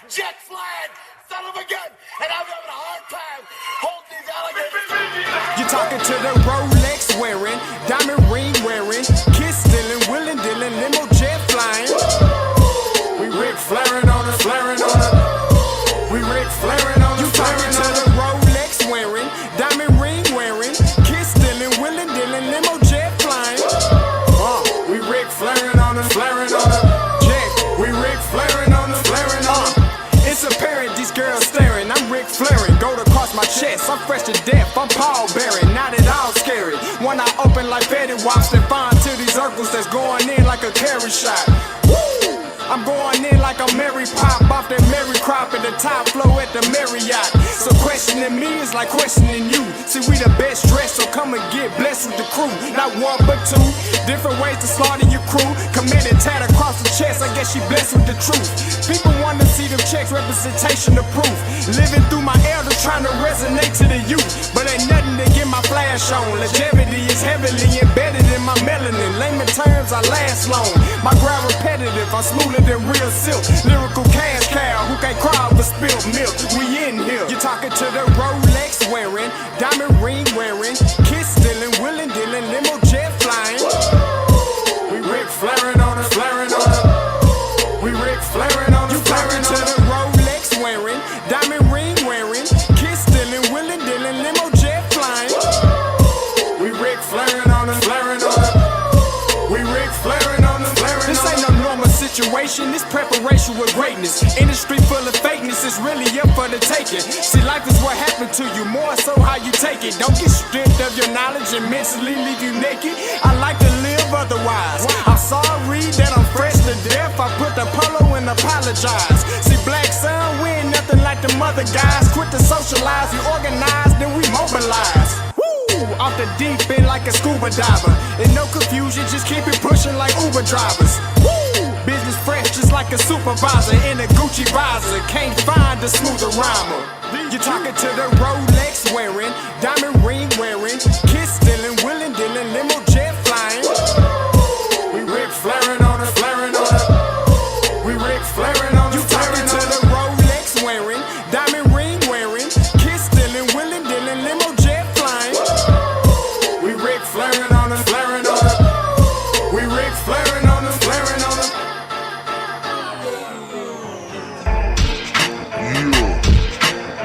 jet flying, son of a gun, and I'm having a hard time holding these alligators. You're talking to the Rolex wearing, diamond ring wearing, kiss stealing, willing dealing, limo jet flying. We Rick flaring on us, flaring on us. We Rick flaring on us. You talking to the Rolex wearing, diamond ring wearing, kiss stealing, willing dealing, limo jet flying. We Rick flaring on us, flaring on us. Jet, we Rick flaring on us, flaring on us. It's apparent these girls staring. I'm Rick flaring, gold across my chest. I'm fresh to death. I'm Paul Bearing, not at all scary. One eye open like Betty Wops and fine to these Urkels that's going in like a carry shot. Woo! I'm going in like a Mary Pop off that Mary Crop at the top flow at the Marriott. So questioning me is like questioning you. See, we the best dressed, so come and get blessed with the crew. Not one but two, different ways to slaughter your crew. Committed tat across the chest, I guess she blessed with the truth. People want to see them checks, representation of proof. Living through my elders, trying to resonate to the youth. But ain't nothing to get my flash on. Longevity is heavily embedded in my melanin. Layman terms, I last long. My ground repetitive, I'm smoother than real silk. Lyrical cash cow who can't cry over spilled milk. We in here. You're talking to the Rolex wearing, diamond ring wearing, kiss stealing, willing dealing, limo jet flying. We Rick flaring on us, flaring on us. We Rick flaring on us. You talking to the Rolex wearing, diamond ring wearing, kiss stealing, willing dealing, limo jet flying. We Rick flaring on us, flaring on us. We Rick flaring on us, flaring on us. This ain't no normal situation, this preparation with greatness. Industry full of fakeness, it's really up for the taking. See, life is what happened to you, more so how you take it. Don't get stripped of your knowledge and mentally leave you naked. I like to live otherwise. I'm sorry that I'm fresh to death. I put the polo and apologize. See, black son, we ain't nothing like the mother guys. Quit to socialize, we organize, then we mobilize. Off the deep end like a scuba diver. And no confusion, just keep it pushing like Uber drivers. Woo! Business fresh just like a supervisor in a Gucci visor. Can't find a smoother rhymer. You're talking to the Rolex wearing, diamond ring wearing, kiss stealing, willing dealing, limo jet flying. We Rick flaring on us, flaring on us. We Rick flaring on us. You talking to the Rolex wearing, diamond ring wearing, kiss stealing, willing dealing, limo jet flying. We Rick flaring on us, flaring on us. We Rick flaring on us, flaring on us. Yeah,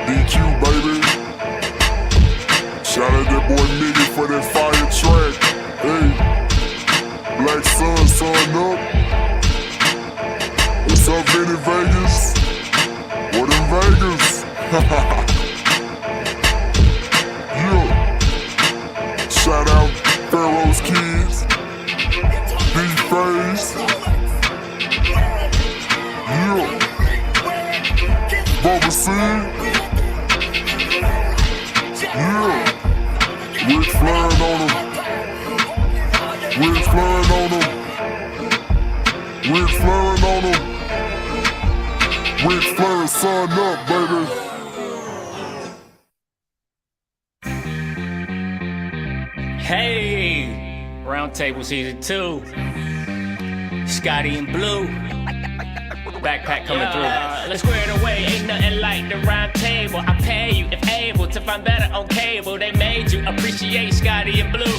DQ baby. Shout out that boy Nigga for that fire track. Hey, Black Sun, sun up. What's up, Vinny Vegas? What in Vegas? Yeah. Shout out Pharaoh's Kids, D-Phase. Yeah. Bubba C. Yeah. Rick flaring on them. Rick flaring on them. Rick flaring on them. Rick flaring, sun up, baby. Hey, Roundtable Season 2. Scotty and Blue. Backpack coming through. Let's square it away. Ain't nothing like the round table. I pay you if able to find better on cable. They made you appreciate Scotty and Blue.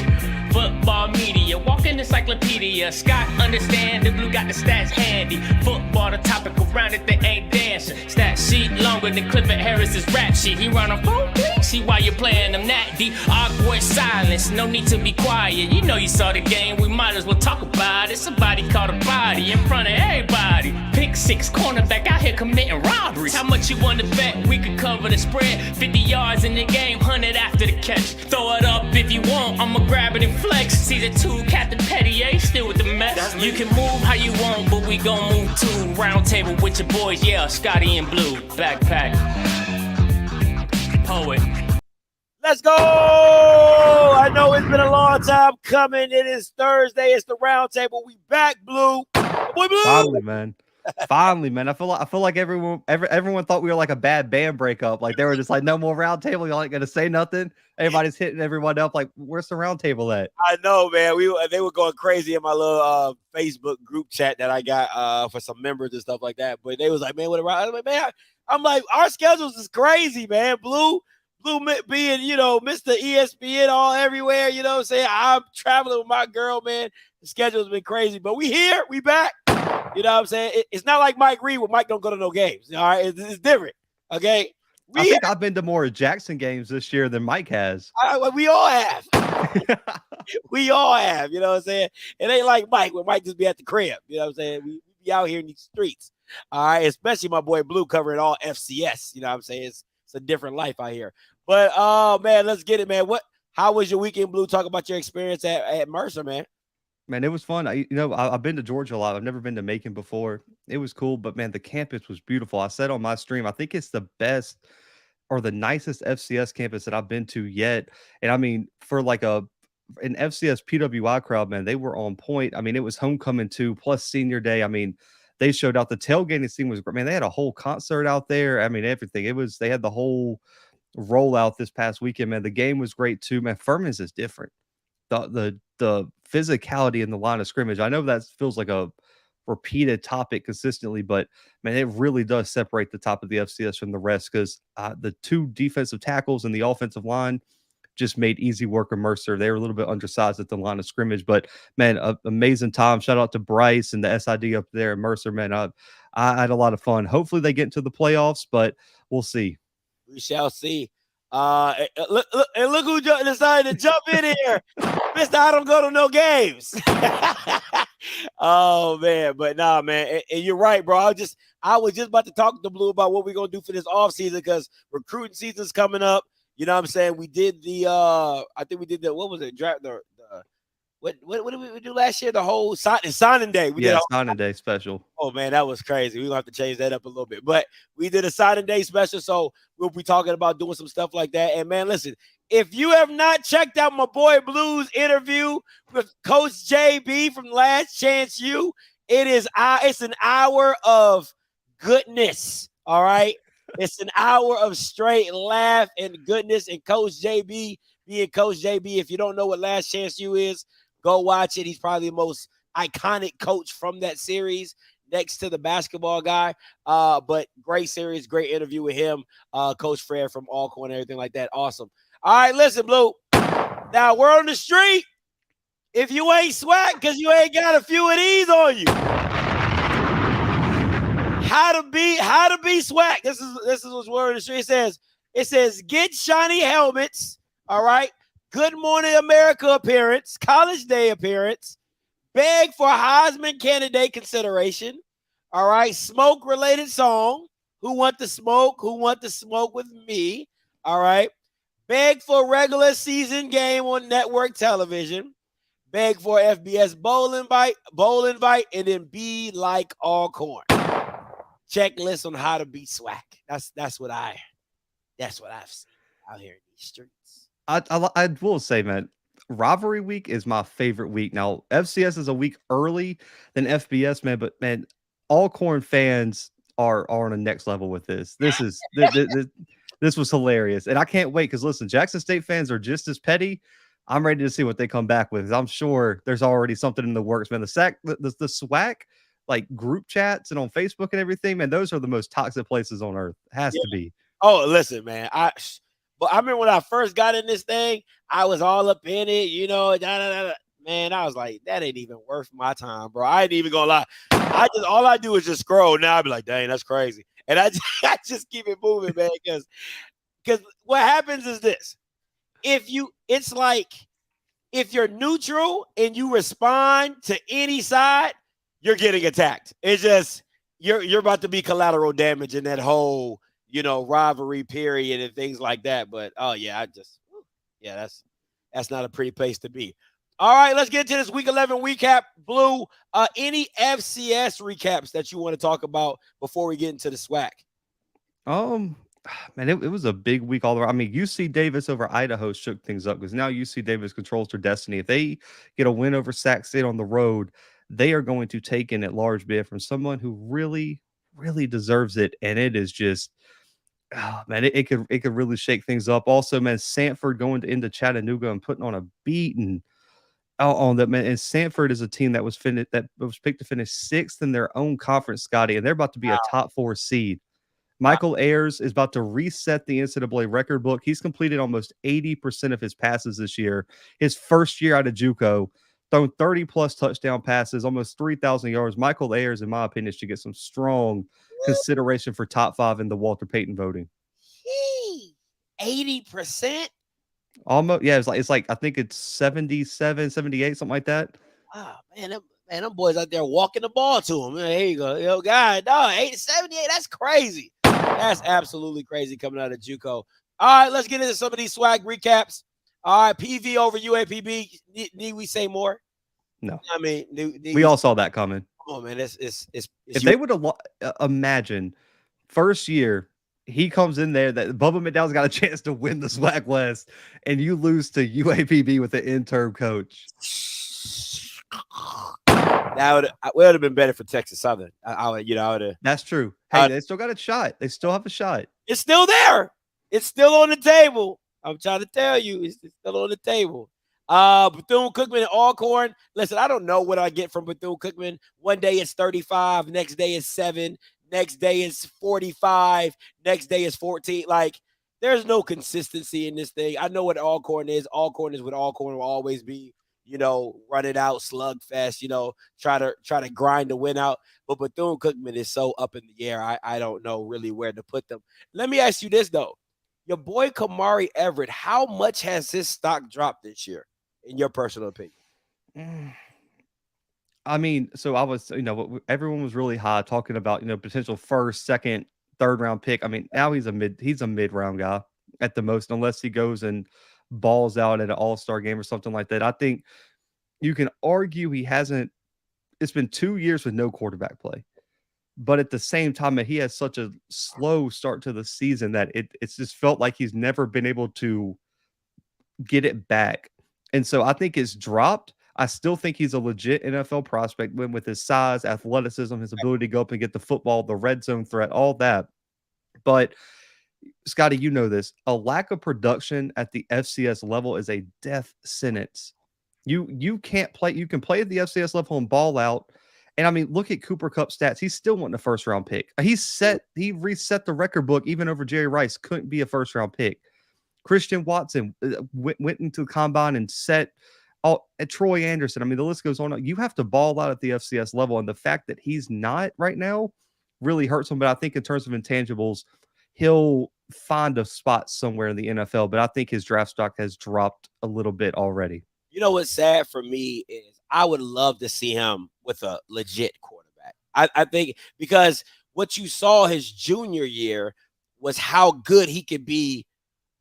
Football media, walking encyclopedia. Scott understand the Blue got the stats handy. Football, the topic around it, they ain't dancing. Stat sheet longer than Clifford Harris's rap sheet. He run a phone, see why you playing them that deep. Awkward silence, no need to be quiet. You know you saw the game, we might as well talk about it. Somebody caught a body in front of everybody. Pick six, cornerback out here committing robberies. How much you wanna bet we could cover the spread? 50 yards in the game, 100 after the catch. Throw it up if you want, I'ma grab it and flex. Season 2, Captain Pettier, still with the mess. You can move how you want, but we gon' move too. Round table with your boys, yeah, Scotty and Blue. Backpack. Poet. Let's go! I know it's been a long time coming. It is Thursday. It's the Roundtable. We back, Blue. Boy, Blue. Finally, man. Finally, man. I feel like everyone thought we were like a bad band breakup. Like they were just like, no more round table. Y'all ain't gonna say nothing. Everybody's hitting everyone up. Like, where's the round table at? I know, man. They were going crazy in my little Facebook group chat that I got for some members and stuff like that. But they was like, man, what around? I'm like, man, I'm like, our schedules is crazy, man. Blue being, Mr. ESPN all everywhere, you know what I'm saying? I'm traveling with my girl, man. The schedule's been crazy, but we here, we back. You know what I'm saying? It's not like Mike Reed where Mike don't go to no games. All right, it's different. Okay. I think I've been to more Jackson games this year than Mike has. We all have. We all have. You know what I'm saying? It ain't like Mike when Mike just be at the crib. You know what I'm saying? We be out here in these streets. All right. Especially my boy Blue covering all FCS. You know what I'm saying? It's a different life out here. But, man, let's get it, man. How was your weekend, Blue? Talk about your experience at Mercer, man. Man, it was fun. I've been to Georgia a lot. I've never been to Macon before. It was cool, but man, the campus was beautiful. I said on my stream, I think it's the best or the nicest FCS campus that I've been to yet. And I mean, for like an FCS PWI crowd, man, they were on point. I mean, it was homecoming too, plus senior day. I mean, they showed out. The tailgating scene was great. Man, they had a whole concert out there. I mean, everything. They had the whole rollout this past weekend, man. The game was great too, man. Furman's is different. The physicality in the line of scrimmage. I know that feels like a repeated topic consistently, but man, it really does separate the top of the FCS from the rest because the two defensive tackles and the offensive line just made easy work of Mercer. They were a little bit undersized at the line of scrimmage, but man, amazing time. Shout out to Bryce and the SID up there at Mercer, man. I had a lot of fun. Hopefully they get into the playoffs, but we'll see. We shall see. Look who decided to jump in here. Mr. I don't go to no games. Oh, man. But nah, man. And you're right, bro. I was just about to talk to Blue about what we're going to do for this offseason because recruiting season's coming up. You know what I'm saying? We did I think we did what was it? Draft what did we do last year? The whole signing day. We did signing day special. Oh man, that was crazy. We're gonna have to change that up a little bit. But we did a signing day special, so we'll be talking about doing some stuff like that. And man, listen, if you have not checked out my boy Blue's interview with Coach JB from Last Chance U, it's an hour of goodness. All right. It's an hour of straight laugh and goodness. And Coach JB being Coach JB, if you don't know what Last Chance U is, go watch it. He's probably the most iconic coach from that series next to the basketball guy. But great series, great interview with him, Coach Fred from Alcorn and everything like that. Awesome. All right, listen, Blue. Now, we're on the street. If you ain't SWAC because you ain't got a few of these on you. How to be SWAC. This is what's word on the street. It says get shiny helmets. All right. Good Morning America appearance, College Day appearance, beg for Heisman candidate consideration. All right. Smoke related song. Who want to smoke? Who want to smoke with me? All right. Beg for regular season game on network television. Beg for FBS bowl invite, and then be like Alcorn. Checklist on how to beat SWAC. That's what I've seen out here in these streets. I will say, man, rivalry week is my favorite week. Now, FCS is a week early than FBS, man, but man, Alcorn fans are on the next level with this. This was hilarious, and I can't wait because listen, Jackson State fans are just as petty. I'm ready to see what they come back with. I'm sure there's already something in the works, man. The SWAC like group chats and on Facebook and everything, man, those are the most toxic places on earth. Has to be. Oh, listen, man. I remember when I first got in this thing, I was all up in it, you know. Man, I was like, that ain't even worth my time, bro. I ain't even gonna lie. All I do is just scroll. Now I be like, dang, that's crazy. And I just keep it moving, man, because what happens is this. If you're neutral and you respond to any side, you're getting attacked. It's just you're about to be collateral damage in that whole, rivalry period and things like that. But that's not a pretty place to be. All right, let's get to this week 11 recap. Blue, any FCS recaps that you want to talk about before we get into the SWAC? Man, it was a big week all around. I mean, UC Davis over Idaho shook things up because now UC Davis controls their destiny. If they get a win over Sac State on the road, they are going to take an at-large bid from someone who really, really deserves it, and it is just, oh, man, it could really shake things up. Also, man, Sanford going into Chattanooga and putting on a beating on that, man. And Sanford is a team that was picked to finish 6th in their own conference, Scotty, and they're about to be a top 4 seed. Michael Ayers is about to reset the NCAA record book. He's completed almost 80% of his passes this year. His first year out of JUCO, thrown 30-plus touchdown passes, almost 3,000 yards. Michael Ayers, in my opinion, should get some strong consideration for top 5 in the Walter Payton voting. 80%? Almost, yeah. It's like I think it's 77, 78, something like that. Oh, man, them boys out there walking the ball to him. Here you go. Yo, God, no, 78, that's crazy. That's absolutely crazy coming out of JUCO. All right, let's get into some of these SWAC recaps. All right, PV over UAPB. Need we say more? No. I mean, we all saw that coming. Come on, man. It's if they would have imagine first year, he comes in there that Bubba McDowell's got a chance to win the SWAC West, and you lose to UAPB with an interim coach. That would have been better for Texas Southern. I would have. That's true. Hey, they still got a shot. They still have a shot. It's still there. It's still on the table. I'm trying to tell you, it's still on the table. Bethune-Cookman and Alcorn. Listen, I don't know what I get from Bethune-Cookman. One day it's 35, next day it's 7, next day it's 45, next day it's 14. Like, there's no consistency in this thing. I know what Alcorn is. Alcorn is what Alcorn will always be. Run it out, slugfest, try to grind the win out. But Bethune-Cookman is so up in the air. I don't know really where to put them. Let me ask you this, though. Your boy Kamari Everett, how much has his stock dropped this year, in your personal opinion? I mean, so I was, everyone was really high talking about, potential first, second, third round pick. I mean, now he's a mid-round guy at the most, unless he goes and balls out at an all-star game or something like that. I think you can argue it's been 2 years with no quarterback play, but at the same time, he has such a slow start to the season that it's just felt like he's never been able to get it back. And so I think it's dropped. I still think he's a legit NFL prospect with his size, athleticism, his ability to go up and get the football, the red zone threat, all that. But Scotty, you know this. A lack of production at the FCS level is a death sentence. You can't play. You can play at the FCS level and ball out. And I mean, look at Cooper Kupp stats. He's still wanting a first round pick. He reset the record book even over Jerry Rice. Couldn't be a first round pick. Christian Watson went into the combine and set at Troy Anderson. I mean, the list goes on. You have to ball out at the FCS level. And the fact that he's not right now really hurts him. But I think in terms of intangibles, he'll find a spot somewhere in the NFL. But I think his draft stock has dropped a little bit already. You know what's sad for me is I would love to see him with a legit quarterback. I think because what you saw his junior year was how good he could be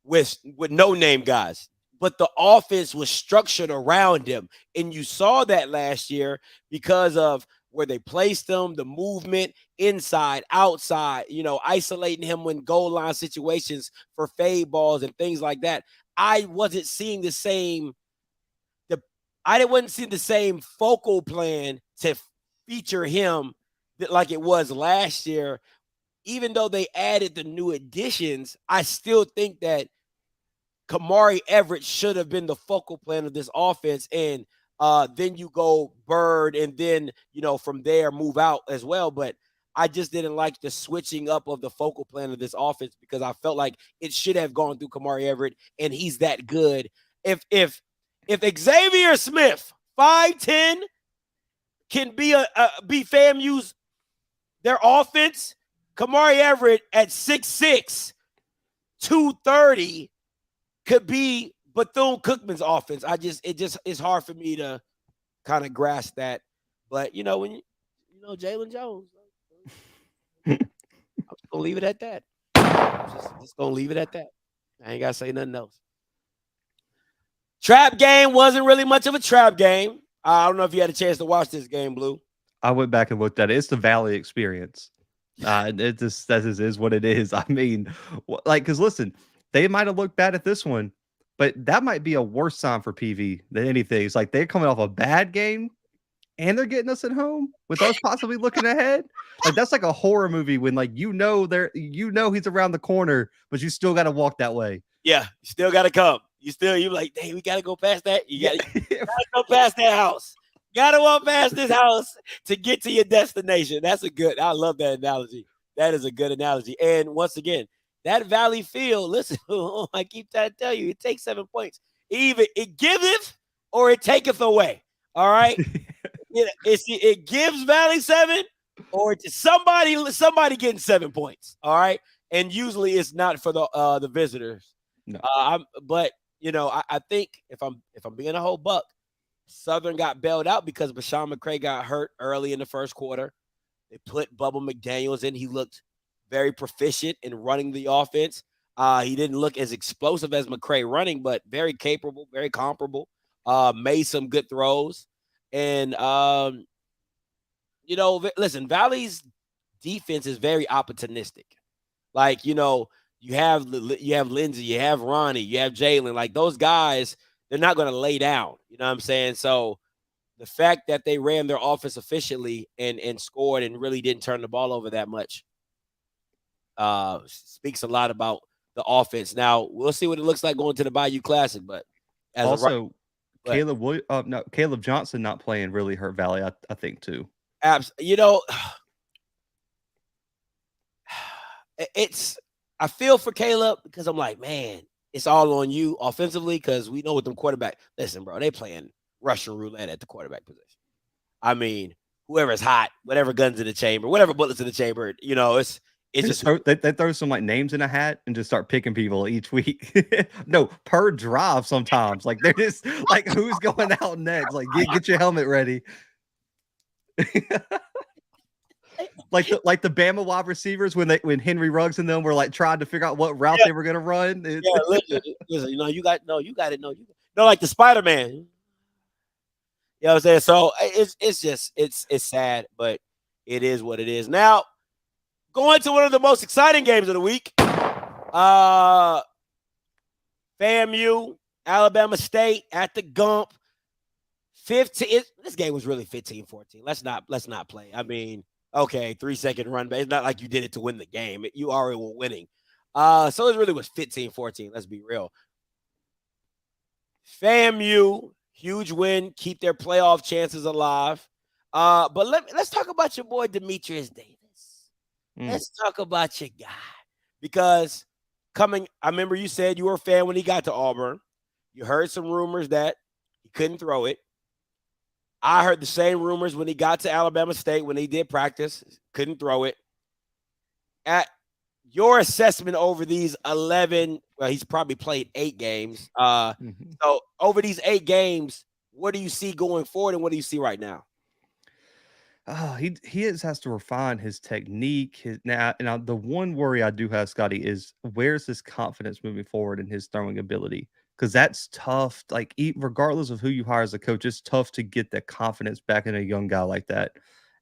with no-name guys. But the offense was structured around him. And you saw that last year because of where they placed him, the movement, inside, outside, isolating him when goal line situations for fade balls and things like that. I wasn't seeing the same focal plan to feature him like it was last year. Even though they added the new additions, I still think that Kamari Everett should have been the focal plan of this offense. And then you go Bird and then, from there move out as well. But I just didn't like the switching up of the focal plan of this offense because I felt like it should have gone through Kamari Everett, and he's that good. If Xavier Smith, 5'10", can be FAMU's their offense, Kamari Everett at 6'6", 230 could be Bethune-Cookman's offense. It's hard for me to kind of grasp that. But when Jalen Jones, I'm just gonna leave it at that. Just gonna leave it at that. I ain't gotta say nothing else. Trap game wasn't really much of a trap game. I don't know if you had a chance to watch this game, Blue. I went back and looked at it. It's the Valley experience. That is what it is. I mean, because listen, they might have looked bad at this one, but that might be a worse sign for PV than anything. It's like they're coming off a bad game, and they're getting us at home with us possibly looking ahead. Like that's like a horror movie when like he's around the corner, but you still got to walk that way. Yeah, you still got to come. You're like, dang, we got to go past that. You got to go past that house. Got to walk past this house to get to your destination. I love that analogy. That is a good analogy. And once again, that Valley Field, listen, I keep trying to tell you, it takes 7 points. Either it giveth or it taketh away. All right. It gives Valley 7 or it's somebody getting 7 points. All right. And usually it's not for the visitors. No. But I think if I'm being a whole buck, Southern got bailed out because Bashawn McCray got hurt early in the first quarter. They put Bubba McDaniels in. He looked very proficient in running the offense. He didn't look as explosive as McCray running, but very capable, very comparable. Made some good throws. And, listen, Valley's defense is very opportunistic. Like, you have Lindsey, you have Ronnie, you have Jalen. Like, those guys, they're not going to lay down. You know what I'm saying? So the fact that they ran their offense efficiently and scored and really didn't turn the ball over that much speaks a lot about the offense. Now, we'll see what it looks like going to the Bayou Classic. But also, Caleb Johnson not playing really hurt Valley, I think, too. I feel for Caleb because I'm like, man, it's all on you offensively because we know with them quarterback. Listen, bro, they playing Russian roulette at the quarterback position. I mean, whoever's hot, whatever guns in the chamber, whatever bullets in the chamber, it's just they throw some like names in a hat and just start picking people each week. No, per drive sometimes. Like they're just like, who's going out next? Like get your helmet ready. like the Bama wide receivers when Henry Ruggs and them were like trying to figure out what route they were gonna run. Listen, you got it. No, like the Spider-Man. You know what I'm saying? So it's sad, but it is what it is. Now, going to one of the most exciting games of the week. FAMU, Alabama State at the Gump. 15. This game was really 15-14. Let's not play. I mean, okay, 3-second run, but it's not like you did it to win the game. You already were winning. So it really was 15-14. Let's be real. FAMU, huge win, keep their playoff chances alive. But let's talk about your boy Demetrius Davis. Let's talk about your guy. Because I remember you said you were a fan when he got to Auburn. You heard some rumors that he couldn't throw it. I heard the same rumors when he got to Alabama State when he did practice, couldn't throw it. At your assessment over these 11, well, he's probably played 8 games. So over these 8 games, what do you see going forward and what do you see right now? He has to refine his technique. Now, the one worry I do have, Scotty, is where's his confidence moving forward in his throwing ability? Because that's tough. Like, regardless of who you hire as a coach, it's tough to get that confidence back in a young guy like that.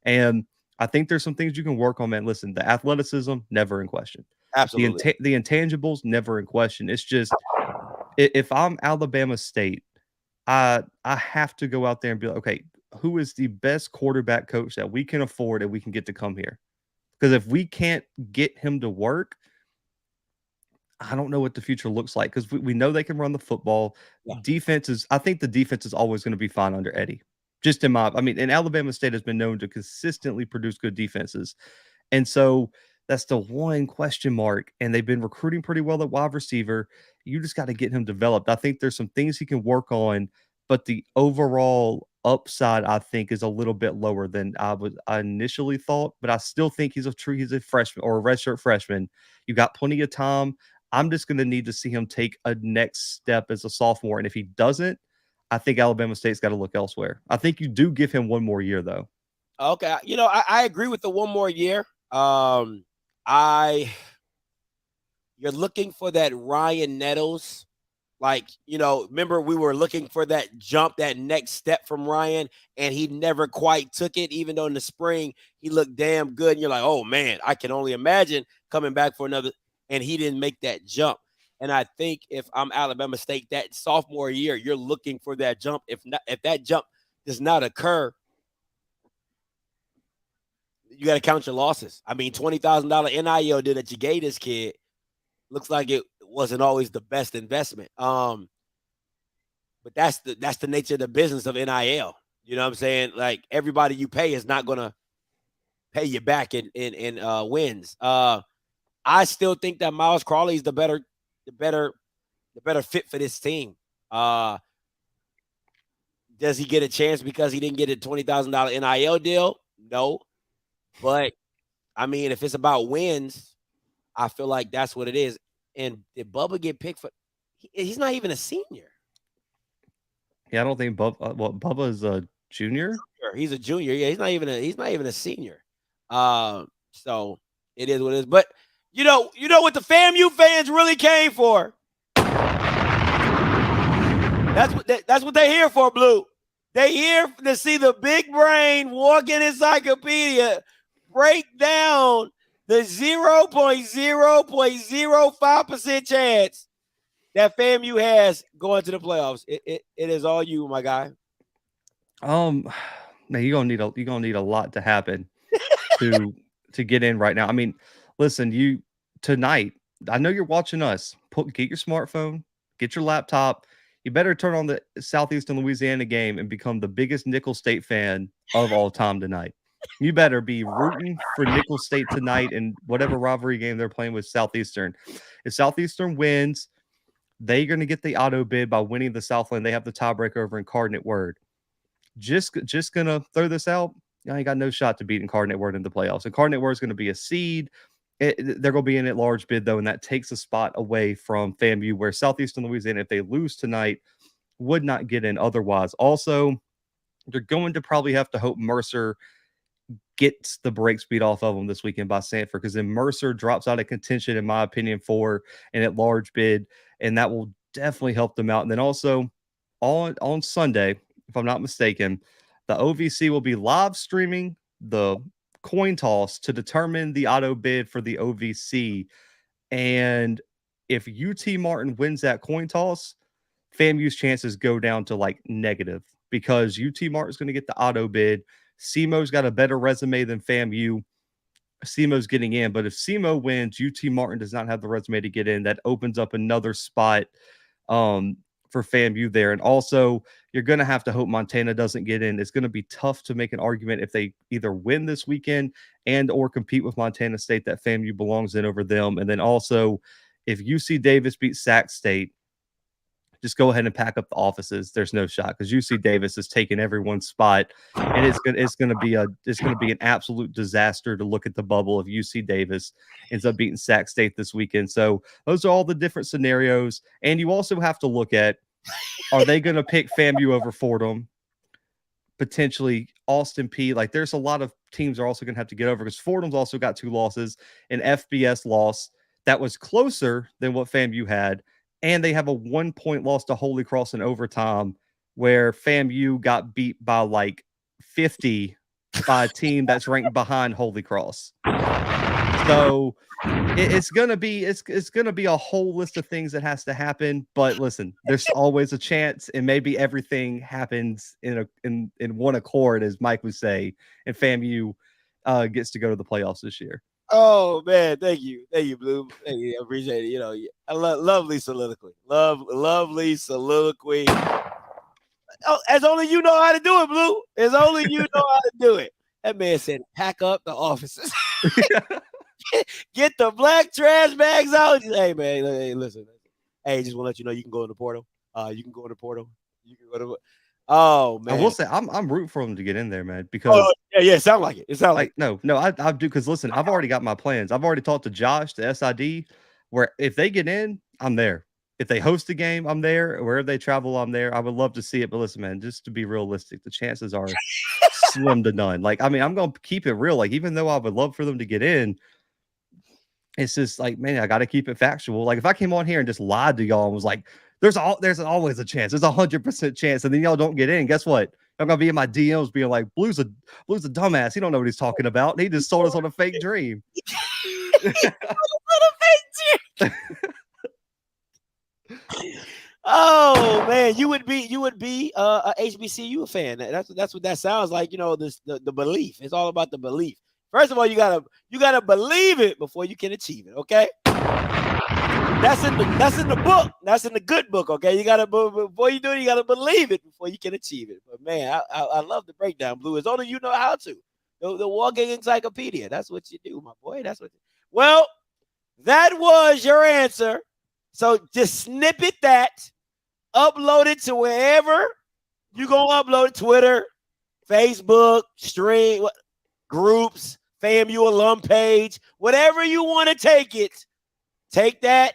And I think there's some things you can work on, man. Listen, the athleticism, never in question. Absolutely. The intangibles, never in question. It's just, if I'm Alabama State, I have to go out there and be like, okay, who is the best quarterback coach that we can afford and we can get to come here? Because if we can't get him to work, I don't know what the future looks like, because we know they can run the football. Yeah. I think the defense is always going to be fine under Eddie. Just and Alabama State has been known to consistently produce good defenses. And so that's the one question mark. And they've been recruiting pretty well at wide receiver. You just got to get him developed. I think there's some things he can work on, but the overall upside, I think, is a little bit lower than I initially thought. But I still think he's a freshman or a redshirt freshman. You got plenty of time. I'm just going to need to see him take a next step as a sophomore. And if he doesn't, I think Alabama State's got to look elsewhere. I think you do give him one more year, though. Okay. I agree with the one more year. You're looking for that Ryan Nettles. Like, remember we were looking for that jump, that next step from Ryan, and he never quite took it, even though in the spring he looked damn good. And you're like, oh, man, I can only imagine coming back for another. And he didn't make that jump. And I think if I'm Alabama State, that sophomore year, you're looking for that jump. If that jump does not occur, you got to count your losses. I mean, $20,000 NIL deal that you gave this kid looks like it wasn't always the best investment. But that's the nature of the business of NIL. You know what I'm saying? Like, everybody you pay is not gonna pay you back in wins. I still think that Miles Crawley is the better fit for this team. Does he get a chance because he didn't get a $20,000 NIL deal? No. But I mean, if it's about wins, I feel like that's what it is. And did Bubba get picked for? He's not even a senior. Yeah, I don't think Bubba is a junior. He's a junior. Yeah, he's not even a senior. So it is what it is. But you know what the FAMU fans really came for. That's what they're here for, Blue. They here to see the big brain walking encyclopedia break down the 0.005% chance that FAMU has going to the playoffs. It is all you, my guy. Now you're gonna need a lot to happen to get in right now. I mean, listen, tonight, I know you're watching us. Get your smartphone, get your laptop. You better turn on the Southeastern Louisiana game and become the biggest Nickel State fan of all time tonight. You better be rooting for Nickel State tonight in whatever rivalry game they're playing with Southeastern. If Southeastern wins, they're going to get the auto bid by winning the Southland. They have the tiebreaker over Incarnate Word. Just going to throw this out. I ain't got no shot to beat Incarnate Word in the playoffs. Incarnate Word is going to be a seed. They're going to be in at large bid, though, and that takes a spot away from FAMU, where Southeastern Louisiana, if they lose tonight, would not get in otherwise. Also, they're going to probably have to hope Mercer gets the break speed off of them this weekend by Sanford, because then Mercer drops out of contention, in my opinion, for an at large bid, and that will definitely help them out. And then also on Sunday, if I'm not mistaken, the OVC will be live streaming the coin toss to determine the auto bid for the OVC. And if UT Martin wins that coin toss, FAMU's chances go down to like negative, because UT Martin's going to get the auto bid. SEMO's got a better resume than FAMU. SEMO's getting in, but if SEMO wins, UT Martin does not have the resume to get in. That opens up another spot for FAMU there. And also, you're going to have to hope Montana doesn't get in. It's going to be tough to make an argument if they either win this weekend and or compete with Montana State that FAMU belongs in over them. And then also, if UC Davis beats Sac State, just go ahead and pack up the offices. There's no shot, because UC Davis is taking everyone's spot, and it's going to be an absolute disaster to look at the bubble if UC Davis ends up beating Sac State this weekend. So those are all the different scenarios, and you also have to look at, are they going to pick FAMU over Fordham? Potentially Austin P. Like, there's a lot of teams are also going to have to get over, because Fordham's also got 2 losses, an FBS loss that was closer than what FAMU had. And they have a 1-point loss to Holy Cross in overtime, where FAMU got beat by like 50 by a team that's ranked behind Holy Cross. So it's gonna be a whole list of things that has to happen. But listen, there's always a chance, and maybe everything happens in one accord, as Mike would say, and FAMU gets to go to the playoffs this year. Oh man, thank you, Blue. Thank you, I appreciate it. You know, lovely soliloquy, lovely soliloquy. Oh, as only you know how to do it, Blue. As only you know how to do it. That man said, "Pack up the offices, get the black trash bags out." Hey man, hey, listen. Hey, just want to let you know you can go in the portal. You can go in the portal. You can go to. Oh man, I will say I'm rooting for them to get in there, man. Because yeah, it sounds like it. It sounds like no, I do, because listen, I've already got my plans. I've already talked to Josh, the SID, where if they get in, I'm there. If they host a game, I'm there. Wherever they travel, I'm there. I would love to see it, but listen, man, just to be realistic, the chances are slim to none. Like, I mean, I'm gonna keep it real. Like, even though I would love for them to get in, it's just like, man, I got to keep it factual. Like, if I came on here and just lied to y'all and was like, there's always a chance. There's 100% chance. And then y'all don't get in. Guess what? I'm going to be in my DMs being like, Blue's a dumbass. He don't know what he's talking about. He just sold us on a fake dream. Oh man, you would be a HBCU fan. That's what that sounds like. You know, the belief. It's all about the belief. First of all, you gotta believe it before you can achieve it. Okay. That's in the book. That's in the good book. Okay. You gotta before you do it, you gotta believe it before you can achieve it. But man, I love the breakdown, Blue. It's only you know how to. The walking encyclopedia. That's what you do, my boy. That's what. Well, that was your answer. So just snippet that, upload it to wherever you gonna upload it. Twitter, Facebook, stream, groups, FAMU alum page, whatever you want to take it. Take that,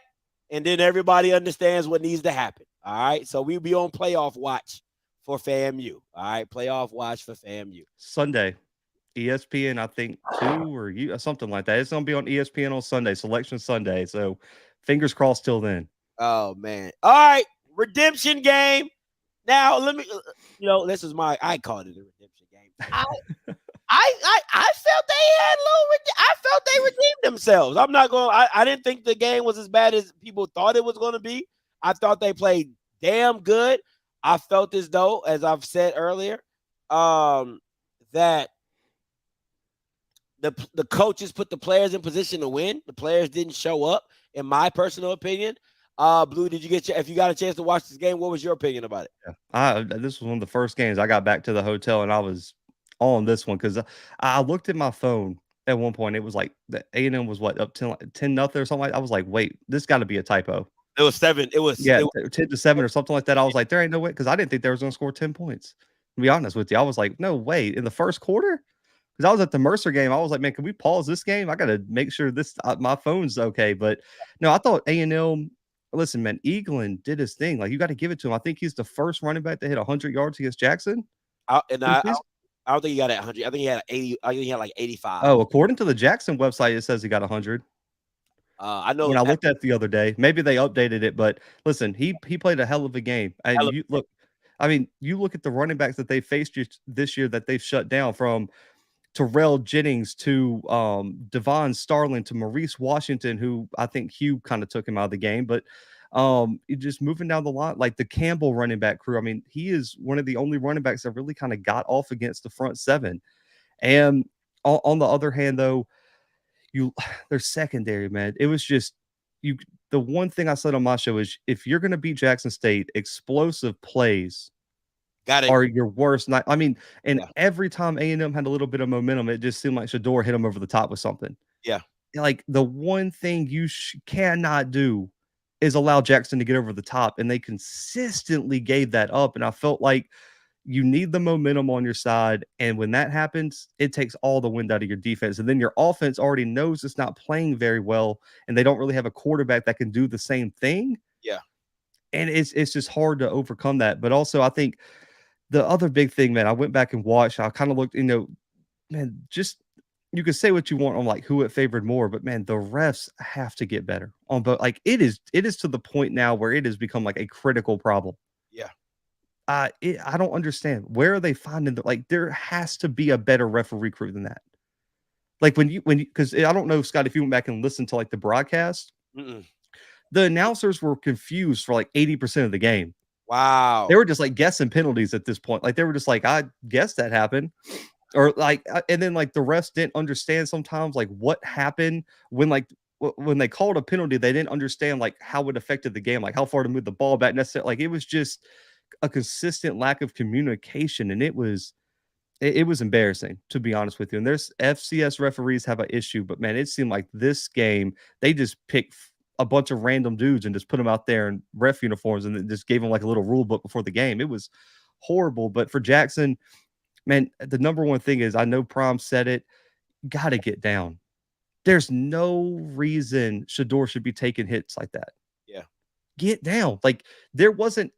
and then everybody understands what needs to happen. All right. So we'll be on playoff watch for FAMU. All right. Playoff watch for FAMU. Sunday, ESPN, I think 2 or something like that. It's going to be on ESPN on Sunday, Selection Sunday. So fingers crossed till then. Oh, man. All right. Redemption game. Now, let me, this is I called it a redemption game. I felt they had I felt they redeemed themselves. I'm not going. I didn't think the game was as bad as people thought it was going to be. I thought they played damn good. I felt as though, as I've said earlier, that the coaches put the players in position to win. The players didn't show up, in my personal opinion. Blue, if you got a chance to watch this game, what was your opinion about it? Yeah. This was one of the first games I got back to the hotel, and I was on this one because I looked at my phone at one point. It was like the A&M was up 10-0 or something like that. I was like, wait, this got to be a typo. It was 7. It was 10-7 or something like that. I was like, there ain't no way, because I didn't think they was going to score 10 points. To be honest with you, I was like, no way in the first quarter. Because I was at the Mercer game, I was like, man, can we pause this game? I got to make sure my phone's okay. But no, I thought A&M. Listen, man, Eaglin did his thing. Like, you got to give it to him. I think he's the first running back to hit 100 yards against Jackson. I don't think he got 100. I think he had 80. I think he had like 85. Oh, according to the Jackson website, it says he got 100. I know. When I looked at it the other day, maybe they updated it, but listen, he played a hell of a game. And you look at the running backs that they faced this year that they've shut down, from Terrell Jennings to Devon Starling to Maurice Washington, who I think Hugh kind of took him out of the game, but just moving down the line, like the Campbell running back crew. I mean, he is one of the only running backs that really kind of got off against the front seven. And on the other hand, though, their secondary, man, it was just the one thing I said on my show is, if you're going to beat Jackson State, explosive plays are your worst night. I mean, every time A&M had a little bit of momentum, it just seemed like Shador hit him over the top with something. Yeah. Like, the one thing you cannot do is allow Jackson to get over the top, and they consistently gave that up. And I felt like you need the momentum on your side, and when that happens, it takes all the wind out of your defense, and then your offense already knows it's not playing very well, and they don't really have a quarterback that can do the same thing. Yeah. And it's just hard to overcome that. But also, I think the other big thing, man, I went back and watched. I kind of looked, man, just, you could say what you want on like who it favored more, but man, the refs have to get better on both. Like, it is to the point now where it has become like a critical problem. Yeah. I don't understand, where are they finding there has to be a better referee crew than that. Like, because I don't know, Scott, if you went back and listened to like the broadcast, the announcers were confused for like 80% of the game. Wow. They were just like guessing penalties at this point. Like, they were just like, I guess that happened. Or like, and then like the refs didn't understand sometimes like what happened when they called a penalty. They didn't understand like how it affected the game, like how far to move the ball back necessarily. Like, it was just a consistent lack of communication, and it was embarrassing, to be honest with you. And there's FCS referees have an issue, but man, it seemed like this game they just picked a bunch of random dudes and just put them out there in ref uniforms and then just gave them like a little rule book before the game. It was horrible. But for Jackson, man, the number one thing is, I know Prime said it, got to get down. There's no reason Shador should be taking hits like that. Yeah. Get down. Like, it wasn't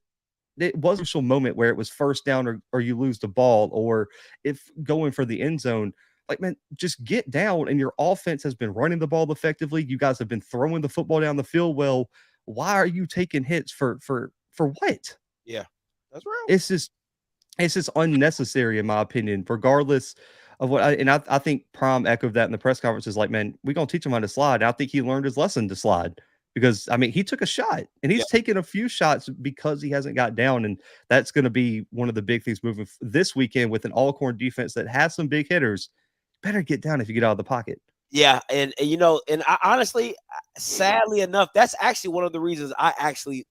a crucial moment where it was first down or you lose the ball, or if going for the end zone. Like, man, just get down, and your offense has been running the ball effectively. You guys have been throwing the football down the field well. Why are you taking hits for what? Yeah, that's real. It's just unnecessary, in my opinion, regardless of what. I think Prime echoed that in the press conference. Is like, man, we're going to teach him how to slide. And I think he learned his lesson to slide, because, I mean, he took a shot, and he's taken a few shots because he hasn't got down. And that's going to be one of the big things moving this weekend with an Alcorn defense that has some big hitters. better get down if you get out of the pocket. Yeah, and I honestly, sadly enough, that's actually one of the reasons I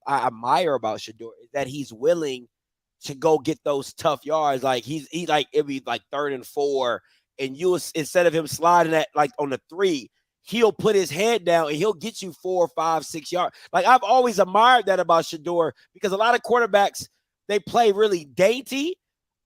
admire about Shedeur is that he's willing to go get those tough yards. Like he like it'd be like 3rd and 4, and instead of him sliding at like on the 3, he'll put his head down and he'll get you 4, 5, 6 yards. Like I've always admired that about Shedeur because a lot of quarterbacks they play really dainty.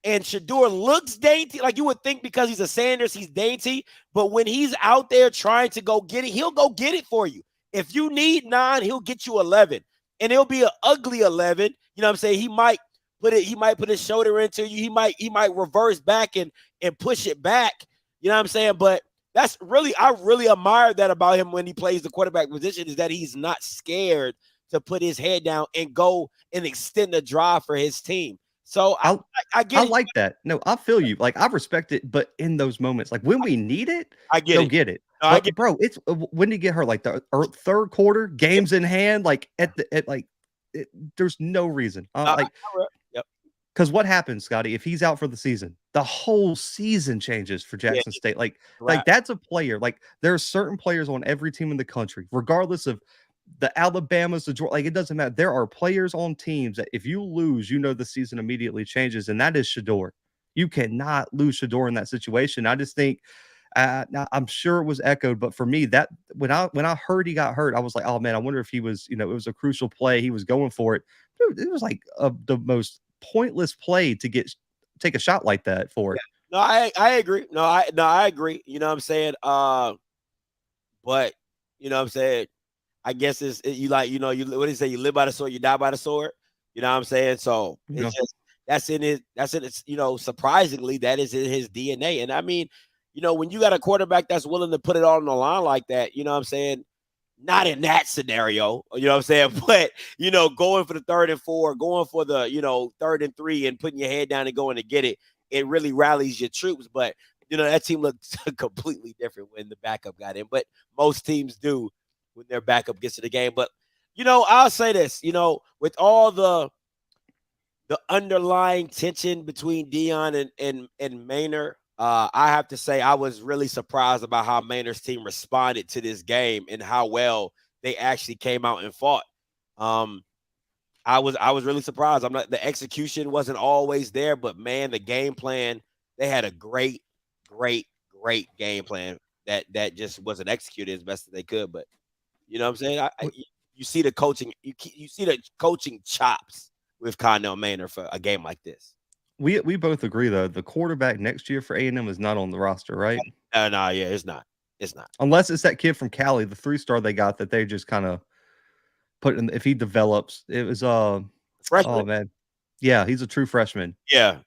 And Shedeur looks dainty. Like you would think because he's a Sanders, he's dainty. But when he's out there trying to go get it, he'll go get it for you. If you need 9, he'll get you 11. And it'll be an ugly 11. You know what I'm saying? He might put his shoulder into you. He might reverse back and push it back. You know what I'm saying? But I really admire that about him when he plays the quarterback position is that he's not scared to put his head down and go and extend the drive for his team. So I get I like that. No, I feel you. Like I respect it, but in those moments, like when we need it, go get it. No, bro, it's when did he get hurt? Like the 3rd quarter, games in hand, like there's no reason. Because what happens, Scotty, if he's out for the season, the whole season changes for Jackson State. Like that's a player. Like there are certain players on every team in the country, regardless of the Alabamas, the Georgia, like it doesn't matter. There are players on teams that if you lose, the season immediately changes, and that is Shedeur. You cannot lose Shedeur in that situation. I just think, now I'm sure it was echoed, but for me, that when I heard he got hurt, I was like, oh man, I wonder if he was, it was a crucial play. He was going for it. Dude, it was like the most pointless play to take a shot like that for it. No, I agree. No, I agree. You know what I'm saying? But you know what I'm saying? I guess what do you say? You live by the sword, you die by the sword. You know what I'm saying? So it's just that's in it. Surprisingly, that is in his DNA. And I mean, when you got a quarterback that's willing to put it all on the line like that, you know what I'm saying? Not in that scenario, you know what I'm saying? But going for the 3rd and 4, going for the 3rd and 3, and putting your head down and going to get it, it really rallies your troops. But that team looked completely different when the backup got in. But most teams do when their backup gets to the game. But, I'll say this, with all the underlying tension between Deion and Maynard, I have to say I was really surprised about how Maynard's team responded to this game and how well they actually came out and fought. I was really surprised. The execution wasn't always there, but man, the game plan, they had a great game plan that just wasn't executed as best as they could. But you know what I'm saying? You see the coaching, you see the coaching chops with Connell Maynard for a game like this. We both agree though. The quarterback next year for A&M is not on the roster, right? No, it's not. It's not. Unless it's that kid from Cali, the 3-star they got that they just kind of put in. If he develops, it was freshman. Oh man, yeah, he's a true freshman. Yeah.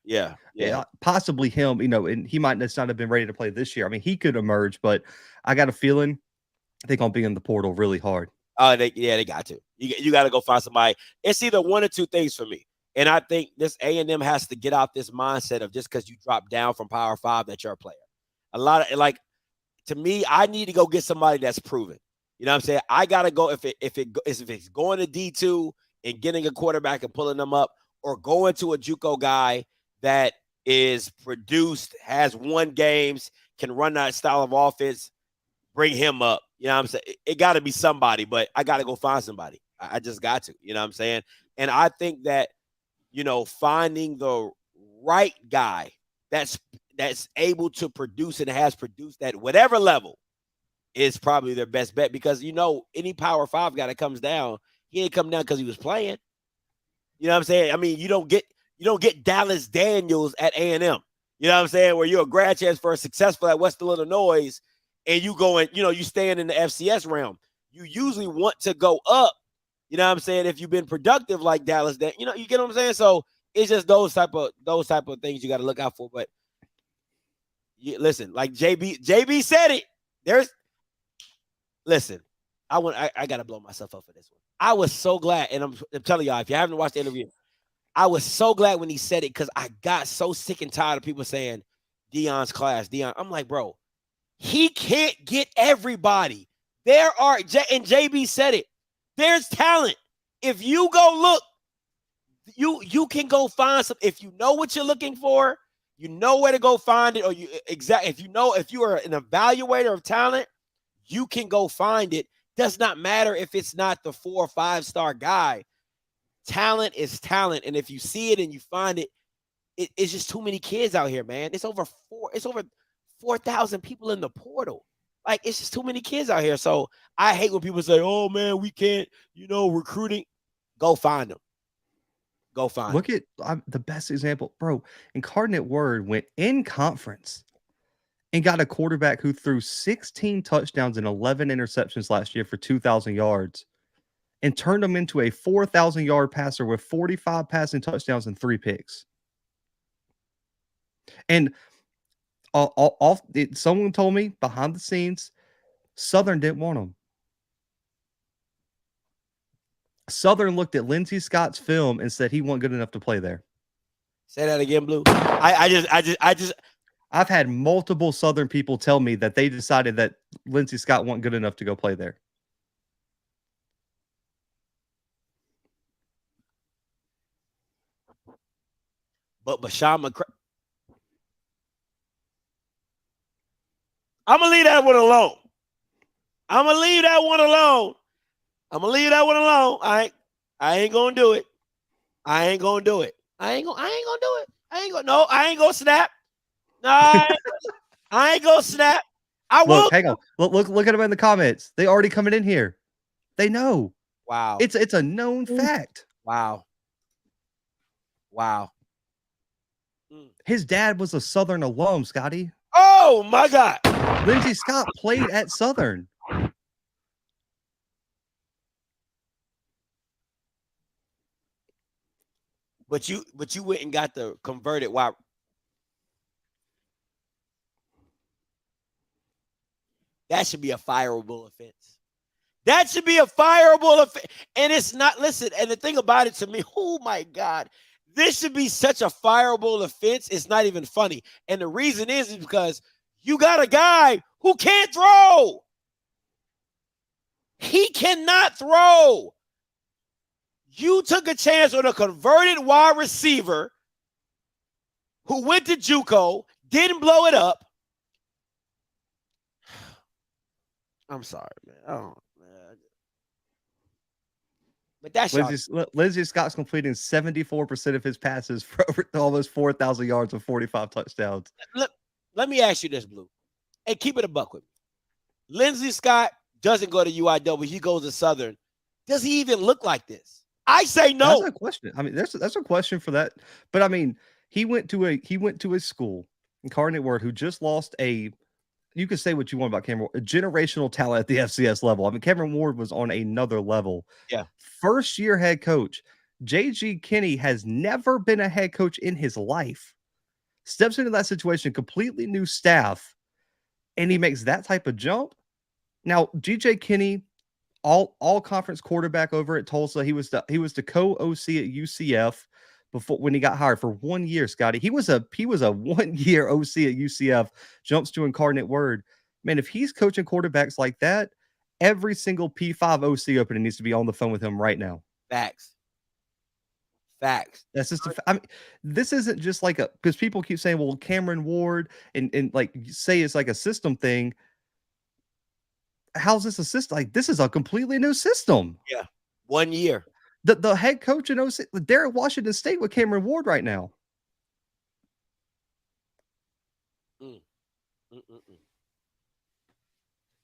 Possibly him. And he might not have been ready to play this year. I mean, he could emerge, but I got a feeling they're gonna be in the portal really hard. They got to. You got to go find somebody. It's either one or two things for me. And I think this A&M has to get out this mindset of just because you drop down from Power 5 that you're a player. A lot of to me, I need to go get somebody that's proven. You know what I'm saying? I gotta go if it's going to D2 and getting a quarterback and pulling them up, or going to a JUCO guy that is produced, has won games, can run that style of offense, bring him up. You know what I'm saying? It got to be somebody, but I got to go find somebody. I just got to. You know what I'm saying? And I think that finding the right guy that's able to produce and has produced at whatever level is probably their best bet, because any Power 5 guy that comes down, he ain't come down because he was playing. You know what I'm saying? I mean, you don't get Dallas Daniels at A&M. You know what I'm saying? Where you're a grad transfer successful at Western Illinois, and you going, you staying in the FCS realm. You usually want to go up. You know what I'm saying? If you've been productive like Dallas, you get what I'm saying? So it's just those type of things you got to look out for. But listen, like JB said it. I got to blow myself up for this one. I was so glad, and I'm telling y'all, if you haven't watched the interview, I was so glad when he said it, because I got so sick and tired of people saying Deion's class. Deion, I'm like, bro, he can't get everybody. And JB said it. There's talent. If you go look, you can go find some. If you know what you're looking for, You know where to go find it, or if you are an evaluator of talent, you can go find it. Does not matter if it's not the 4 or 5 star guy. Talent is talent, and if you see it and you find it, it's just too many kids out here, man. It's over 4,000 people in the portal. Like, it's just too many kids out here. So I hate when people say, "Oh man, we can't," recruiting. Go find them. Go find. Look at the best example, bro. Incarnate Word went in conference and got a quarterback who threw 16 touchdowns and 11 interceptions last year for 2,000 yards and turned him into a 4,000-yard passer with 45 passing touchdowns and 3 picks. And someone told me behind the scenes, Southern didn't want him. Southern looked at Lindsey Scott's film and said he wasn't good enough to play there. Say that again, Blue. I've had multiple Southern people tell me that they decided that Lindsey Scott wasn't good enough to go play there. But Bashawn McCray, I'm gonna leave that one alone. I ain't gonna do it. I ain't gonna snap. No, I ain't gonna snap. I will. Hang on. Look at them in the comments. They already coming in here. They know. Wow. It's a known fact. Wow. His dad was a Southern alum, Scotty. Oh my God. Lindsey Scott played at Southern. But you went and got the converted wide. That should be a fireable offense. And it's not, listen, and the thing about it to me, oh my God, this should be such a fireable offense. It's not even funny. And the reason is because you got a guy who can't throw. He cannot throw. You took a chance on a converted wide receiver who went to JUCO, didn't blow it up. I'm sorry, man. Oh, man. But that's Lindsey Scott's completing 74% of his passes for over almost 4,000 yards and 45 touchdowns. Let me ask you this, Blue, and keep it a buck with me. Lindsey Scott doesn't go to UIW. He goes to Southern. Does he even look like this? I say no. That's a question. I mean, that's a question for that. But I mean, he went to a school, Incarnate Word, who just lost you can say what you want about Cameron Ward, a generational talent at the FCS level. I mean, Cameron Ward was on another level. Yeah. First year head coach. J.G. Kinney has never been a head coach in his life. Steps into that situation, completely new staff, and he makes that type of jump. Now, G.J. Kinney, all conference quarterback over at Tulsa. He was the co-OC at UCF before when he got hired for 1 year, Scotty. He was a 1 year OC at UCF, jumps to Incarnate Word. Man, if he's coaching quarterbacks like that, every single P5 OC opening needs to be on the phone with him right now. Facts. That's just I mean, this isn't just like because people keep saying, well, Cameron Ward and like say it's like a system thing. How's this a system? Like, this is a completely new system. Yeah. 1 year. The head coach in OC, they're at Washington State with Cameron Ward right now.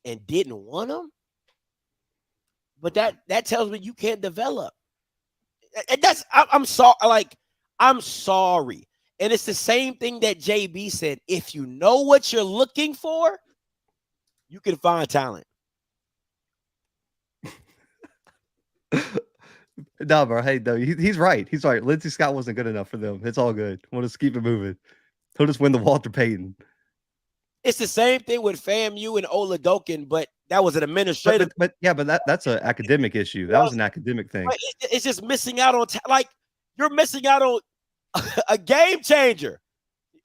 And didn't want him? But that tells me you can't develop. And I'm sorry. And it's the same thing that JB said. If you know what you're looking for, you can find talent. No, bro. Hey, no, he's right. He's right. Lindsey Scott wasn't good enough for them. It's all good. We'll just keep it moving. He'll just win the Walter Payton. It's the same thing with FAMU and Oladokin, but that was an administrative. But that's an academic issue. That was an academic thing. It's just missing out on you're missing out on a game changer.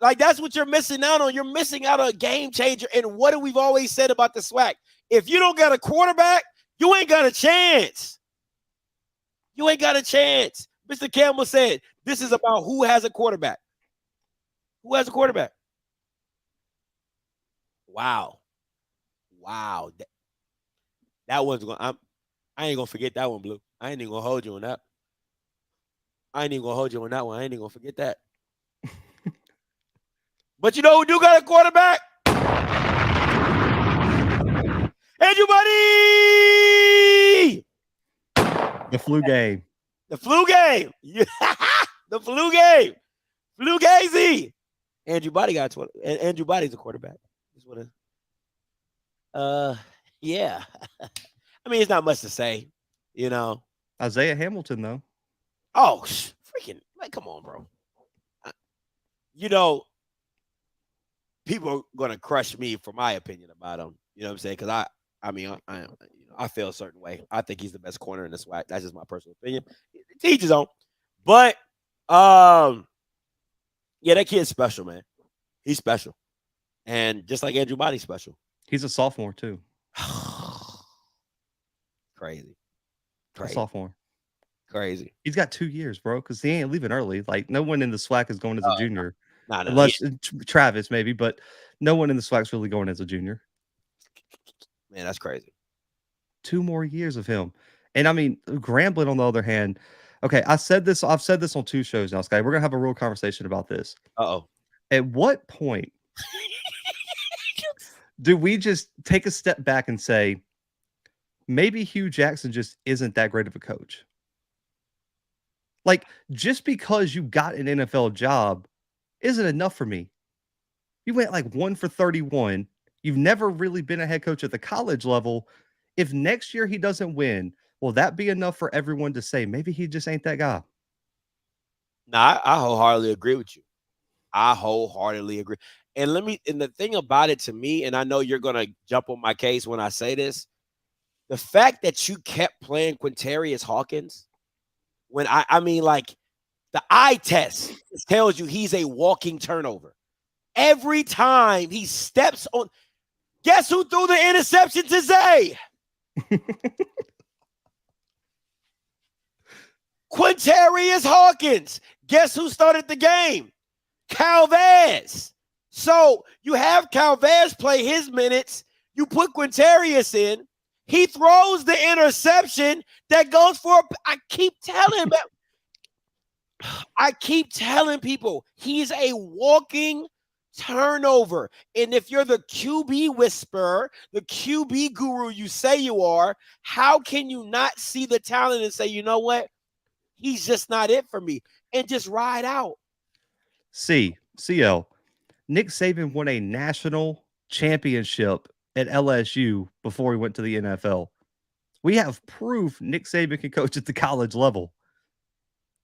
Like, that's what you're missing out on. You're missing out on a game changer. And what we've always said about the SWAC, if you don't got a quarterback, you ain't got a chance. Mr. Campbell said, this is about who has a quarterback. Who has a quarterback? Wow. That one's going. I ain't gonna forget that one, Blue. I ain't even gonna hold you on that. I ain't even gonna hold you on that one. I ain't even gonna forget that. But you know who do got a quarterback? Andrew Buddy! The flu game. The flu game. The flu game. Flu Gazy. Andrew Buddy got 20. Andrew Buddy's a quarterback. Yeah. I mean, it's not much to say, you know. Isaiah Hamilton, though. Oh, freaking, like, come on, bro. You know, people are gonna crush me for my opinion about him. You know what I'm saying? Because I feel a certain way. I think he's the best corner in the SWAC. That's just my personal opinion. Teach his own. But yeah, that kid's special, man. He's special. And just like Andrew Body's special. He's a sophomore, too. Crazy. A sophomore. Crazy. He's got 2 years, bro, because he ain't leaving early. Like, no one in the SWAC is going as a junior. No. Unless Travis, maybe, but no one in the SWAC's really going as a junior. Man, that's crazy. 2 more years of him. And I mean, Grambling, on the other hand, okay, I've said this on 2 shows now, Sky. We're gonna have a real conversation about this. Uh-oh. At what point do we just take a step back and say, maybe Hugh Jackson just isn't that great of a coach? Like, just because you got an NFL job isn't enough for me. You went like 1 for 31. You've never really been a head coach at the college level. If next year he doesn't win, will that be enough for everyone to say maybe he just ain't that guy? Nah, I wholeheartedly agree with you. I wholeheartedly agree. And the thing about it to me, and I know you're gonna jump on my case when I say this, the fact that you kept playing Quintarius Hawkins, when I mean, like, the eye test tells you he's a walking turnover. Every time he steps on, guess who threw the interception to Zay? Quintarius Hawkins. Guess who started the game? Calvez. So you have Calvez play his minutes. You put Quintarius in. He throws the interception that goes for. I keep telling people he's a walking turnover. And if you're the QB whisperer, the QB guru you say you are, how can you not see the talent and say, you know what? He's just not it for me, and just ride out. CL. Nick Saban won a national championship at LSU before he went to the NFL. We have proof Nick Saban can coach at the college level.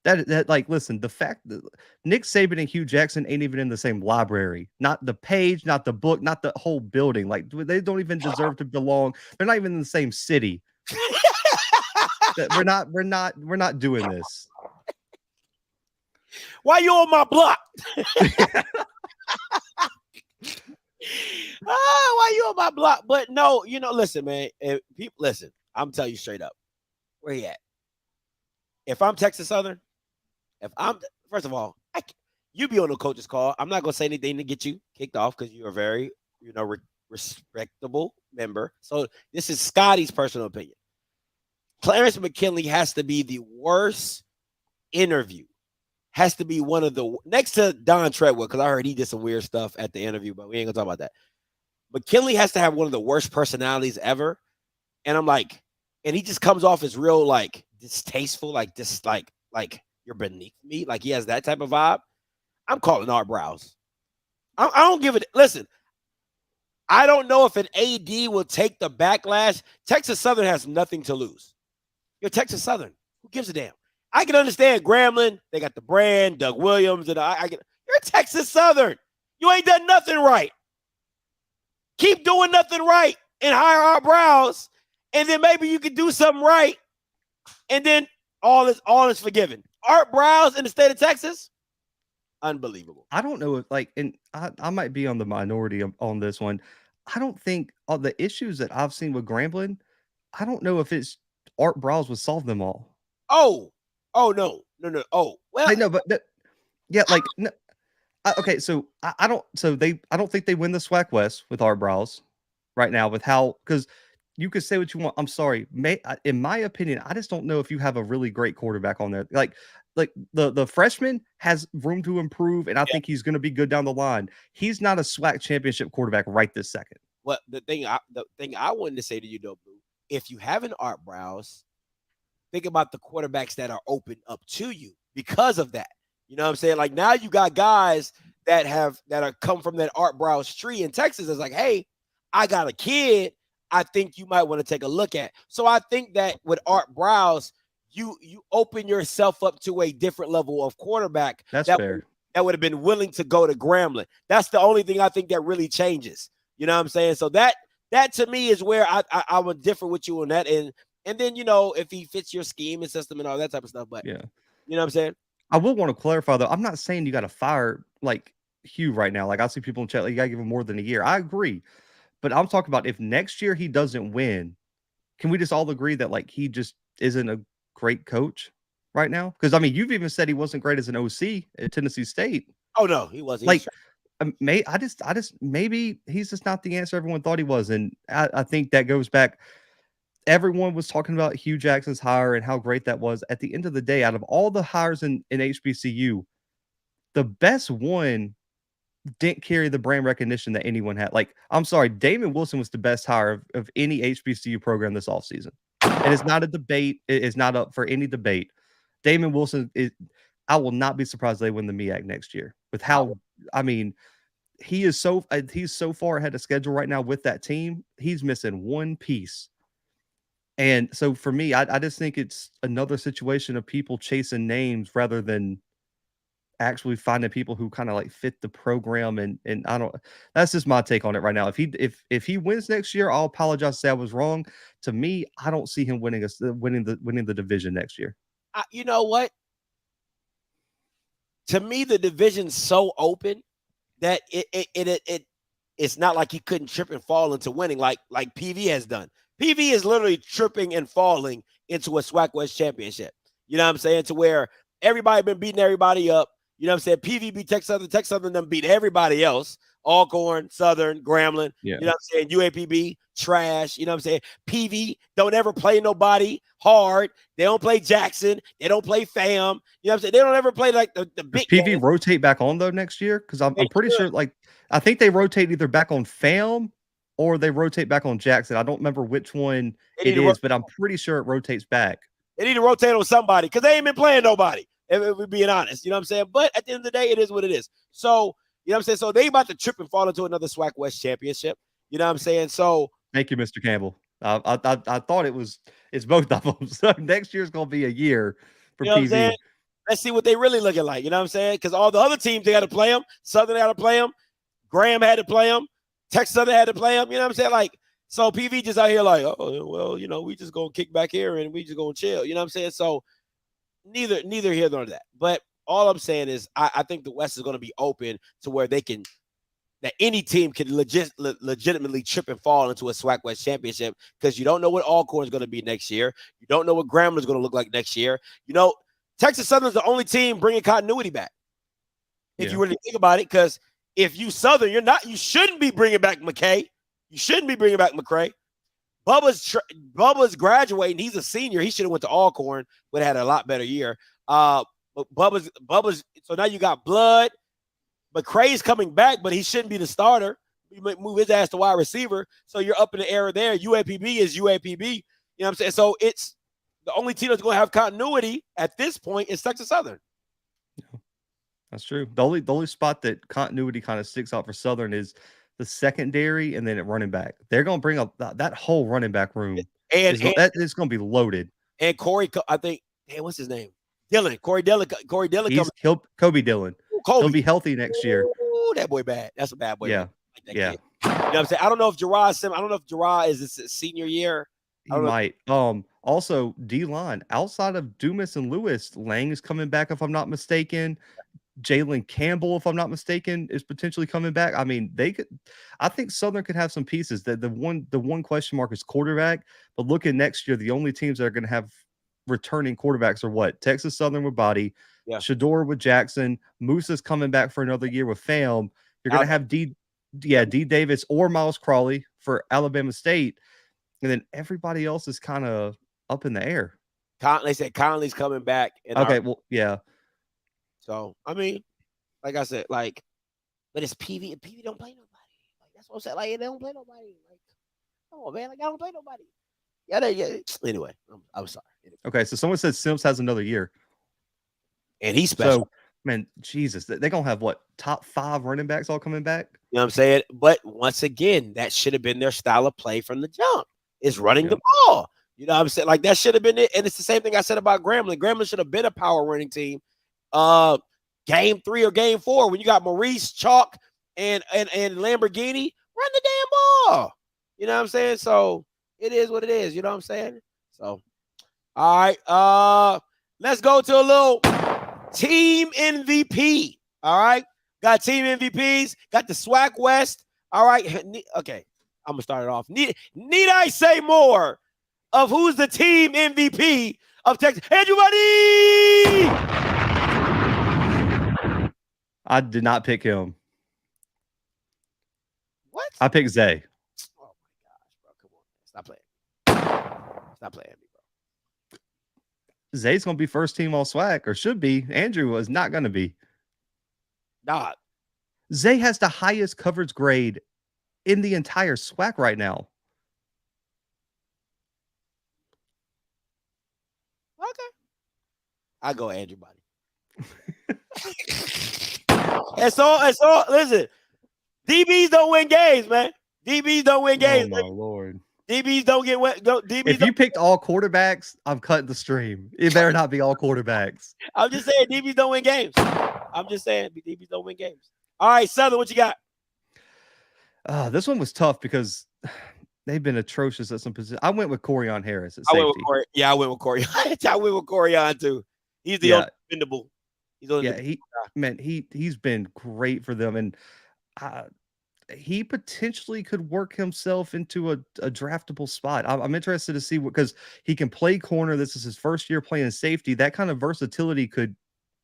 That like, listen, the fact that Nick Saban and Hugh Jackson ain't even in the same library, not the page, not the book, not the whole building. Like, they don't even deserve to belong. They're not even in the same city. We're not doing this. Why you on my block? Why you on my block? But no, listen, man. People, listen. I'm telling you straight up. Where you at? If I'm Texas Southern, first of all, you be on the coach's call. I'm not gonna say anything to get you kicked off because you're a very, respectable member. So this is Scotty's personal opinion. Clarence McKinley has to be the worst interview. Has to be one of the next to Don Treadwell, because I heard he did some weird stuff at the interview, but we ain't gonna talk about that. McKinley has to have one of the worst personalities ever. And I'm like, and he just comes off as real, like, distasteful, like this, like you're beneath me. Like, he has that type of vibe. I'm calling Art Browse. I don't give it. Listen, I don't know if an AD will take the backlash. Texas Southern has nothing to lose. You're Texas Southern. Who gives a damn? I can understand Grambling. They got the brand, Doug Williams, and you're Texas Southern. You ain't done nothing right. Keep doing nothing right and hire Art Browse, and then maybe you can do something right, and then all is forgiven. Art Browse in the state of Texas, unbelievable. I don't know if, like, and I might be on the minority on this one. I don't think all the issues that I've seen with Grambling, I don't know if it's Art Browse would solve them all. Oh no. Oh, well, I know, but yeah, like, no, Okay, so I don't. So I don't think they win the SWAC West with Art Browse right now. With how, because you could say what you want. I'm sorry, in my opinion, I just don't know if you have a really great quarterback on there. Like the freshman has room to improve, and I think he's going to be good down the line. He's not a SWAC championship quarterback right this second. Well, the thing I wanted to say to you though, Blue, if you have an Art Browse, think about the quarterbacks that are open up to you because of that. You know what I'm saying? Like now you got guys that are come from that Art Browse tree in Texas. It's like, hey, I got a kid I think you might want to take a look at. So I think that with Art Browse, you open yourself up to a different level of quarterback. That's fair. That would have been willing to go to Grambling. That's the only thing I think that really changes. You know what I'm saying? So that to me is where I would differ with you on that. And then, you know, if he fits your scheme and system and all that type of stuff. But yeah, you know what I'm saying? I will want to clarify though. I'm not saying you got to fire like Hugh right now. Like I see people in chat, like, you got to give him more than a year. I agree. But I'm talking about if next year he doesn't win, can we just all agree that like he just isn't a great coach right now? Because I mean, you've even said he wasn't great as an OC at Tennessee State. Oh no, he wasn't. Like, I just maybe he's just not the answer everyone thought he was, and I think that goes back. Everyone was talking about Hugh Jackson's hire and how great that was. At the end of the day, out of all the hires in HBCU, the best one didn't carry the brand recognition that anyone had. Like, I'm sorry, Damon Wilson was the best hire of any HBCU program this offseason. And it's not a debate. It is not up for any debate. Damon Wilson is, I will not be surprised they win the MEAC next year. With how, I mean, he's so far ahead of schedule right now with that team. He's missing one piece. And so for me, I just think it's another situation of people chasing names rather than actually finding people who kind of like fit the program. And I don't, that's just my take on it right now. If he wins next year, I'll apologize to say I was wrong. To me, I don't see him winning the division next year. You know what? To me, the division's so open that it's not like he couldn't trip and fall into winning like PV has done. PV is literally tripping and falling into a SWAC West championship. You know what I'm saying? To where everybody been beating everybody up. You know what I'm saying? PV beat Tech Southern them beat everybody else. Alcorn, Southern, Grambling. Yeah. You know what I'm saying? UAPB, trash. You know what I'm saying? PV don't ever play nobody hard. They don't play Jackson. They don't play FAM. You know what I'm saying? They don't ever play like the big Does PV games. rotate back on though next year? Because I'm pretty sure, like, I think they rotate either back on FAM or they rotate back on Jackson. I don't remember which one it is, but I'm pretty sure it rotates back. They need to rotate on somebody because they ain't been playing nobody, if we're being honest. You know what I'm saying? But at the end of the day, it is what it is. So, you know what I'm saying? So they about to trip and fall into another SWAC West championship. You know what I'm saying? So thank you, Mr. Campbell. I thought it's both of them. So next year's gonna be a year for you know PV. Let's see what they really looking like. You know what I'm saying? Because all the other teams, they got to play them. Southern had to play them. Graham had to play them. Texas Southern had to play them. You know what I'm saying? Like, so PV just out here like, oh, well, you know, we just going to kick back here and we just going to chill. You know what I'm saying? So neither here nor that. But all I'm saying is I think the West is going to be open to where that any team can legitimately trip and fall into a SWAC West championship because you don't know what Alcorn is going to be next year. You don't know what Grambling is going to look like next year. You know, Texas Southern is the only team bringing continuity back. If you really think about it, because if you Southern, you shouldn't be bringing back McKay. You shouldn't be bringing back McCray. Bubba's graduating. He's a senior. He should have went to Alcorn, but had a lot better year. But Bubba's. So now you got Blood. McCray's coming back, but he shouldn't be the starter. You might move his ass to wide receiver. So you're up in the air there. UAPB is UAPB. You know what I'm saying? So it's the only team that's going to have continuity at this point is Texas Southern. That's true. The only spot that continuity kind of sticks out for Southern is the secondary and then at running back. They're going to bring up that whole running back room. It's going to be loaded. And Corey, I think, what's his name? Dillon. Corey Dillon. Kobe Dillon. Kobe. He'll be healthy next year. Ooh, that boy bad. That's a bad boy. Yeah. Like yeah. Kid. You know what I'm saying? I don't know if Gerard is his senior year. He might. Also, D-line. Outside of Dumas and Lewis, Lang is coming back, if I'm not mistaken. Jalen Campbell, if I'm not mistaken, is potentially coming back. I mean, I think Southern could have some pieces. The one question mark is quarterback. But looking next year, the only teams that are going to have returning quarterbacks are what? Texas Southern with Body, Yeah. Shador with Jackson, Moosa's coming back for another year with FAM. You're going to have D Davis or Miles Crawley for Alabama State. And then everybody else is kind of up in the air. They said Conley's coming back. Okay, well, yeah. So, I mean, like I said, like, but it's PV, and PV don't play nobody. Like, that's what I'm saying. Like, they don't play nobody. Like, come on, man. Like, I don't play nobody. Yeah. Anyway, I'm sorry. Okay, so someone said Sims has another year. And he's special. So, man, Jesus, they're going to have what, top 5 running backs all coming back? You know what I'm saying? But once again, that should have been their style of play from the jump. Is running the ball. You know what I'm saying? Like, that should have been it. And it's the same thing I said about Grambling. Grambling should have been a power running team. Game 3 or game 4, when you got Maurice, Chalk, and Lamborghini, run the damn ball. You know what I'm saying? So it is what it is. You know what I'm saying? So, all right. Let's go to a little team MVP. All right. Got team MVPs. Got the SWAC West. All right. Okay. I'm gonna start it off. Need I say more of who's the team MVP of Texas? Andrew Buddy! I did not pick him. What? I picked Zay. Oh my gosh, bro. Come on, man. Stop playing me, bro. Zay's gonna be first team all SWAC, or should be. Andrew was not gonna be. Nah. Zay has the highest coverage grade in the entire SWAC right now. Okay. I go Andrew Buddy. It's all. Listen, DBs don't win games, man. DBs don't win games. Oh my lord. DBs don't get wet. If you picked all quarterbacks, I'm cutting the stream. It better not be all quarterbacks. I'm just saying DBs don't win games. I'm just saying DBs don't win games. All right, Southern, what you got? This one was tough because they've been atrocious at some positions. I went with Corian Harris at safety. I went with Corian. I went with Corian too. He's the unbendable. He's been great for them, and he potentially could work himself into a draftable spot. I'm interested to see because he can play corner. This is his first year playing safety. That kind of versatility could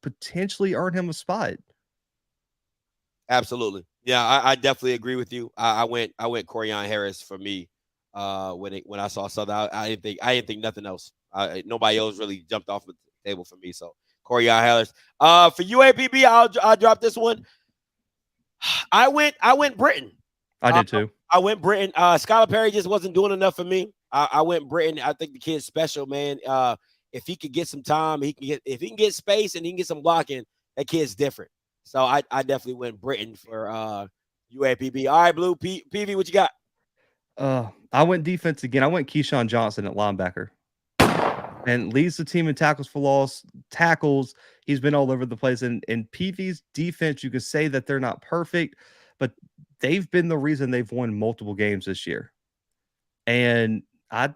potentially earn him a spot. Absolutely. Yeah, I definitely agree with you. I went Corian Harris for me when I saw Southern. I didn't think nothing else. Nobody else really jumped off the table for me. So Corian Harris. For UAPB, I'll drop this one. I went Britain. I did too. I went Britain. Skylar Perry just wasn't doing enough for me. I went Britain. I think the kid's special, man. If he could get some time, if he can get space and he can get some blocking, that kid's different. So I definitely went Britain for UAPB. All right, Blue. PV, what you got? I went defense again. I went Keyshawn Johnson at linebacker. And leads the team in tackles for loss, tackles. He's been all over the place. And PV's defense, you could say that they're not perfect, but they've been the reason they've won multiple games this year. And I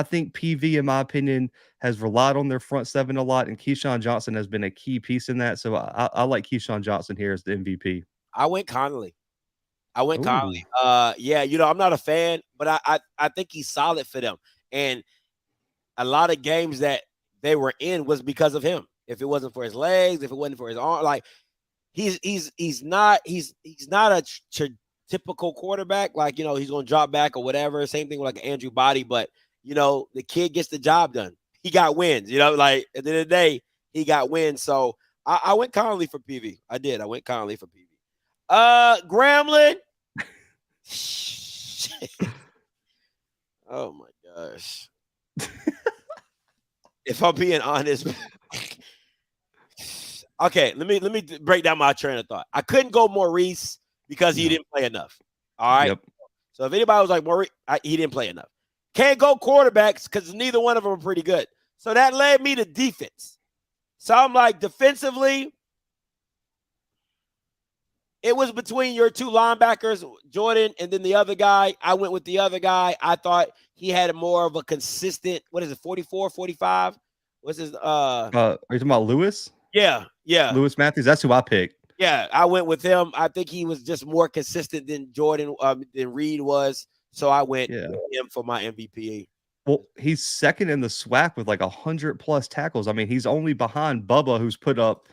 think PV, in my opinion, has relied on their front seven a lot, and Keyshawn Johnson has been a key piece in that. So I like Keyshawn Johnson here as the MVP. I went Connolly. Connolly. Yeah, I'm not a fan, but I think he's solid for them. And a lot of games that they were in was because of him. If it wasn't for his legs, if it wasn't for his arm, like he's not a typical quarterback. Like, he's going to drop back or whatever. Same thing with like Andrew Body, but the kid gets the job done. He got wins, like at the end of the day, he got wins. So I went Connolly for PV. I did. I went Connolly for PV. Grambling. Oh my gosh. If I'm being honest, okay, let me break down my train of thought. I couldn't go Maurice because he didn't play enough. All right. Yep. So if anybody was like Maurice, he didn't play enough. Can't go quarterbacks because neither one of them are pretty good. So that led me to defense. So I'm like, defensively, it was between your two linebackers, Jordan, and then the other guy. I went with the other guy. I thought he had more of a consistent, 44, 45? What's his are you talking about Lewis? Yeah. Lewis Matthews. That's who I picked. Yeah, I went with him. I think he was just more consistent than Jordan, than Reed was. So I went with him for my MVP. Well, he's second in the SWAC with like 100+ tackles. I mean, he's only behind Bubba, who's put up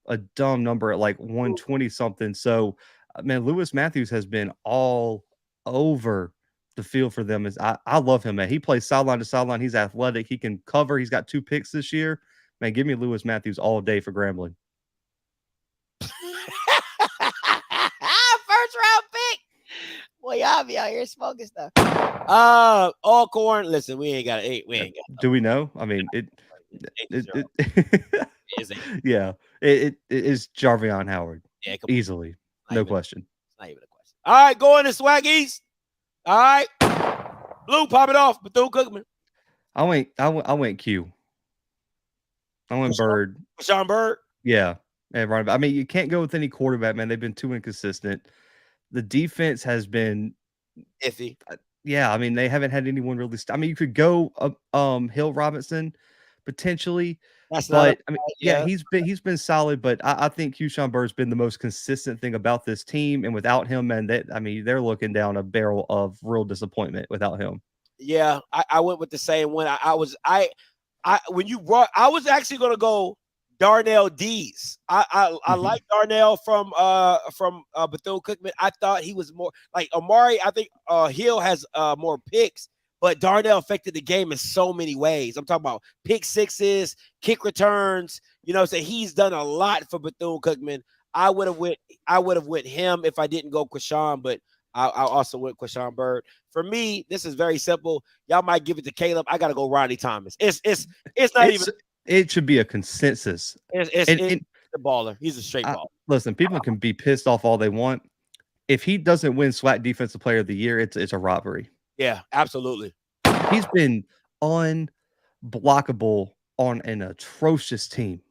a dumb number at like 120 something. So, man, Lewis Matthews has been all over the field for them. I love him, man. He plays sideline to sideline. He's athletic. He can cover. He's got 2 picks this year. Man, give me Lewis Matthews all day for Grambling. First round pick. Boy, y'all be out here smoking stuff. Alcorn. Listen, we ain't got it. Do we know? I mean, it Is it? yeah, it is Jarvion Howard. Yeah, easily, no question. It's not even a question. All right, going to SWAC East. All right, Blue, pop it off. Bethune-Cookman. I went Q. I went Bird. Sean Bird. Yeah, and running back. I mean, you can't go with any quarterback, man. They've been too inconsistent. The defense has been iffy. Yeah, I mean, they haven't had anyone really. I mean, you could go Hill Robinson potentially. That's but not. I mean, yeah, he's been solid, but I think Keyshawn Bird's been the most consistent thing about this team, and without him, man, they're looking down a barrel of real disappointment without him. Yeah, I went with the same one. I was actually going to go Darnell Dees. I like Darnell from Bethune-Cookman. I thought he was more like Amari. I think Hill has more picks. But Darnell affected the game in so many ways. I'm talking about pick sixes, kick returns. So he's done a lot for Bethune-Cookman. I would have went him if I didn't go Quashawn, but I also went Quashawn Bird. For me, this is very simple. Y'all might give it to Caleb. I gotta go Ronnie Thomas. It's not even. It should be a consensus. It's a baller. He's a straight baller. Listen, people can be pissed off all they want. If he doesn't win SWAC Defensive Player of the Year, it's a robbery. Yeah, absolutely. He's been unblockable on an atrocious team.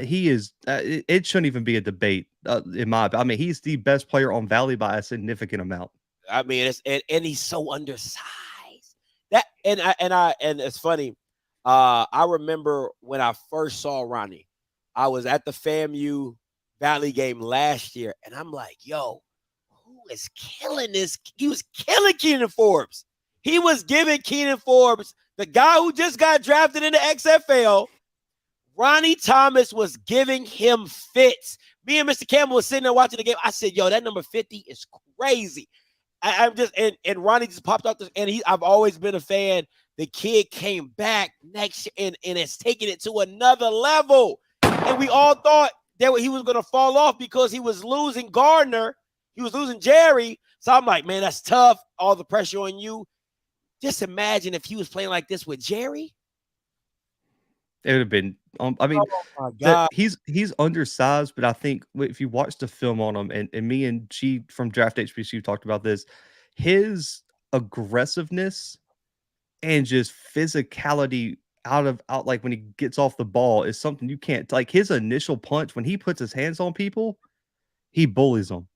He is. It shouldn't even be a debate. In my opinion, I mean, he's the best player on Valley by a significant amount. I mean, and he's so undersized. And it's funny. I remember when I first saw Ronnie, I was at the FAMU Valley game last year, and I'm like, yo, who is killing this? He was killing Keenan Forbes. He was giving Keenan Forbes, the guy who just got drafted in the XFL, Ronnie Thomas was giving him fits. Me and Mr. Campbell was sitting there watching the game. I said, yo, that number 50 is crazy. I'm just, and Ronnie just popped out, and I've always been a fan. The kid came back next year and has taken it to another level. And we all thought that he was going to fall off because he was losing Gardner. He was losing Jerry. So I'm like, man, that's tough. All the pressure on you. Just imagine if he was playing like this with Jerry. It would have been. I mean, oh my God. He's undersized, but I think if you watch the film on him, and me and G from Draft HBCU talked about this, his aggressiveness and just physicality out like when he gets off the ball is something you can't, like his initial punch when he puts his hands on people, he bullies them,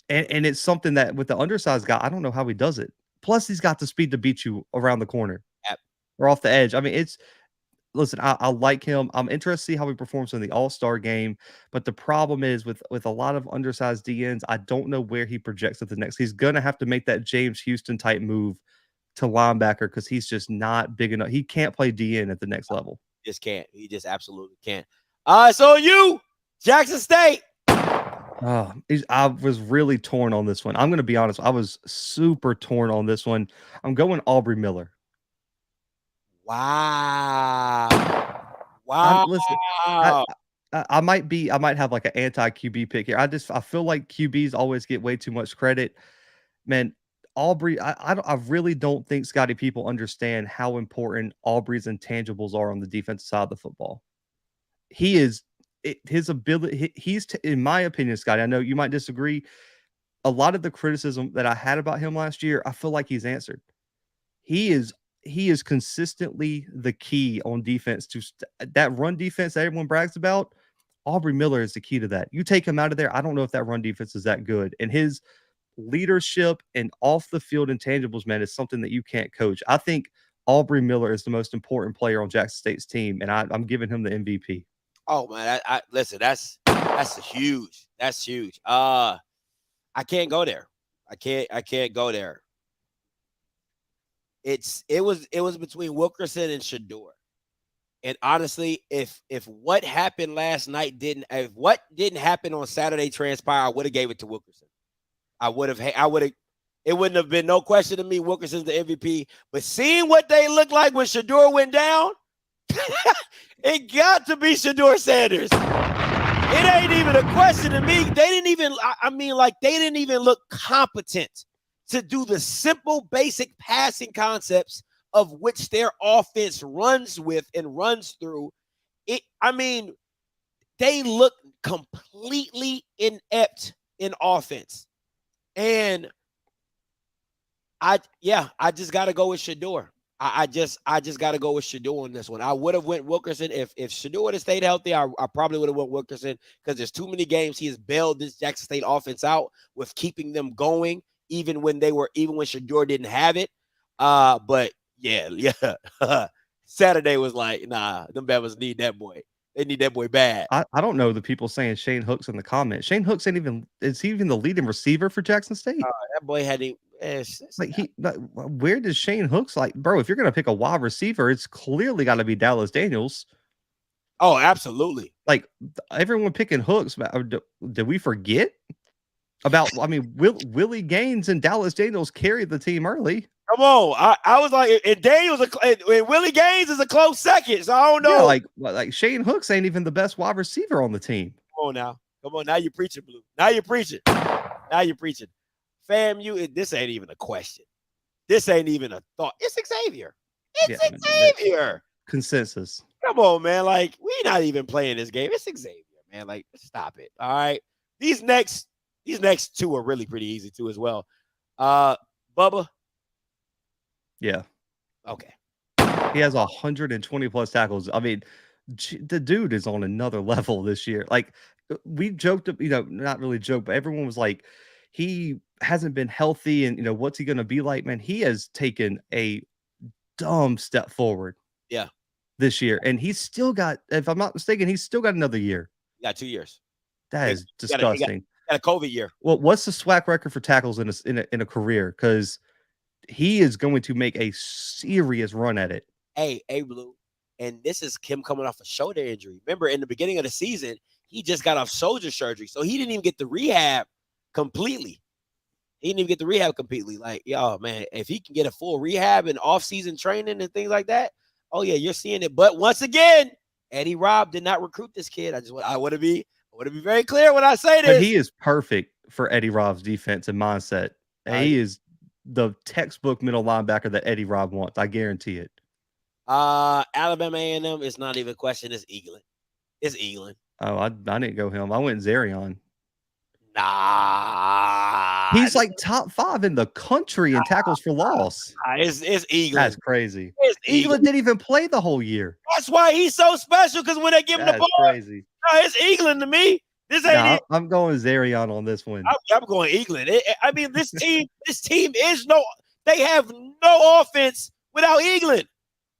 and it's something that with the undersized guy, I don't know how he does it. Plus, he's got the speed to beat you around the corner or off the edge. I mean, listen, I like him. I'm interested to see how he performs in the All-Star game. But the problem is with a lot of undersized DNs, I don't know where he projects at the next. He's going to have to make that James Houston type move to linebacker because he's just not big enough. He can't play DN at the next level. Just can't. He just absolutely can't. So you, Jackson State. I was really torn on this one. I'm going to be honest. I was super torn on this one. I'm going Aubrey Miller. Wow. Listen, I might have like an anti-QB pick here. I feel like QBs always get way too much credit. Man, Aubrey, I really don't think Scotty people understand how important Aubrey's intangibles are on the defensive side of the football. His ability, he's in my opinion, Scotty, I know you might disagree. A lot of the criticism that I had about him last year, I feel like he's answered. He is consistently the key on defense to that run defense that everyone brags about. Aubrey Miller is the key to that. You take him out of there, I don't know if that run defense is that good. And his leadership and off the field intangibles, man, is something that you can't coach. I think Aubrey Miller is the most important player on Jackson State's team, and I'm giving him the MVP. Oh man, listen, that's huge. That's huge. I can't go there. I can't go there. it was between Wilkerson and Shador. And honestly, if what happened last night if what didn't happen on Saturday transpire, I would have gave it to Wilkerson. I would have. It wouldn't have been no question to me. Wilkerson's the MVP. But seeing what they looked like when Shador went down, it got to be Shador Sanders. It ain't even a question to me. They didn't even. They didn't even look competent to do the simple, basic passing concepts of which their offense runs with and runs through. They look completely inept in offense. And I just got to go with Shador. I just got to go with Shador on this one. I would have went Wilkerson. If Shador would have stayed healthy, I probably would have went Wilkerson because there's too many games he has bailed this Jackson State offense out with keeping them going, even when Shador didn't have it. But yeah. Saturday was like, nah, them Bama's need that boy. They need that boy bad. I don't know the people saying Shane Hook's in the comments. Shane Hook's is he even the leading receiver for Jackson State? That boy had where does Shane Hook's bro? If you're gonna pick a wide receiver, it's clearly got to be Dallas Daniels. Oh, absolutely. Everyone picking Hooks. Did we forget about? Willie Gaines and Dallas Daniels carried the team early. Come on, I was like, and Daniels and Willie Gaines is a close second. So I don't know. Yeah, Shane Hooks ain't even the best wide receiver on the team. Come on now, you're preaching, Blue. Now you're preaching. FAMU, this ain't even a question. This ain't even a thought. It's Xavier. Xavier. Consensus. Come on, man. We not even playing this game. It's Xavier, man. Stop it. All right. These next two are really pretty easy too as well. Bubba. Yeah. Okay. He has 120 plus tackles. The dude is on another level this year. We joked, not really joked, but everyone was like, he hasn't been healthy and, what's he going to be like? Man, he has taken a dumb step forward. Yeah. This year. And he's still got, if I'm not mistaken, he's still got another year. He got 2 years. That is disgusting. Got a COVID year. Well, what's the SWAC record for tackles in a career? Because he is going to make a serious run at it. Hey, Blue. And this is him coming off a shoulder injury. Remember, in the beginning of the season, he just got off shoulder surgery. So he didn't even get the rehab completely. Yo, man, if he can get a full rehab and off-season training and things like that, oh, yeah, you're seeing it. But once again, Eddie Robb did not recruit this kid. I want to be very clear when I say this. But he is perfect for Eddie Robb's defense and mindset. He is the textbook middle linebacker that Eddie Robb wants. I guarantee it. Alabama A&M is not even a question. It's Eaglin. Oh, I didn't go him. I went Zarion. Nah. He's top 5 in the country in tackles for loss. It's Eaglin. That's crazy. Eaglin didn't even play the whole year. That's why he's so special, because when they give him the ball, crazy. No, it's Eaglin to me. This ain't it. I'm going Zarion on this one. I'm going Eaglin. This team they have no offense without Eaglin.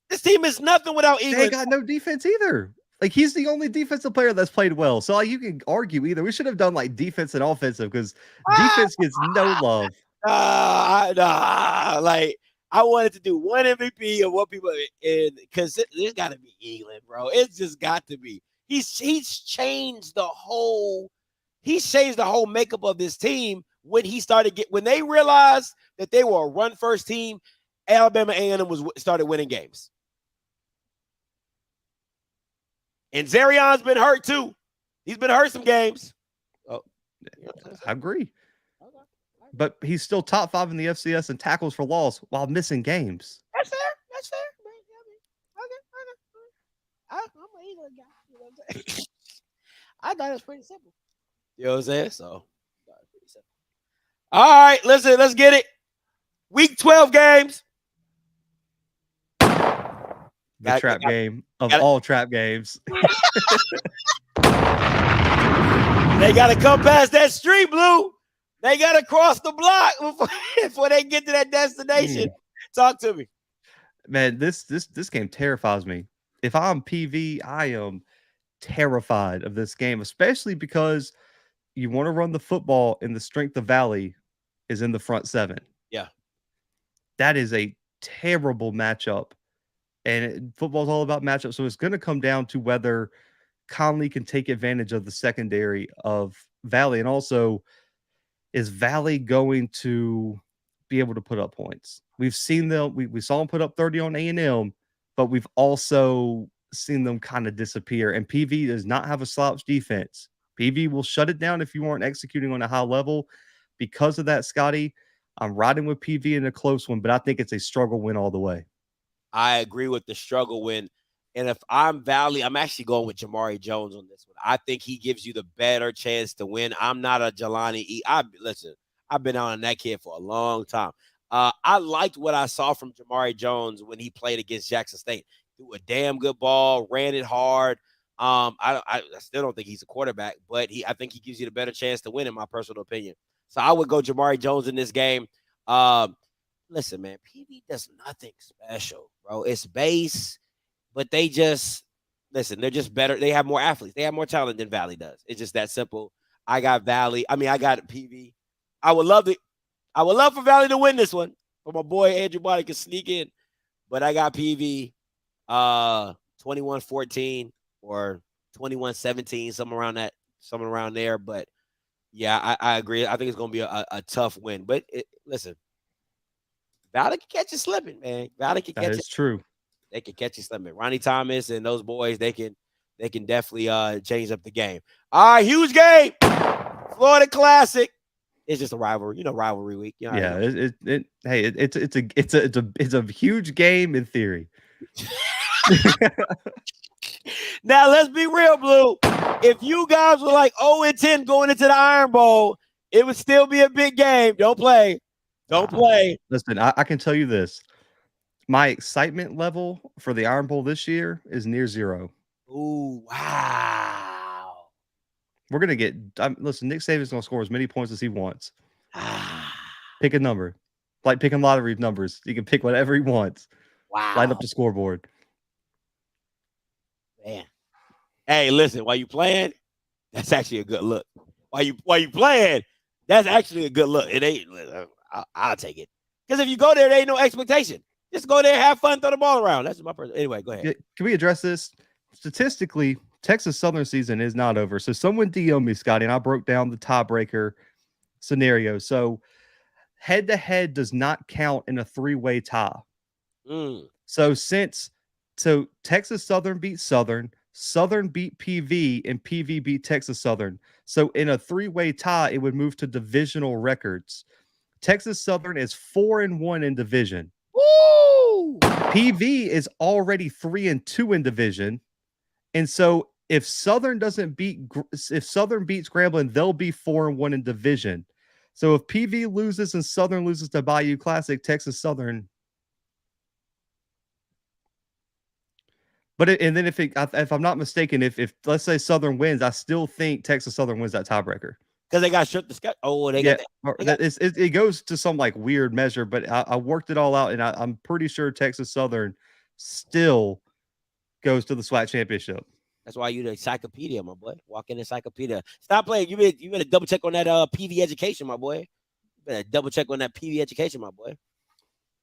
This team is nothing without Eaglin. They got no defense either. He's the only defensive player that's played well. So you can argue either. We should have done defense and offensive because defense gets no love. I wanted to do one MVP of what people because there's got to be Eaglin, bro. It's just got to be. He's changed the whole makeup of this team when they realized that they were a run first team. Alabama A&M started winning games. And Zarion's been hurt too. He's been hurt some games. Oh, I agree. But he's still top 5 in the FCS in tackles for loss while missing games. That's fair. Okay. I'm an Eagle guy. You know what I'm saying? I thought it was pretty simple. You know what I'm saying? So, pretty simple. All right, listen, let's get it. Week 12 games. The trap game of all trap games. They got to come past that street, Blue. They got to cross the block before they get to that destination. Talk to me. Man, this game terrifies me. If I'm PV, I am terrified of this game, especially because you want to run the football and the strength of Valley is in the front 7. Yeah. That is a terrible matchup. And football's all about matchup. So it's going to come down to whether Conley can take advantage of the secondary of Valley. And also, is Valley going to be able to put up points? We've seen them. We saw them put up 30 on A&M, but we've also seen them kind of disappear. And PV does not have a slouch defense. PV will shut it down if you aren't executing on a high level. Because of that, Scotty, I'm riding with PV in a close one, but I think it's a struggle win all the way. I agree with the struggle win. And if I'm Valley, I'm actually going with Jamari Jones on this one. I think he gives you the better chance to win. I'm not a Jelani E. Listen, I've been on that kid for a long time. I liked what I saw from Jamari Jones when he played against Jackson State. Threw a damn good ball, ran it hard. I still don't think he's a quarterback, but I think he gives you the better chance to win, in my personal opinion. So I would go Jamari Jones in this game. Listen, man, PV does nothing special, bro. It's base, but they just listen. They're just better. They have more athletes. They have more talent than Valley does. It's just that simple. I got Valley. I got PV. I would love for Valley to win this one. For my boy Andrew Body can sneak in, but I got PV 21-14 or 21-17, somewhere around there. But yeah, I agree. I think it's going to be a tough win. But listen, Valley can catch you slipping, man. Valley can catch you. That's true. They can catch you slipping. Ronnie Thomas and those boys, they can definitely change up the game. All right, huge game. Florida Classic. It's just a rivalry, rivalry week. Yeah, it's a huge game in theory. Now let's be real, Blue. If you guys were like 0-10 going into the Iron Bowl, it would still be a big game. Don't play. Listen, I can tell you this. My excitement level for the Iron Bowl this year is near zero. Ooh, wow. We're going to get listen, Nick Saban's going to score as many points as he wants. Pick a number. Like picking lottery numbers. He can pick whatever he wants. Wow. Light up the scoreboard. Man. Hey, listen, while you playing, that's actually a good look. While you playing, that's actually a good look. It ain't. I'll take it. Because if you go there ain't no expectation. Just go there, have fun, throw the ball around. That's my person. Anyway, go ahead. Can we address this? Statistically, Texas Southern season is not over. So someone DM'd me, Scotty, and I broke down the tiebreaker scenario. So head-to-head does not count in a three-way tie. So Texas Southern beat Southern, Southern beat PV, and PV beat Texas Southern. So in a three-way tie, it would move to divisional records. Texas Southern is 4-1 in division. Woo! PV is already 3-2 in division. And so if Southern beats Grambling, they'll be 4-1 in division. So if PV loses and Southern loses to Bayou Classic, Texas Southern. But and then if I'm not mistaken, if let's say Southern wins, I still think Texas Southern wins that tiebreaker. Because they got stripped the schedule. Oh, it goes to some like weird measure, but I worked it all out, and I'm pretty sure Texas Southern still goes to the SWAC championship. That's why you the encyclopedia, my boy. Walk in the encyclopedia. Stop playing. You better double check on that PV education, my boy. You better double check on that PV education, my boy.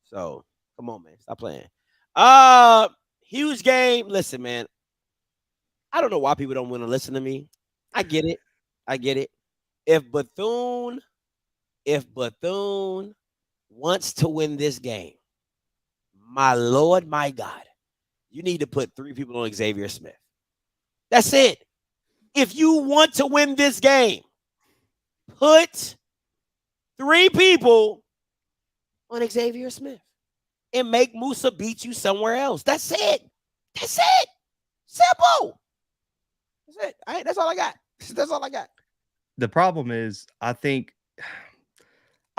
So come on, man. Stop playing. Huge game. Listen, man. I don't know why people don't want to listen to me. I get it. If Bethune wants to win this game, my Lord, my God, you need to put 3 people on Xavier Smith. That's it. If you want to win this game, put 3 people on Xavier Smith and make Musa beat you somewhere else. That's it. Simple. That's it. That's all I got. The problem is, I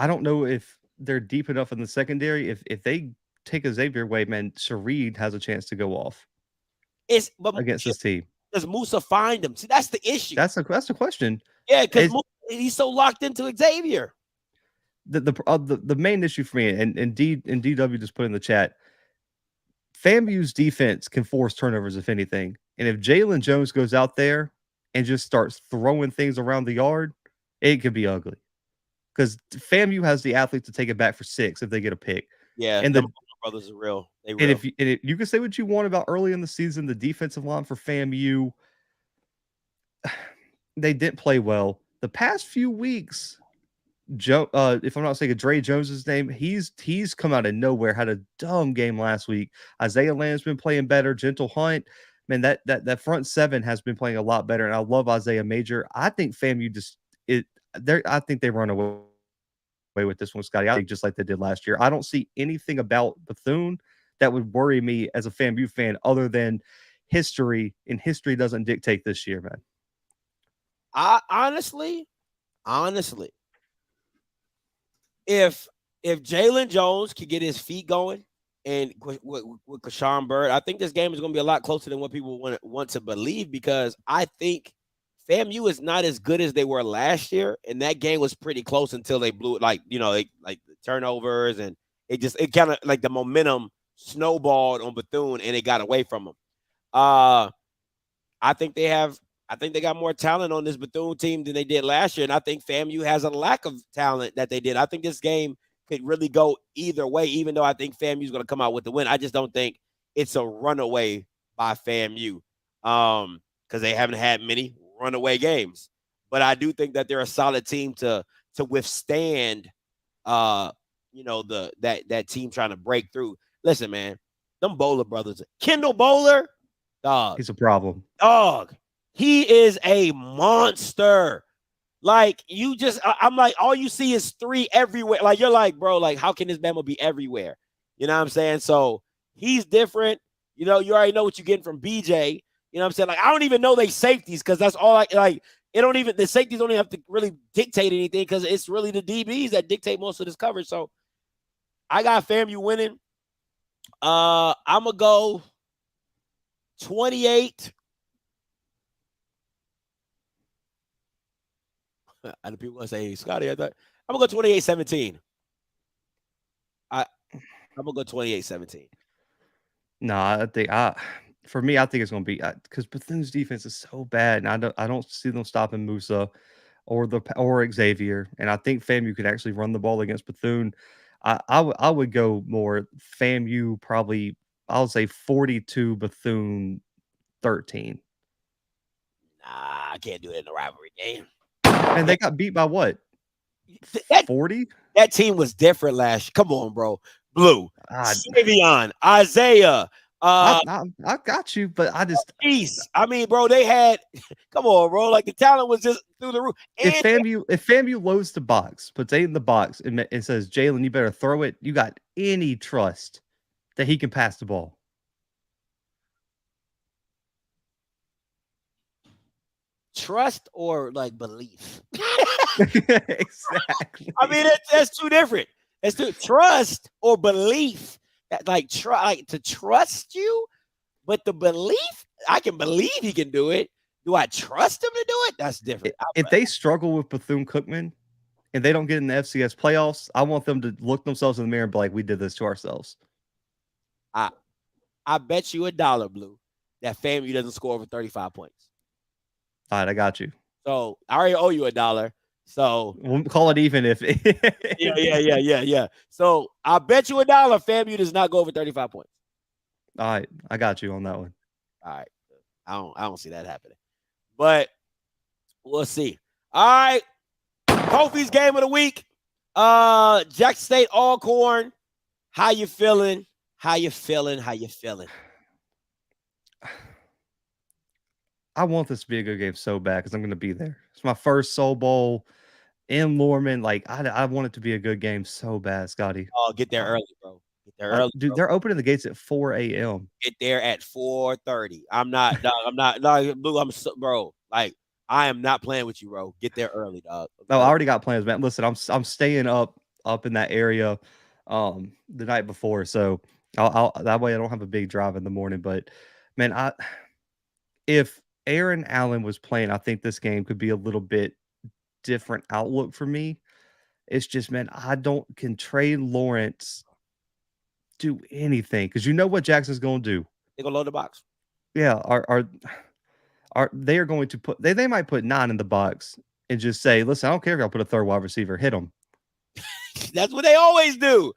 don't know if they're deep enough in the secondary. If they take a Xavier away, man, Shareed has a chance to go off against this team. Does Musa find him? See, that's the issue. That's the question. Yeah, because he's so locked into Xavier. The main issue for me, and DW just put in the chat, FAMU's defense can force turnovers, if anything. And if Jalen Jones goes out there and just starts throwing things around the yard, it could be ugly. Because FAMU has the athletes to take it back for 6 if they get a pick. Yeah. And brothers are real. They And real. if you can say what you want about early in the season, the defensive line for FAMU, they didn't play well. The past few weeks, Joe, if I'm not mistaken, Dre Jones's name, he's come out of nowhere. Had a dumb game last week. Isaiah Land's been playing better. Gentle Hunt, man, that front seven has been playing a lot better. And I love Isaiah Major. I think FAMU I think they run away with this one, Scotty. I think just like they did last year. I don't see anything about Bethune that would worry me as a FAMU fan, other than history. And history doesn't dictate this year, man. I honestly, if Jalen Jones could get his feet going and with Kashawn Bird, I think this game is going to be a lot closer than what people want to believe, because I think FAMU is not as good as they were last year, and that game was pretty close until they blew it. Like the turnovers, and it kind of like the momentum snowballed on Bethune, and it got away from them. I think they got more talent on this Bethune team than they did last year, and I think FAMU has a lack of talent that they did. I think this game could really go either way, even though I think FAMU is going to come out with the win. I just don't think it's a runaway by FAMU, because they haven't had many runaway games. But I do think that they're a solid team to withstand, that team trying to break through. Listen, man, them Bowler brothers, Kendall Bowler, dog, He's a problem. dog. He is a monster. Like, I'm like, all you see is 3 everywhere. Like, you're like, bro, like, how can this Bama be everywhere? You know what I'm saying? So he's different. You already know what you're getting from BJ. You know what I'm saying? Like, I don't even know they safeties, because that's all the safeties don't even have to really dictate anything, because it's really the DBs that dictate most of this coverage. So I got FAMU winning. I'm going to go 28. And people going to say, Scotty, I'm going to go 28-17. I'm going to go 28-17. No, I think for me, I think it's going to be, because Bethune's defense is so bad, and I don't see them stopping Musa or Xavier, and I think FAMU could actually run the ball against Bethune. I would go more FAMU, probably. I would say 42, Bethune 13. Nah, I can't do it in a rivalry game. And they got beat by what? 40? That team was different last year. Come on, bro. Blue, Savion, Isaiah. I got you, but I just East. I mean, bro, they had. Come on, bro. Like, the talent was just through the roof. And if FAMU loads the box, puts 8 in the box, and it says, Jalen, you better throw it, you got any trust that he can pass the ball? Trust or like belief? Exactly. I mean, that's two different. Trust or belief. Like, to trust you, but the belief, I can believe he can do it. Do I trust him to do it? That's different. If they struggle with Bethune-Cookman and they don't get in the FCS playoffs, I want them to look themselves in the mirror and be like, we did this to ourselves. I bet you $1, Blue, that FAMU doesn't score over 35 points. All right, I got you. So I already owe you $1. So we'll call it even if. Yeah. So I bet you $1, FAMU does not go over 35 points. All right, I got you on that one. All right, I don't see that happening, but we'll see. All right, Kofi's game of the week. Jackson State Alcorn. How you feeling? How you feeling? I want this to be a good game so bad because I'm going to be there. It's my first Soul Bowl in Lorman. Like, I want it to be a good game so bad, Scotty. Oh, get there early, bro. Get there early, dude. Bro. They're opening the gates at 4 a.m. Get there at 4:30. I'm not, Blue. Bro. Like, I am not playing with you, bro. Get there early, dog. No, I already got plans, man. Listen, I'm staying up in that area the night before, so I'll that way I don't have a big drive in the morning. But man, if Aaron Allen was playing, I think this game could be a little bit different outlook for me. It's just, man, can Trey Lawrence do anything? Because you know what Jackson's going to do. They're going to load the box. Yeah, they are going to put they might put 9 in the box and just say, listen, I don't care if y'all put a third wide receiver, hit them. That's what they always do.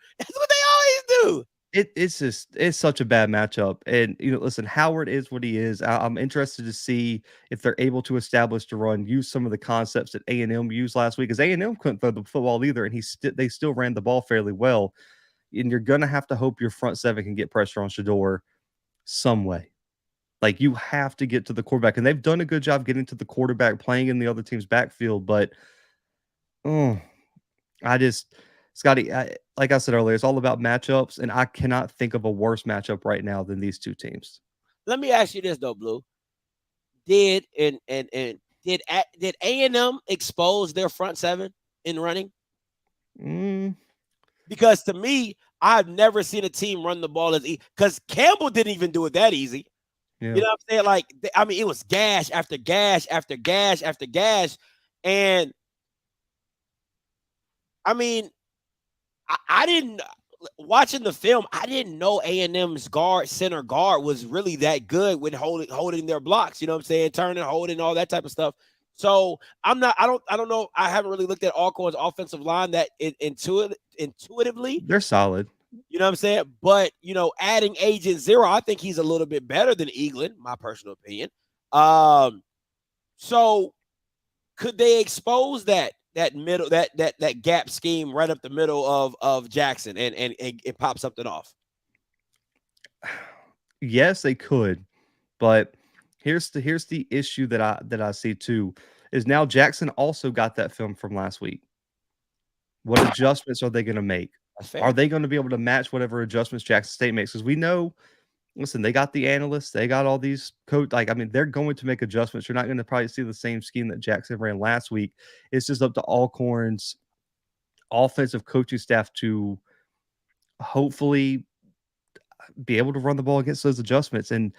It's such a bad matchup. And listen, Howard is what he is. I'm interested to see if they're able to establish the run, use some of the concepts that A&M used last week, because A&M couldn't throw the football either, and they still ran the ball fairly well. And you're gonna have to hope your front seven can get pressure on Shador some way. Like, you have to get to the quarterback, and they've done a good job getting to the quarterback, playing in the other team's backfield. But Scotty, like I said earlier, it's all about matchups, and I cannot think of a worse matchup right now than these two teams. Let me ask you this though, Blue. Did A&M expose their front seven in running? Because to me, I've never seen a team run the ball as easy. Because Campbell didn't even do it that easy. Yeah. You know what I'm saying? Like, it was gash after gash after gash after gash, and I didn't, watching the film, I didn't know A&M's center guard was really that good with holding their blocks, you know what I'm saying? Turning, holding, all that type of stuff. So I don't know. I haven't really looked at Alcorn's offensive line that intuitively. They're solid. You know what I'm saying? But, adding Agent Zero, I think he's a little bit better than Eaglin, my personal opinion. So could they expose that middle, that gap scheme right up the middle of Jackson and it pop something off? Yes, they could, but here's the issue that I see too, is now Jackson also got that film from last week. What adjustments are they going to make? Are they going to be able to match whatever adjustments Jackson State makes? Because we know, listen, they got the analysts, they got all these they're going to make adjustments. You're not going to probably see the same scheme that Jackson ran last week. It's just up to Alcorn's offensive coaching staff to hopefully be able to run the ball against those adjustments. And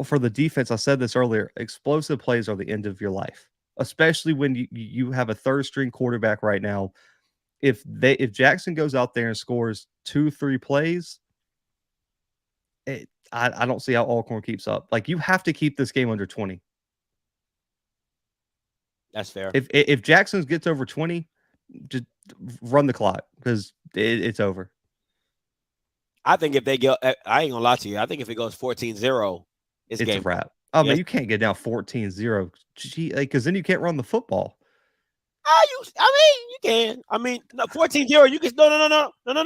for the defense, I said this earlier, explosive plays are the end of your life, especially when you have a third string quarterback right now. If Jackson goes out there and scores 2-3 plays, I don't see how Alcorn keeps up. Like, you have to keep this game under 20. That's fair. If Jackson gets over 20, just run the clock, because it's over. I think if they go, I ain't gonna lie to you, I think if it goes 14-0, it's game a wrap. Oh, man, you can't get down 14-0, because then you can't run the football. You can. 14-0, you can.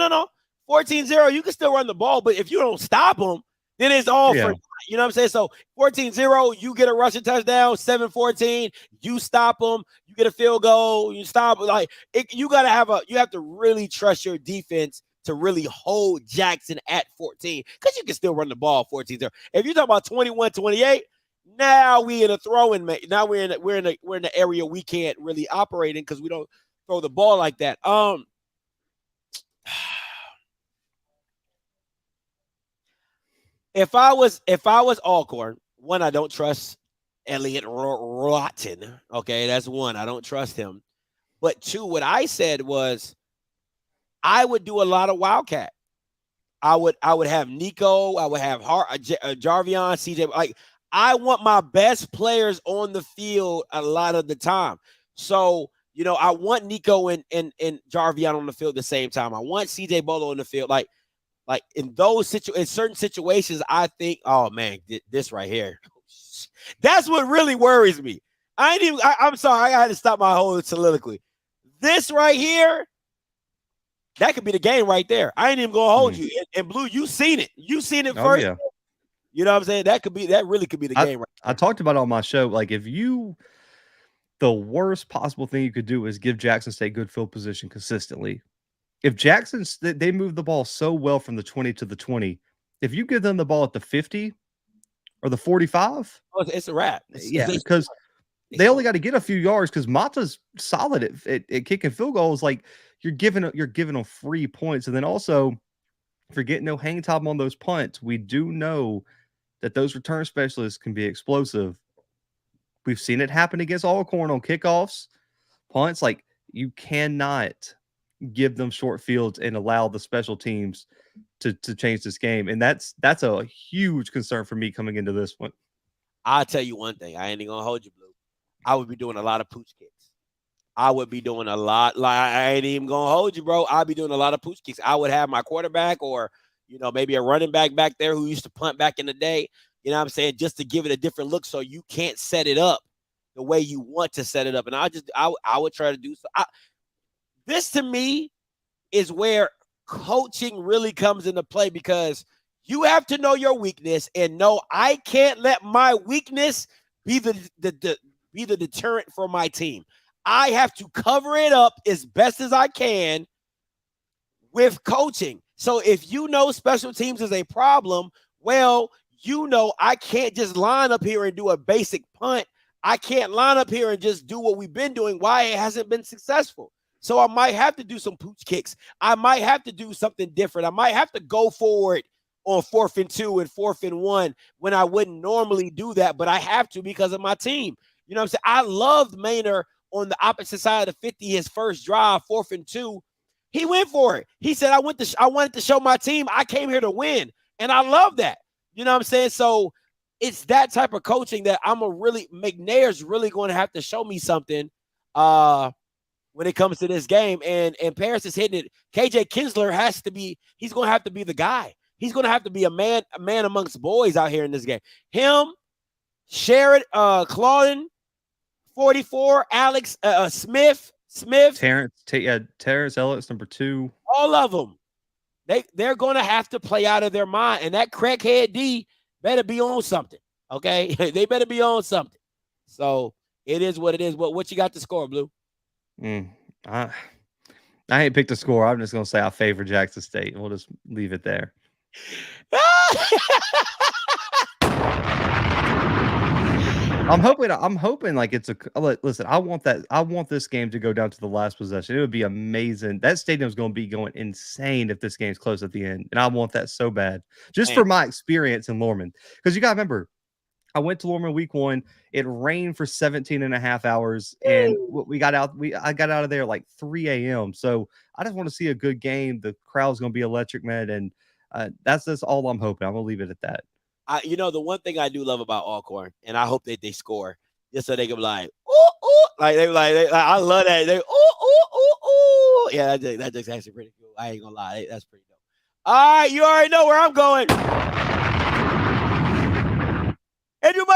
No. 14-0, you can still run the ball, but if you don't stop them, then it's all for, you know what I'm saying? So 14-0, you get a rushing touchdown. 7-14, you stop them, you get a field goal, you stop. You have to really trust your defense to really hold Jackson at 14, because you can still run the ball 14-0. If you're talking about 21-28, now we in a throwing. Now we're in the area we can't really operate in, because we don't throw the ball like that. If I was Alcorn, one, I don't trust Elliot Rotten. Okay, that's one. I don't trust him. But two, what I said was, I would do a lot of Wildcat. I would have Nico. I would have Jarvion, CJ. I want my best players on the field a lot of the time. So, I want Nico and Jarvion on the field at the same time. I want CJ Bolo on the field. Like in certain situations, I think, oh man, this right here, that's what really worries me. I'm sorry, I had to stop my whole soliloquy. This right here, that could be the game right there. I ain't even gonna hold you. And Blue, you seen it. You seen it first. Yeah. You know what I'm saying? That really could be the game right there. I talked about it on my show. Like, the worst possible thing you could do is give Jackson State good field position consistently. If they move the ball so well from the 20 to the 20, if you give them the ball at the 50 or the 45, it's a wrap. Because they only got to get a few yards, because Mata's solid at kicking field goals. Like, you're giving them free points. And then also, if you're getting no hang time on those punts, we do know that those return specialists can be explosive. We've seen it happen against Alcorn on kickoffs, punts. Like, you cannot give them short fields and allow the special teams to change this game. And that's a huge concern for me coming into this one. I'll tell you one thing. I ain't even gonna hold you, Blue. I would be doing a lot of pooch kicks. I would be doing a lot. Like, I ain't even gonna hold you, bro. I'd be doing a lot of pooch kicks. I would have my quarterback or maybe a running back there who used to punt back in the day, you know what I'm saying, just to give it a different look so you can't set it up the way you want to set it up. And I would try to do so. This to me is where coaching really comes into play, because you have to know your weakness and know I can't let my weakness be the deterrent for my team. I have to cover it up as best as I can with coaching. So if you know special teams is a problem, well, I can't just line up here and do a basic punt. I can't line up here and just do what we've been doing. Why it hasn't been successful. So I might have to do some pooch kicks. I might have to do something different. I might have to go forward on 4th and 2 and 4th and 1 when I wouldn't normally do that, but I have to because of my team. You know what I'm saying? I loved Maynard on the opposite side of the 50, his first drive, 4th and 2. He went for it. He said, I wanted to show my team I came here to win. And I love that. You know what I'm saying? So it's that type of coaching that McNair's really going to have to show me something when it comes to this game. And Paris is hitting it. KJ Kinsler he's going to have to be the guy. He's going to have to be a man amongst boys out here in this game. Him, Sherrod, Claudin, 44, Alex, Smith, Terrence Ellis, number 2. All of them. They're going to have to play out of their mind. And that crackhead D better be on something, okay? They better be on something. So it is what it is. What you got to score, Blue? I ain't picked a score. I'm just going to say I favor Jackson State. We'll just leave it there. I'm hoping like it's listen, I want this game to go down to the last possession. It would be amazing. That stadium's going to be going insane if this game's close at the end. And I want that so bad. Just for my experience in Lorman. Because you got to remember, I went to Lorman week 1. It rained for 17 and a half hours. And I got out of there like 3 a.m. So I just want to see a good game. The crowd's going to be electric, man. And that's just all I'm hoping. I'm going to leave it at that. The one thing I do love about Alcorn, and I hope that they score, just so they can be like, ooh, ooh, I love that. They, ooh, ooh, ooh, ooh. Yeah, that's actually pretty cool. I ain't gonna lie, that's pretty dope. All right, you already know where I'm going. Everybody,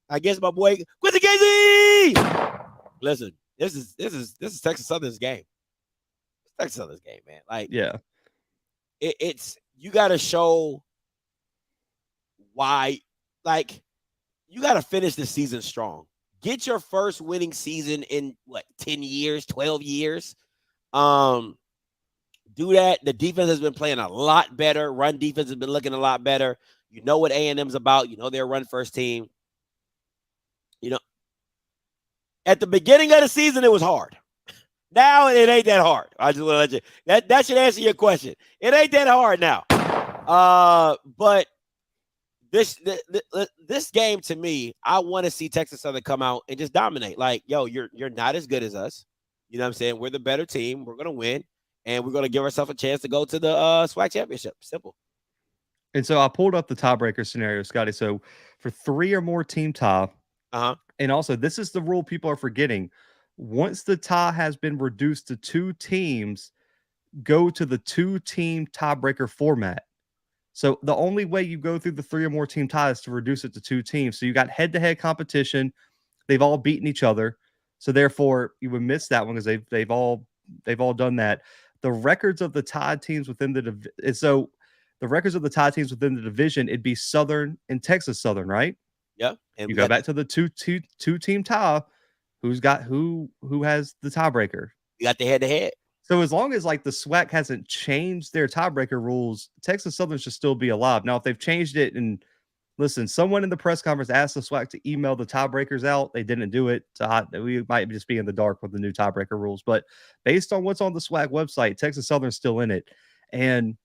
I guess my boy Quincy Casey. Listen, this is Texas Southern's game. It's Texas Southern's game, man. Like, yeah, it's. You got to show why, like, you got to finish the season strong. Get your first winning season in, 10 years, 12 years. Do that. The defense has been playing a lot better. Run defense has been looking a lot better. You know what A&M's about. You know they're a run-first team. At the beginning of the season, it was hard. Now it ain't that hard. I just want to let you that should answer your question. It ain't that hard now. But this game to me, I want to see Texas Southern come out and just dominate. Like, yo, you're not as good as us. You know what I'm saying? We're the better team. We're gonna win, and we're gonna give ourselves a chance to go to the SWAC championship. Simple. And so I pulled up the tiebreaker scenario, Scotty. So for 3 or more team tie, and also this is the rule people are forgetting. Once the tie has been reduced to 2 teams, go to the 2-team tiebreaker format. So the only way you go through the 3 or more team ties is to reduce it to 2 teams. So you got head-to-head competition. They've all beaten each other. So therefore, you would miss that one because they've all done that. The records of the tied teams within the division, it'd be Southern and Texas Southern, right? Yeah. And you go back to the two-team tie. Who has the tiebreaker? You got the head-to-head. So as long as like the SWAC hasn't changed their tiebreaker rules, Texas Southern should still be alive. Now, if they've changed it, and listen, someone in the press conference asked the SWAC to email the tiebreakers out. They didn't do it. We might just be in the dark with the new tiebreaker rules. But based on what's on the SWAC website, Texas Southern's still in it. And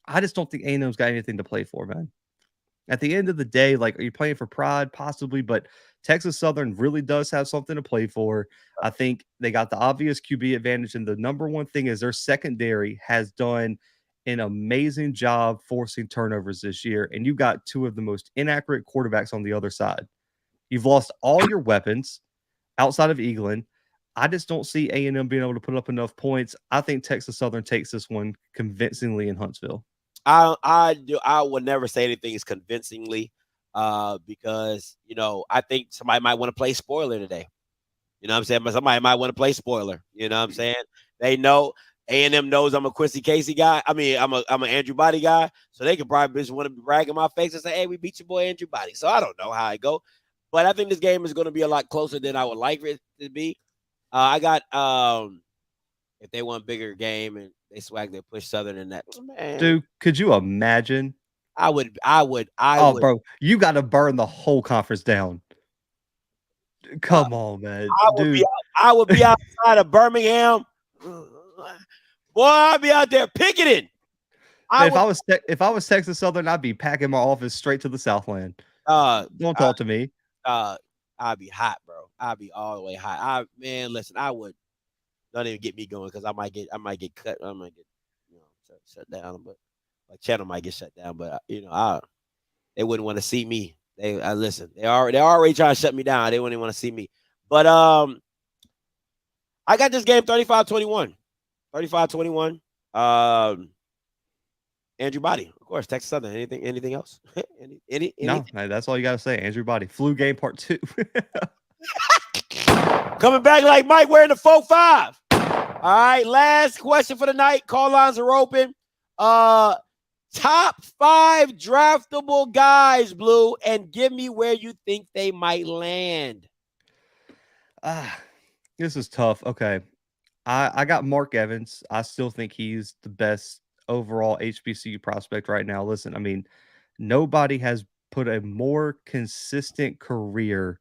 I just don't think A&M's got anything to play for, man. At the end of the day, like, are you playing for pride? Possibly, but Texas Southern really does have something to play for. I think they got the obvious QB advantage, and the number one thing is their secondary has done an amazing job forcing turnovers this year, and you got 2 of the most inaccurate quarterbacks on the other side. You've lost all your weapons outside of Eaglin. I just don't see A&M being able to put up enough points. I think Texas Southern takes this one convincingly in Huntsville. I would never say anything is convincingly, because I think somebody might want to play spoiler today. You know what I'm saying? But somebody might want to play spoiler. You know what I'm saying? They know A&M knows I'm a Quincy Casey guy. I mean, I'm an Andrew Body guy, so they could probably just want to brag in my face and say, "Hey, we beat your boy Andrew Body." So I don't know how it go, but I think this game is going to be a lot closer than I would like it to be. I got if they want bigger game and they swag, they push Southern in that. Man, Dude, could you imagine? I would. Bro, you got to burn the whole conference down. Come on, man. I would be outside of Birmingham. Boy, I'd be out there picketing. If I was Texas Southern, I'd be packing my office straight to the Southland. Don't talk to me. I'd be hot, bro. I'd be all the way hot. Listen, I would. Don't even get me going because I might get cut. I might get shut down, but my channel might get shut down. But they wouldn't want to see me. Listen. They already trying to shut me down. They wouldn't want to see me. But I got this game 35-21. 35-21. Andrew Body, of course. Texas Southern. Anything else? No, that's all you got to say. Andrew Body. Flu game part 2. Coming back like Mike wearing the 4-5. All right, last question for the night. Call lines are open. Top 5 draftable guys, Blue, and give me where you think they might land. This is tough. Okay. I got Mark Evans. I still think he's the best overall HBCU prospect right now. Listen, I mean, nobody has put a more consistent career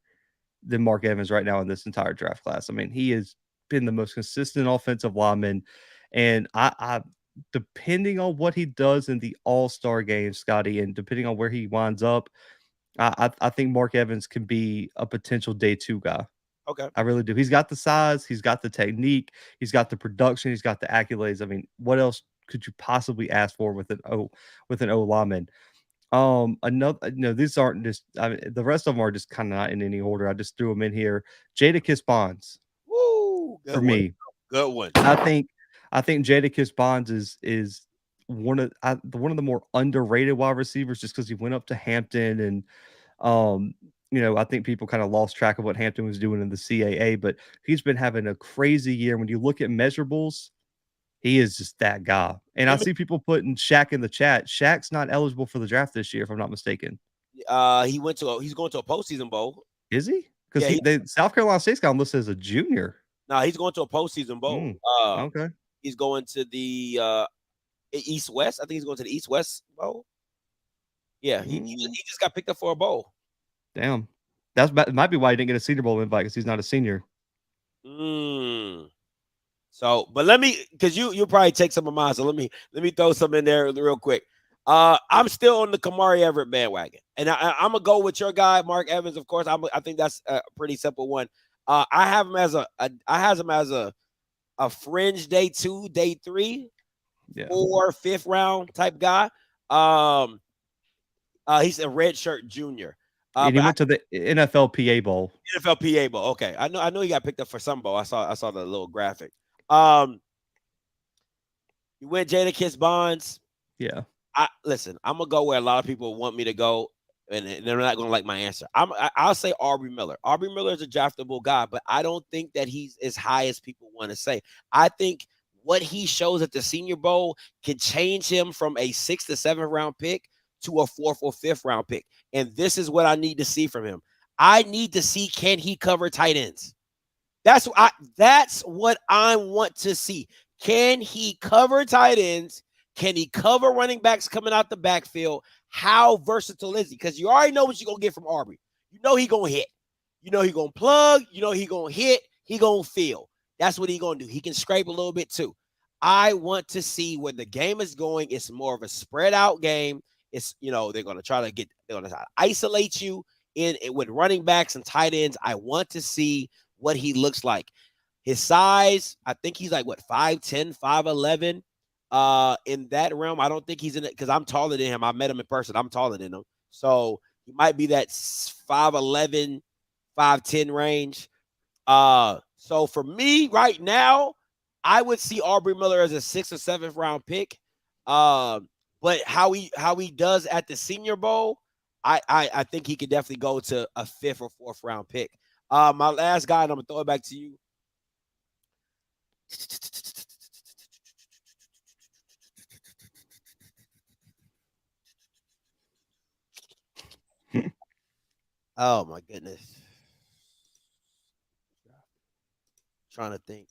than Mark Evans right now in this entire draft class. I mean, he has been the most consistent offensive lineman, and I depending on what he does in the All-Star game, Scotty, and depending on where he winds up, I think Mark Evans can be a potential day 2 guy. Okay. I really do. He's got the size, he's got the technique, he's got the production, he's got the accolades. I mean, what else could you possibly ask for with an O lineman? These aren't just, I mean, the rest of them are just kind of not in any order. I just threw them in here. Jadakiss Bonds. Woo, for me. Good one. I think Jadakiss Bonds is one of the more underrated wide receivers just because he went up to Hampton and I think people kind of lost track of what Hampton was doing in the CAA, but he's been having a crazy year. When you look at measurables, he is just that guy. And I see people putting Shaq in the chat. Shaq's not eligible for the draft this year, if I'm not mistaken. He's going to a postseason bowl. Is he? Because South Carolina State's got him listed as a junior. No, he's going to a postseason bowl. Okay. He's going to the East West. I think he's going to the East West bowl. Yeah, he just got picked up for a bowl. Damn. That might be why he didn't get a Senior Bowl invite, because he's not a senior. So, but because you'll probably take some of mine. So let me throw some in there real quick. I'm still on the Kamari Everett bandwagon, and I'm gonna go with your guy, Mark Evans. Of course, I think that's a pretty simple one. I have him as a fringe day 2, day 3, 4, 5th round type guy. He's a redshirt junior. And he went to the NFL PA Bowl. NFL PA Bowl. Okay, I know he got picked up for some bowl. I saw the little graphic. You went Jadakiss Bonds. Yeah. Listen, I'm gonna go where a lot of people want me to go, and they're not gonna like my answer. I'll say Aubrey Miller. Aubrey Miller is a draftable guy, but I don't think that he's as high as people want to say. I think what he shows at the Senior Bowl can change him from a 6th to 7th round pick to a 4th or 5th round pick. And this is what I need to see from him. I need to see, can he cover tight ends? That's what I want to see. Can he cover tight ends? Can he cover running backs coming out the backfield? How versatile is he? Because you already know what you're going to get from Aubrey. You know he going to hit. You know he going to plug. You know he going to hit. He going to feel. That's what he going to do. He can scrape a little bit too. I want to see where the game is going. It's more of a spread out game. It's, they're going to try to isolate you with running backs and tight ends. I want to see what he looks like. His size, I think he's like 5'10", 5'11". In that realm, I don't think he's in it because I'm taller than him. I met him in person. I'm taller than him. So he might be that 5'11", 5'10" range. So for me right now, I would see Aubrey Miller as a 6th or 7th round pick. But how he does at the Senior Bowl, I think he could definitely go to a 5th or 4th round pick. My last guy, and I'm gonna throw it back to you. Oh my goodness. Trying to think.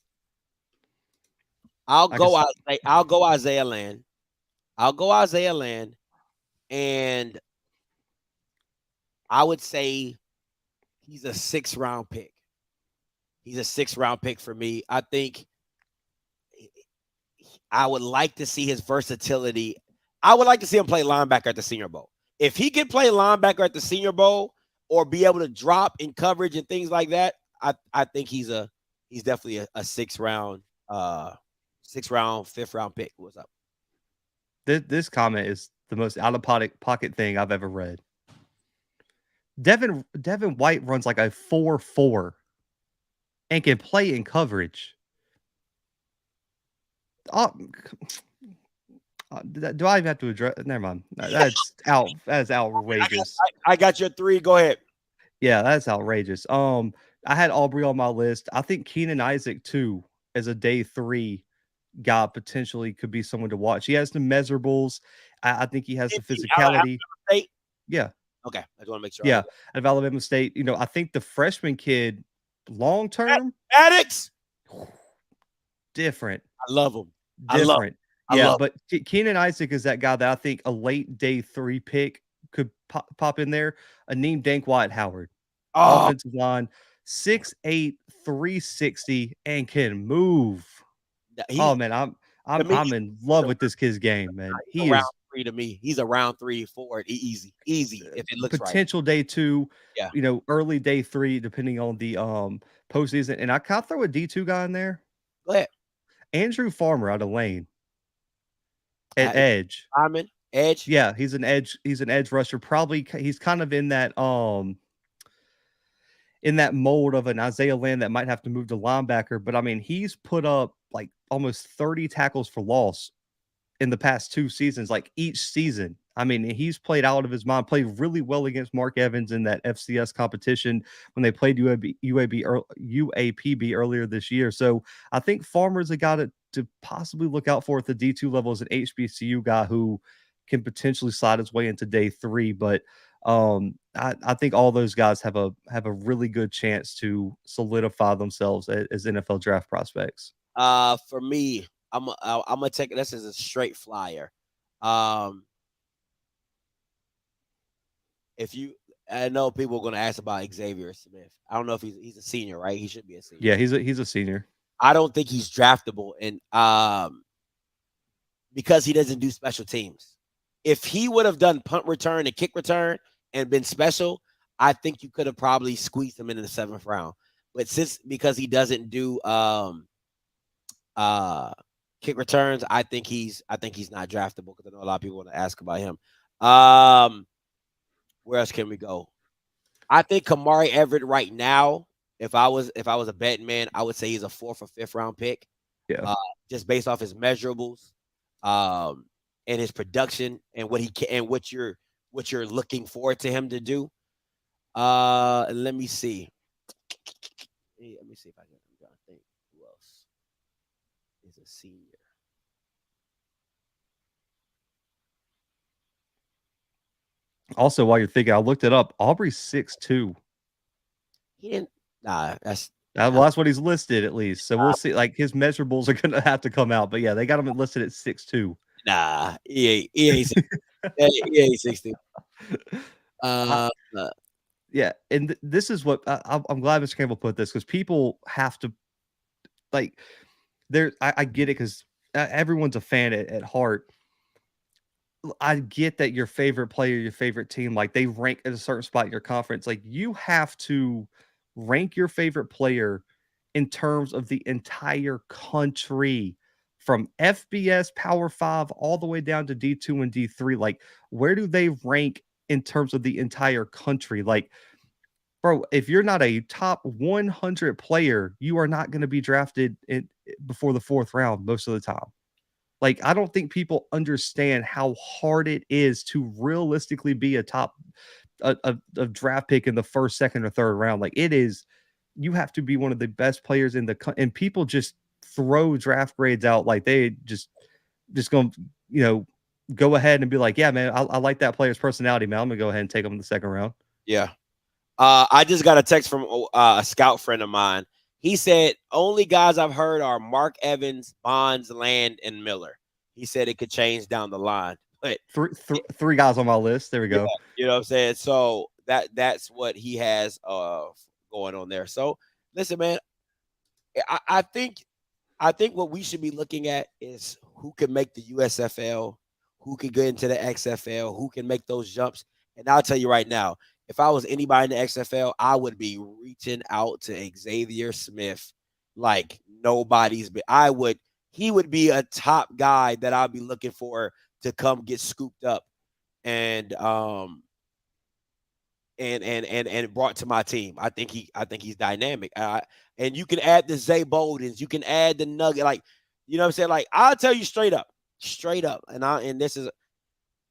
I'll go Isaiah Land. I'll go Isaiah Land. And I would say he's a 6th round pick. He's a 6th round pick for me. I think I would like to see his versatility. I would like to see him play linebacker at the Senior Bowl. If he can play linebacker at the Senior Bowl or be able to drop in coverage and things like that, I think he's definitely a 6th round, 5th round pick. What's up? This comment is the most out of pocket thing I've ever read. Devin White runs like a 4.4 and can play in coverage. Do I even have to address? Never mind. That's outrageous. I got your 3. Go ahead. Yeah, that's outrageous. I had Aubrey on my list. I think Keenan Isaac too, as a day 3 guy, potentially could be someone to watch. He has the measurables. I think he has the physicality. Yeah. Okay. I just want to make sure. Yeah. Out of Alabama State, I think the freshman kid, long term, addicts, different. I love him. Different. But Keenan Isaac is that guy that I think a late day 3 pick could pop in there. Aneem Dankwat Howard, offensive line, 6'8", 360, and can move. Man, I'm in love with this kid's game, man. He is 3 to me. He's a round 3 forward. Easy if it looks potential right. Day 2. Yeah. Early day 3, depending on the postseason. And I kind of throw a D2 guy in there. Go ahead. Andrew Farmer out of Lane. At edge. Edge. Yeah, he's an edge rusher. Probably he's kind of in that mold of an Isaiah Land that might have to move to linebacker. But I mean, he's put up like almost 30 tackles for loss in the past 2 seasons, like each season. I mean, he's played out of his mind, played really well against Mark Evans in that FCS competition when they played UAPB earlier this year. So I think Farmer's a guy to possibly look out for at the D2 level as an HBCU guy who can potentially slide his way into day 3. But I think all those guys have a really good chance to solidify themselves as NFL draft prospects. For me, I'm gonna take this as a straight flyer. I know people are going to ask about Xavier Smith. I don't know if he's a senior, right? He should be a senior. Yeah, he's a senior. I don't think he's draftable, and because he doesn't do special teams. If he would have done punt return and kick return and been special, I think you could have probably squeezed him in the 7th round. But because he doesn't do kick returns, I think he's not draftable, because I know a lot of people want to ask about him. Where else can we go? I think Kamari Everett right now, if I was a betting man, I would say he's a 4th or 5th round pick. Yeah. Just based off his measurables, and his production and what he can and what you're looking forward to him to do. Let me see. Let me see if I can think who else is a senior. Also, while you're thinking, I looked it up. Aubrey's 6'2". He didn't. Nah, that's what he's listed at least. So we'll see. Like his measurables are gonna have to come out. But yeah, they got him listed at 6'2". Nah, he ain't 6'2". Yeah, and this is what I'm glad Mr. Campbell put this, because people have to like. I get it, because everyone's a fan at heart. I get that your favorite player, your favorite team, like they rank at a certain spot in your conference. Like you have to rank your favorite player in terms of the entire country, from FBS Power 5 all the way down to D2 and D3. Like, where do they rank in terms of the entire country? Like, bro, if you're not a top 100 player, you are not going to be drafted before the 4th round most of the time. Like, I don't think people understand how hard it is to realistically be a draft pick in the 1st, 2nd, or 3rd round. Like, it is, you have to be one of the best players in and people just throw draft grades out like they just going to, go ahead and be like, yeah, man, I like that player's personality, man. I'm gonna go ahead and take him in the 2nd round. Yeah. I just got a text from a scout friend of mine. He said only guys I've heard are Mark Evans, Bonds, Land, and Miller. He said it could change down the line. But three guys on my list. There we go. Yeah, you know what I'm saying? So that's what he has going on there. So listen, man, I think what we should be looking at is who can make the USFL, who can get into the XFL, who can make those jumps. And I'll tell you right now, if I was anybody in the XFL, I would be reaching out to Xavier Smith like nobody's been. He would be a top guy that I'd be looking for to come get scooped up and brought to my team. I think he's dynamic. And you can add the Zay Boldens, you can add the Nugget, like, you know what I'm saying? Like, I'll tell you straight up. And this is,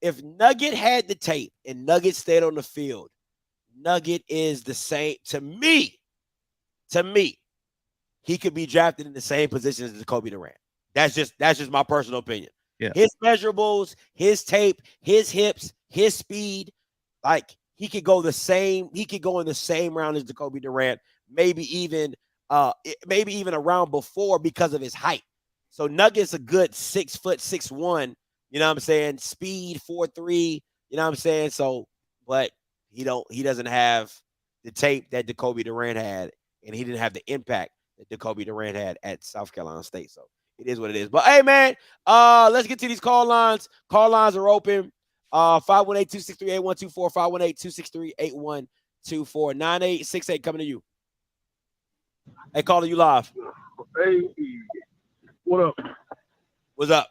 if Nugget had the tape and Nugget stayed on the field, Nugget is the same to me. He could be drafted in the same position as Jacoby Durant. That's just my personal opinion. Yeah. His measurables, his tape, his hips, his speed, like he could go in the same round as Jacoby Durant, maybe even a round before because of his height. So Nugget's a good 6 foot 6'1", you know what I'm saying? Speed 4'3", you know what I'm saying? So, but he doesn't have the tape that Jacoby Durant had, and he didn't have the impact that Jacoby Durant had at South Carolina State. So it is what it is. But hey, man, let's get to these call lines. Call lines are open. 518-263-8124, 518-263-8124, 9868 coming to you. Hey, caller, you live. Hey, what up? What's up?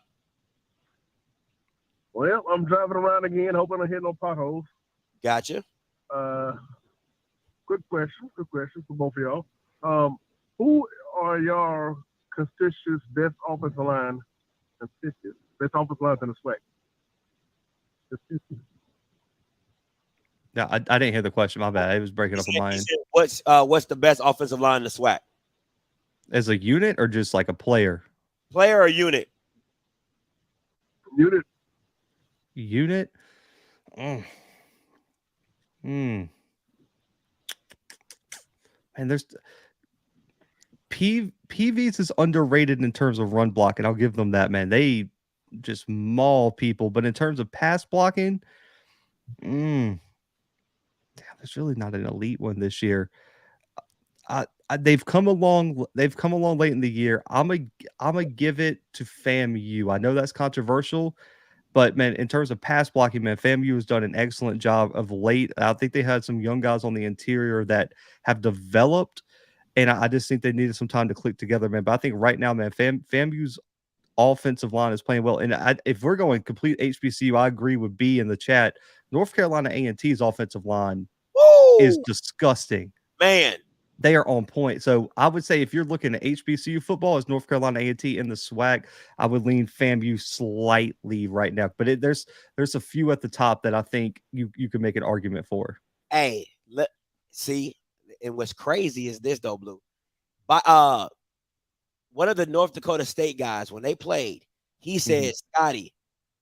Well, I'm driving around again, hoping I hit no potholes. Gotcha. Good question for both of y'all. Who are your constituents' best offensive line in the SWAC? Yeah, I didn't hear the question. My bad. It was breaking up on my end. What's the best offensive line in the SWAC? As a unit or just like a player? Player or unit? Unit. And there's PVs is underrated in terms of run blocking. I'll give them that, man. They just maul people, but in terms of pass blocking, damn, there's really not an elite one this year. They've come along late in the year. I'm gonna give it to FAMU. I know that's controversial, but man, in terms of pass blocking, man, FAMU has done an excellent job of late. I think they had some young guys on the interior that have developed, and I just think they needed some time to click together, man. But I think right now, man, FAMU's offensive line is playing well. And if we're going complete HBCU, I agree with B in the chat. North Carolina A&T's offensive line is disgusting. Man, they are on point. So I would say if you're looking at HBCU football as North Carolina A&T in the SWAC, I would lean FAMU slightly right now. But there's a few at the top that I think you can make an argument for. Hey, see, and what's crazy is this though, Blue. But one of the North Dakota State guys, when they played, he said, Scotty,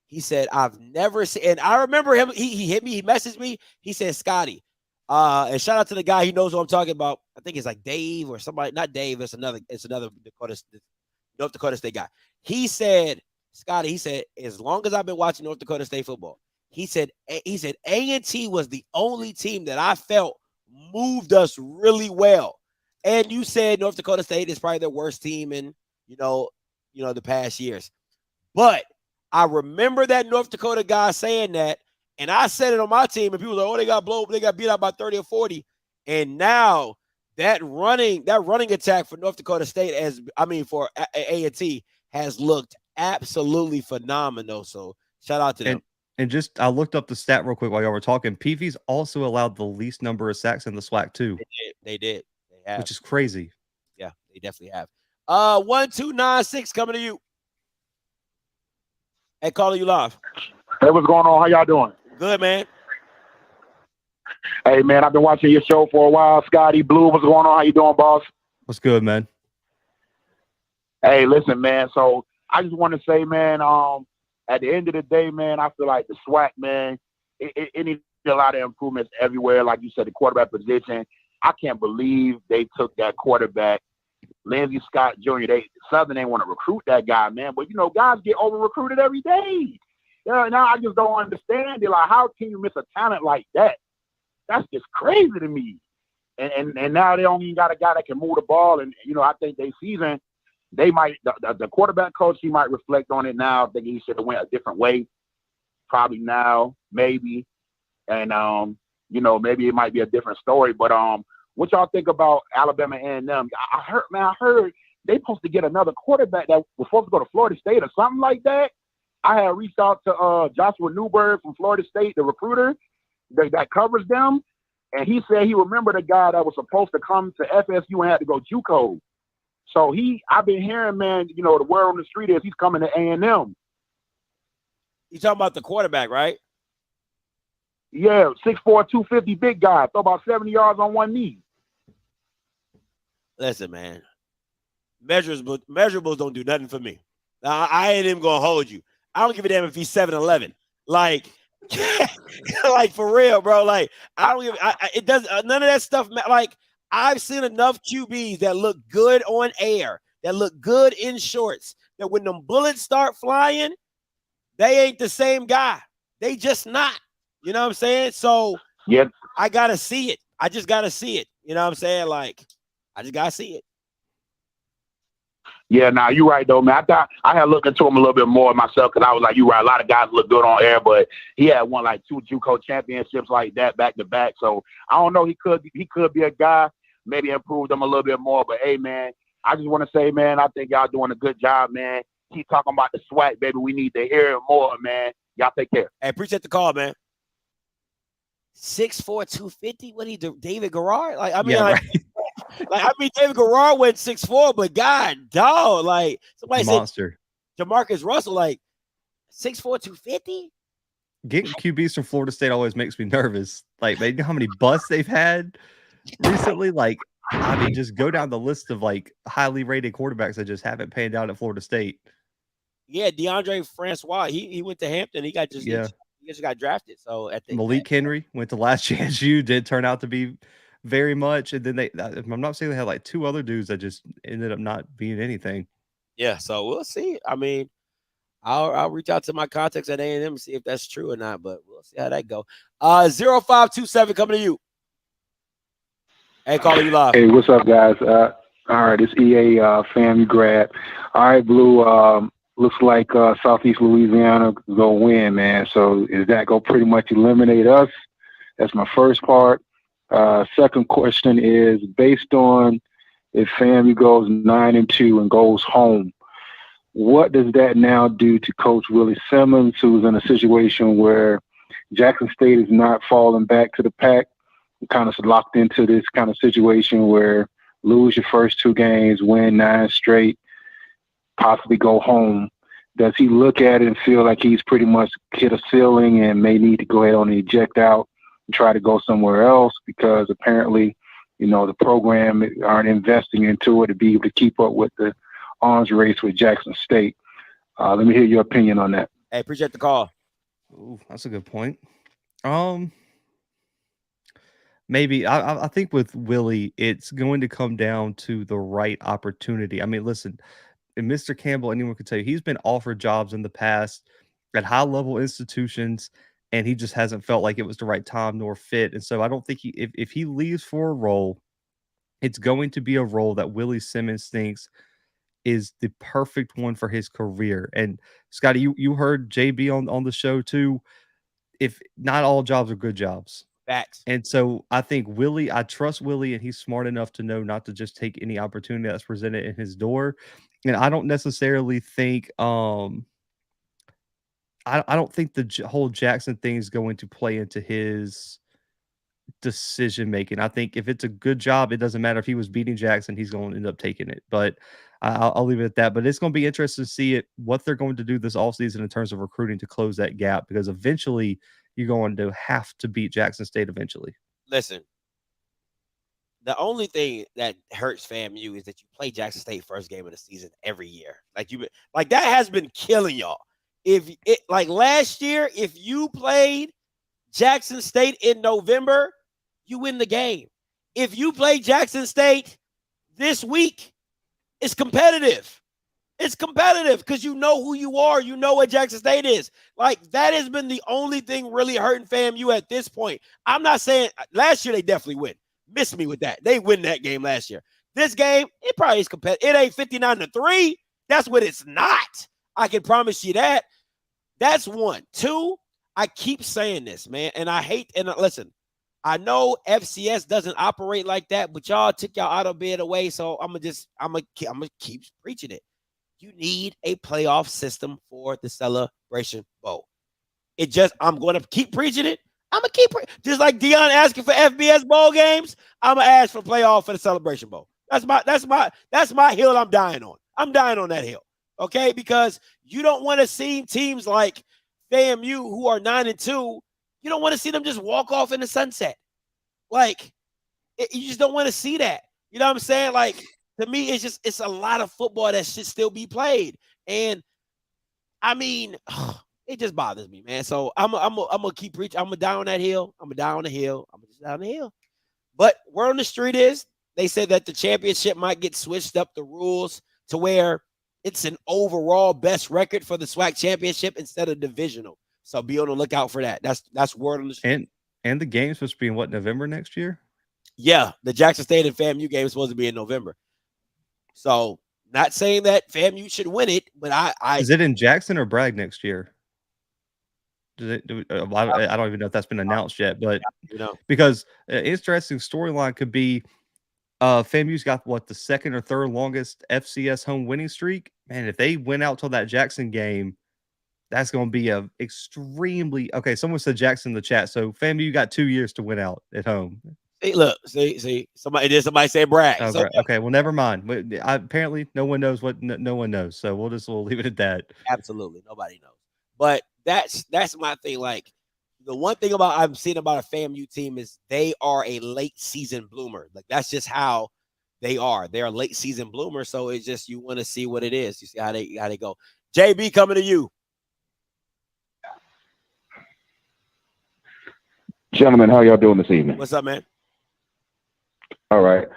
he said, I've never seen, and I remember him, he hit me, he messaged me, he said, Scotty, and shout out to the guy, he knows what I'm talking about. I think it's like Dave or somebody, not Dave, it's another North Dakota State guy. He said, Scotty, he said, as long as I've been watching North Dakota State football, he said A&T was the only team that I felt moved us really well. And you said North Dakota State is probably their worst team in, the past years. But I remember that North Dakota guy saying that, and I said it on my team, and people were like, oh, they got beat out by 30 or 40. And now that running attack for North Dakota State for A&T has looked absolutely phenomenal. So shout out to them. And just I looked up the stat real quick while y'all were talking. PV's also allowed the least number of sacks in the SWAC too, They did. They have. which is crazy. Yeah, they definitely have. 1296 coming to you. Hey, calling you live. Hey, what's going on? How y'all doing? Good, man. Hey, man, I've been watching your show for a while. Scotty, Blue, what's going on? How you doing, boss? What's good, man? Hey, listen, man. So I just want to say, man, at the end of the day, man, I feel like the SWAC, man, it needs a lot of improvements everywhere. Like you said, the quarterback position. I can't believe they took that quarterback, Lindsey Scott Jr. Southern ain't want to recruit that guy, man. But, you know, guys get over-recruited every day. Yeah, now I just don't understand it. Like, how can you miss a talent like that? That's just crazy to me. And now they don't even got a guy that can move the ball. And, you know, I think they might, the quarterback coach, he might reflect on it now. I think he should have went a different way. Probably now, maybe. And, you know, maybe it might be a different story. But what y'all think about Alabama A&M? I heard they supposed to get another quarterback that was supposed to go to Florida State or something like that. I had reached out to Joshua Newberg from Florida State, the recruiter that covers them, and he said he remembered a guy that was supposed to come to FSU and had to go JUCO. So I've been hearing, man, you know, the word on the street is he's coming to A&M. You talking about the quarterback, right? Yeah, 6'4", 250, big guy. Throw about 70 yards on one knee. Listen, man. Measurables don't do nothing for me. Now, I ain't even going to hold you. I don't give a damn if he's 7'11". Like, like for real, bro. Like, I don't give it does none of that stuff. Like, I've seen enough QBs that look good on air, that look good in shorts, that when them bullets start flying, they ain't the same guy. They just not. You know what I'm saying? So yeah, I gotta see it. I just gotta see it. You know what I'm saying? Like, I just gotta see it. Yeah, nah, you're right though, man. I thought I had looked into him a little bit more myself because I was like, you're right. A lot of guys look good on air, but he had won like 2 JUCO championships like that back to back. So I don't know. He could be a guy. Maybe improve them a little bit more. But hey, man, I just want to say, man, I think y'all doing a good job, man. Keep talking about the SWAC, baby. We need to hear it more, man. Y'all take care. Hey, appreciate the call, man. 6'4", 250. What he do? David Garrard? Like, I mean, Yeah, like, right. like I mean, David Garrard went 6'4", but God, dog, like somebody Monster. said Jamarcus Russell, like 6'4", 250. Getting QBs from Florida State always makes me nervous. Like, they know how many busts they've had recently. Like, I mean, just go down the list of like highly rated quarterbacks that just haven't panned out at Florida State. Yeah, DeAndre Francois. He went to Hampton. He just got drafted. So at the Malik Henry went to last JSU, did turn out to be very much. And then I'm not saying they had like 2 other dudes that just ended up not being anything. Yeah, so we'll see. I mean, I'll reach out to my contacts at A&M and see if that's true or not, but we'll see how that go. 0527 coming to you. Hey, calling you live. Hey, what's up, guys? All right, it's EA FAMU grad. All right, Blue. Looks like Southeast Louisiana gonna win, man. So is that gonna pretty much eliminate us? That's my first part. Second question is based on if FAMU goes 9-2 and goes home, what does that now do to Coach Willie Simmons, who's in a situation where Jackson State is not falling back to the pack, kind of locked into this kind of situation where lose your first 2 games, win 9 straight, possibly go home. Does he look at it and feel like he's pretty much hit a ceiling and may need to go ahead and eject out and try to go somewhere else because apparently, you know, the program aren't investing into it to be able to keep up with the arms race with Jackson State? Let me hear your opinion on that. Hey, appreciate the call. Ooh, that's a good point. Maybe I think with Willie, it's going to come down to the right opportunity. I mean, listen, and Mr. Campbell, anyone could tell you, he's been offered jobs in the past at high-level institutions, and he just hasn't felt like it was the right time nor fit. And so I don't think if he leaves for a role, it's going to be a role that Willie Simmons thinks is the perfect one for his career. And Scotty, you heard JB on the show too. If not all jobs are good jobs. Facts. And so I think I trust Willie, and he's smart enough to know not to just take any opportunity that's presented in his door. And I don't necessarily think I don't think the whole Jackson thing is going to play into his decision making. I think if it's a good job, it doesn't matter if he was beating Jackson, he's going to end up taking it. But I'll leave it at that. But it's going to be interesting to see what they're going to do this offseason in terms of recruiting to close that gap, because eventually you're going to have to beat Jackson State eventually. Listen, the only thing that hurts FAMU is that you play Jackson State first game of the season every year. Like that has been killing y'all. Like last year, if you played Jackson State in November, you win the game. If you play Jackson State this week, it's competitive. It's competitive because you know who you are. You know what Jackson State is. Like, that has been the only thing really hurting FAMU at this point. I'm not saying last year they definitely win. Miss me with that. They win that game last year. This game, it probably is competitive. It ain't 59-3. That's what it's not. I can promise you that. That's one. Two, I keep saying this, man, and I hate, and listen, I know FCS doesn't operate like that, but y'all took y'all auto bid away, so I'm gonna keep preaching it. You need a playoff system for the Celebration Bowl. I'm going to keep preaching it. I'm going to keep just like Dion asking for FBS bowl games, I'm going to ask for playoff for the Celebration Bowl. That's my hill I'm dying on. I'm dying on that hill. Okay? Because you don't want to see teams like FAMU who are 9-2. You don't want to see them just walk off in the sunset. Like, you just don't want to see that. You know what I'm saying? Like, to me, it's a lot of football that should still be played. And I mean, it just bothers me, man. So I'm gonna keep preaching. I'm gonna die on that hill. I'm gonna die on the hill. I'm gonna just die on the hill. But word on the street is they said that the championship might get switched up the rules to where it's an overall best record for the SWAC championship instead of divisional. So be on the lookout for that. That's word on the street. And the game's supposed to be in what, November next year? Yeah, the Jackson State and FAMU game is supposed to be in November. So, not saying that FAMU should win it, but I is it in Jackson or Bragg next year? I don't even know if that's been announced yet, but because an interesting storyline could be FAMU's got the second or third longest FCS home winning streak. Man, if they win out till that Jackson game, that's going to be a extremely okay. Someone said Jackson in the chat, so FAMU got 2 years to win out at home. Hey, look, see, somebody said Bragg. Okay, so, okay, well, never mind. Apparently, no one knows what no one knows, so we'll leave it at that. Absolutely, nobody knows. But that's my thing. Like, the one thing I've seen about a FAMU team is they are a late season bloomer. Like, that's just how they are. They're a late season bloomer. So it's just you want to see what it is. You see how they go. JB, coming to you. Gentlemen, how y'all doing this evening? What's up, man? All right.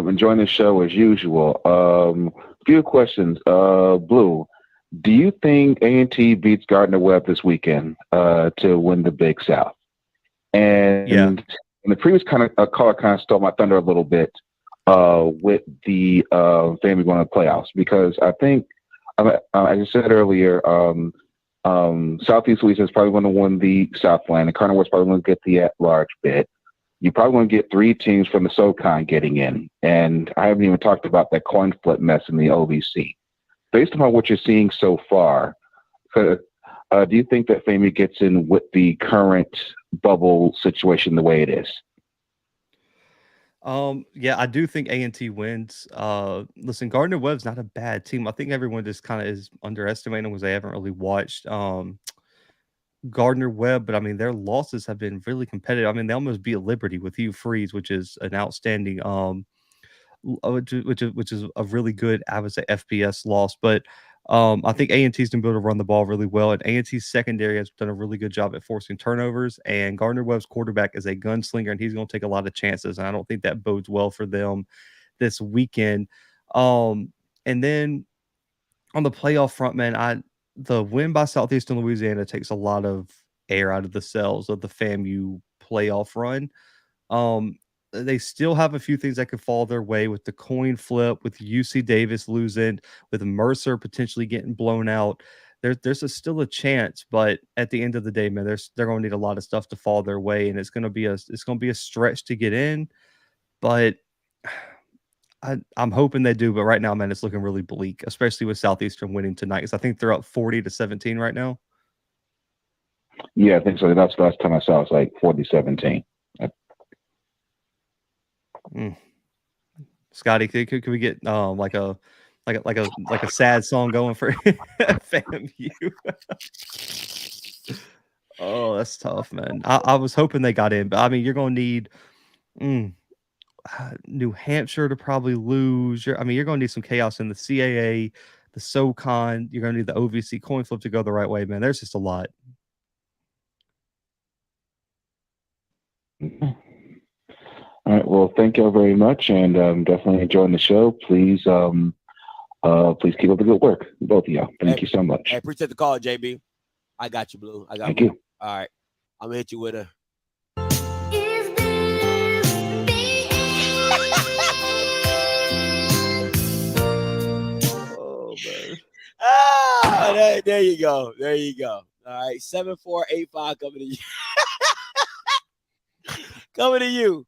Enjoying the show as usual. Few questions. Blue, do you think A&T beats Gardner-Webb this weekend to win the Big South? And in the previous caller kind of stole my thunder a little bit with the FAMU going to the playoffs, because I think, as I said earlier, Southeast Louisiana is probably going to win the Southland, and Gardner-Webb's probably going to get the at-large bid. You probably want to get 3 teams from the SoCon getting in. And I haven't even talked about that coin flip mess in the OVC. Based upon what you're seeing so far, do you think that FAMU gets in with the current bubble situation the way it is? Yeah, I do think A&T wins. Listen, Gardner-Webb's not a bad team. I think everyone just kind of is underestimating because they haven't really watched Gardner-Webb, but I mean, their losses have been really competitive. I mean, they almost beat Liberty with Hugh Freeze, which is an outstanding, which is a really good, I would say, FBS loss. But I think A&T's going to be able to run the ball really well, and A&T's secondary has done a really good job at forcing turnovers. And Gardner-Webb's quarterback is a gunslinger, and he's going to take a lot of chances. And I don't think that bodes well for them this weekend. And then on the playoff front, man, the win by Southeastern Louisiana takes a lot of air out of the sails of the FAMU playoff run. They still have a few things that could fall their way with the coin flip, with UC Davis losing, with Mercer potentially getting blown out. There's still a chance, but at the end of the day, man, they're going to need a lot of stuff to fall their way, and it's going to be a stretch to get in. But I'm hoping they do, but right now, man, it's looking really bleak, especially with Southeastern winning tonight, because I think they're up 40-17 right now. Yeah, I think so. That's the last time I saw. It's like 40-17. Scotty, could we get like a sad song going for FAMU? Oh, that's tough, man. I was hoping they got in, but I mean, you're gonna need New Hampshire to probably lose. You're gonna need some chaos in the CAA, the SoCon. You're gonna need the OVC coin flip to go the right way, man. There's just a lot. All right. Well, thank you all very much, and definitely enjoying the show. Please keep up the good work, both of y'all. Thank you so much. I appreciate the call, JB. I got you, Blue. I got Thank you. you. All right, I'm gonna hit you with a. Oh man. There you go. There you go. All right, 7485 coming to you. Coming to you.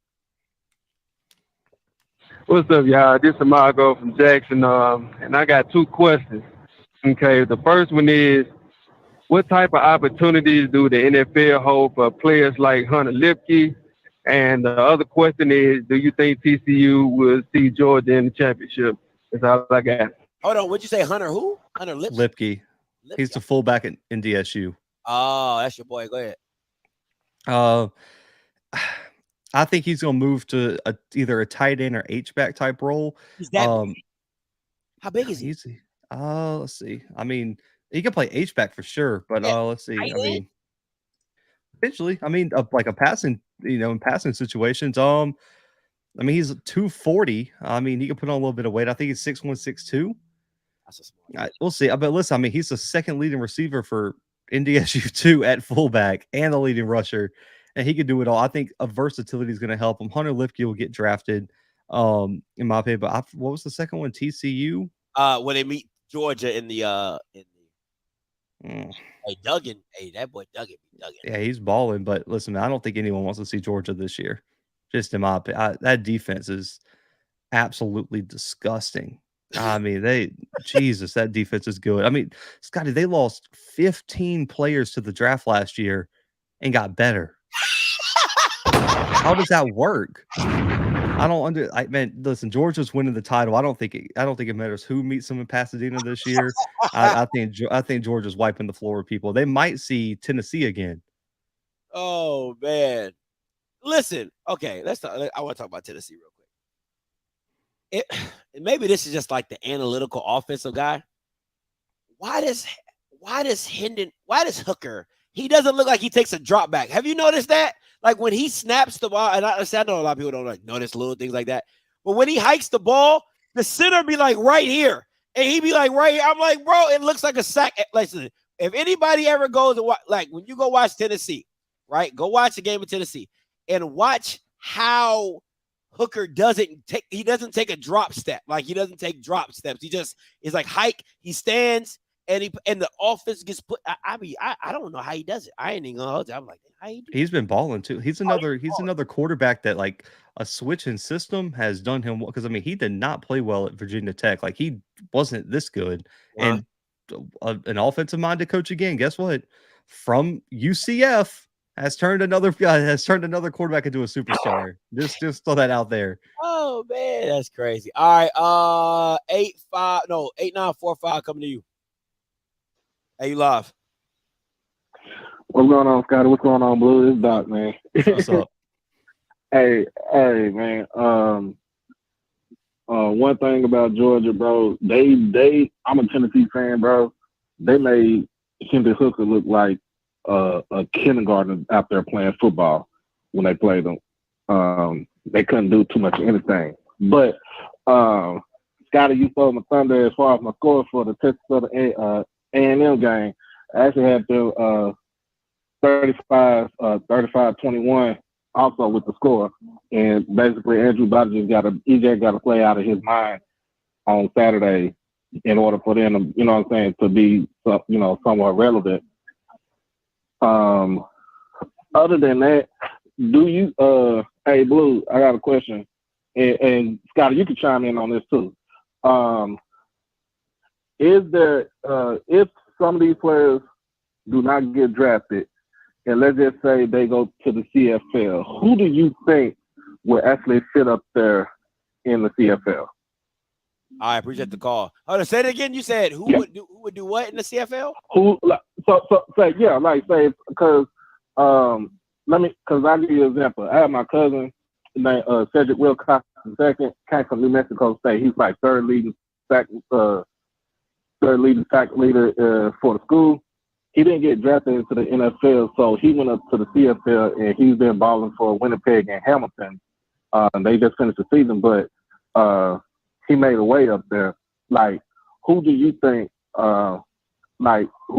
What's up, y'all? This is Margo from Jackson, and I got two questions. Okay, the first one is, what type of opportunities do the NFL hold for players like Hunter Lipke? And the other question is, do you think TCU will see Georgia in the championship? That's all I got. Hold on, what'd you say, Hunter who? Hunter Lipke. He's the fullback in DSU. Oh, that's your boy. Go ahead. I think he's going to move to either a tight end or H-back type role. He's that big? How big is he? Let's see. I mean, he can play H-back for sure, but let's see. I mean, eventually, like a passing, in passing situations. I mean, he's 240. I mean, he can put on a little bit of weight. I think he's 6'1", 6'2". That's a smart. We'll see. But listen, I mean, he's the second leading receiver for NDSU 2 at fullback and the leading rusher. And he can do it all. I think a versatility is going to help him. Hunter Lipke will get drafted, in my opinion. But what was the second one? TCU? When they meet Georgia in the Hey, Duggan. Hey, that boy Duggan. Yeah, he's balling. But listen, man, I don't think anyone wants to see Georgia this year. Just in my opinion, that defense is absolutely disgusting. I mean, Jesus, that defense is good. I mean, Scotty, they lost 15 players to the draft last year and got better. How does that work? Man, listen, Georgia's winning the title. I don't think it matters who meets them in Pasadena this year. I think Georgia's wiping the floor with people. They might see Tennessee again. Oh man. Listen, okay, I want to talk about Tennessee real quick. Maybe this is just like the analytical offensive guy. Why does Hooker? He doesn't look like he takes a drop back. Have you noticed that? Like when he snaps the ball, and I know a lot of people don't notice little things like that. But when he hikes the ball, the center be like right here, and he be like right here. I'm like, bro, it looks like a sack. Listen, if anybody ever goes to watch, like when you go watch Tennessee, right? Go watch a game of Tennessee and watch how Hooker doesn't take a drop step. Like he doesn't take drop steps. He just is like hike. He stands. And the offense gets put. I don't know how he does it. I ain't even gonna hold you. I'm like, how he do He's been balling too. He's another quarterback that like a switch in system has done him well. Because I mean, he did not play well at Virginia Tech. Like he wasn't this good. And an offensive minded coach again. Guess what? From UCF has turned another quarterback into a superstar. Just throw that out there. Oh man, that's crazy. All right, 8945 coming to you. Hey, you live. What's going on, Scotty? What's going on, Blue? It's Doc, man. What's up? Hey, man. One thing about Georgia, bro, I'm a Tennessee fan, bro. They made Hendon Hooker look like a kindergartner out there playing football when they played them. They couldn't do too much of anything. But Scotty, you stole my thunder as far as my score for the Texas A&M game. I actually had to 35-21 also with the score. And basically Andrew Butler's EJ got to play out of his mind on Saturday in order for them, you know what I'm saying, to be, somewhat relevant. Other than that, do you hey Blue, I got a question. And Scotty, you can chime in on this too. Is there if some of these players do not get drafted, and let's just say they go to the CFL, who do you think will actually sit up there in the CFL? I appreciate the call. Hold on, say it again. You said who would do what in the CFL? Because I'll give you an example. I have my cousin named Cedric Wilcox II, came from New Mexico State. He's like third leading sack leader for the school. He didn't get drafted into the NFL, so he went up to the CFL, and he's been balling for Winnipeg and Hamilton. They just finished the season, but he made a way up there. Like, who do you think, who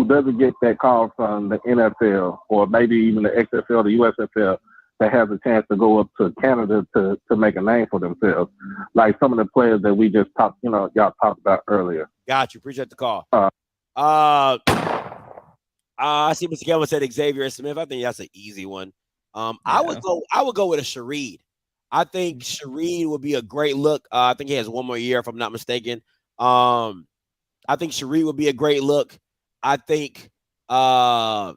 doesn't get that call from the NFL or maybe even the XFL, the USFL, that has a chance to go up to Canada to make a name for themselves? Like some of the players that we just talked, y'all talked about earlier. Got you. Appreciate the call. I see Mr. Kelvin said Xavier Smith. I think that's an easy one. I would go with a Shareed. I think Shareed would be a great look. I think he has one more year, if I'm not mistaken. I think Shareed would be a great look. I think a lot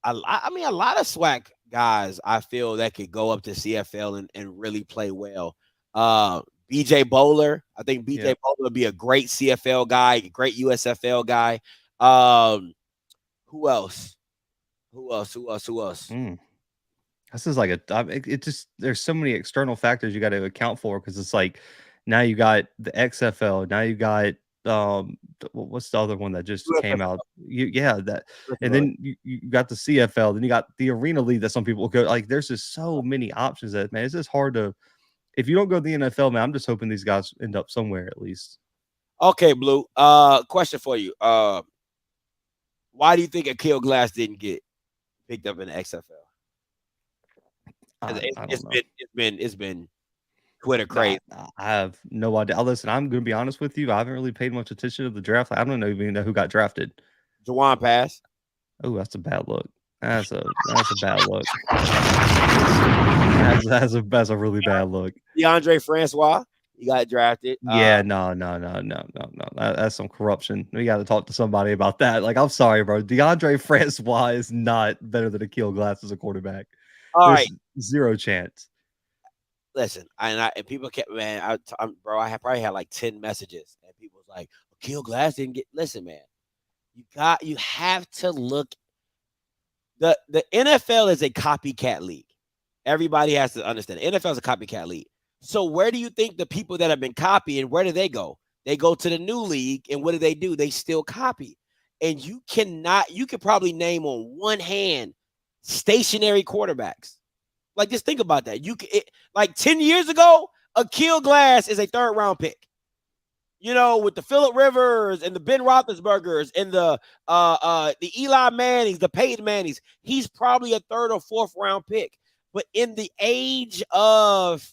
of SWAC guys I feel that could go up to CFL and really play well. BJ Bowler. I think BJ Bowler would be a great CFL guy, great USFL guy. Who else? This is like there's so many external factors you got to account for, because it's like now you got the XFL, now you got what's the other one that just came out? And then you got the CFL, then you got the Arena League that some people go like. There's just so many options that, man, it's just hard to. If you don't go to the NFL, man, I'm just hoping these guys end up somewhere at least. Okay, Blue. Question for you. Why do you think Akil Glass didn't get picked up in the XFL? It's been Twitter crazy. I have no idea. Listen, I'm going to be honest with you. I haven't really paid much attention to the draft. I don't even know who got drafted. Jawan Pass. Oh, that's a bad look. That's a bad look. That's a really bad look. DeAndre Francois, he got drafted. Yeah, no. That's some corruption. We got to talk to somebody about that. Like, I'm sorry, bro. DeAndre Francois is not better than Akil Glass as a quarterback. All right, zero chance. Listen, and people kept, man, I probably had like 10 messages, and people was like, Akil Glass didn't get. Listen, man, you have to look. The NFL is a copycat league. Everybody has to understand. The NFL is a copycat league. So where do you think the people that have been copying, where do they go? They go to the new league, and what do? They still copy. And you could probably name on one hand stationary quarterbacks. Like, just think about that. Like 10 years ago, Akil Glass is a 3rd round pick. You know, with the Phillip Rivers and the Ben Roethlisbergers and the Eli Mannings, the Peyton Mannings, he's probably a 3rd or 4th round pick. But in the age of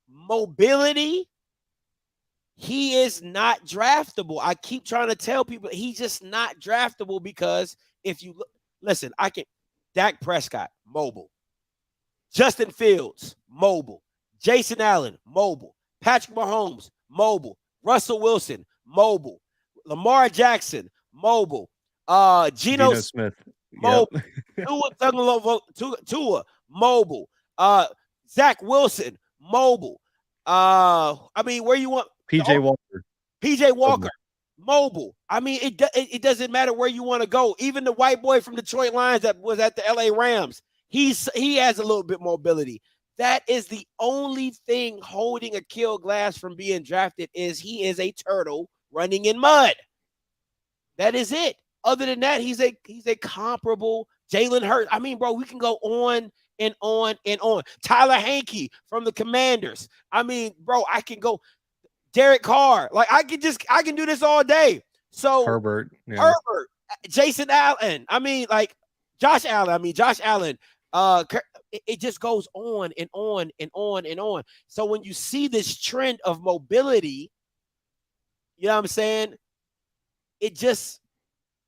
mobility, he is not draftable. I keep trying to tell people he's just not draftable, because if you listen, Dak Prescott, mobile. Justin Fields, mobile. Jason Allen, mobile. Patrick Mahomes, mobile. Russell Wilson, mobile. Lamar Jackson, mobile. Geno Smith, mobile. Tua, mobile. Zach Wilson, mobile. Where you want PJ Walker. PJ Walker, mobile. It doesn't matter where you want to go. Even the white boy from Detroit Lions that was at the LA Rams, he has a little bit mobility. That is the only thing holding Akil Glass from being drafted, is he is a turtle running in mud. That is it. Other than that, he's a comparable Jalen Hurts. Bro, we can go on and on and on. Tyler Hanke from the Commanders. Bro, I can go. Derek Carr. Like, I can do this all day. So Herbert, Jason Allen. Josh Allen. It just goes on and on and on and on. So when you see this trend of mobility, you know what I'm saying? It's just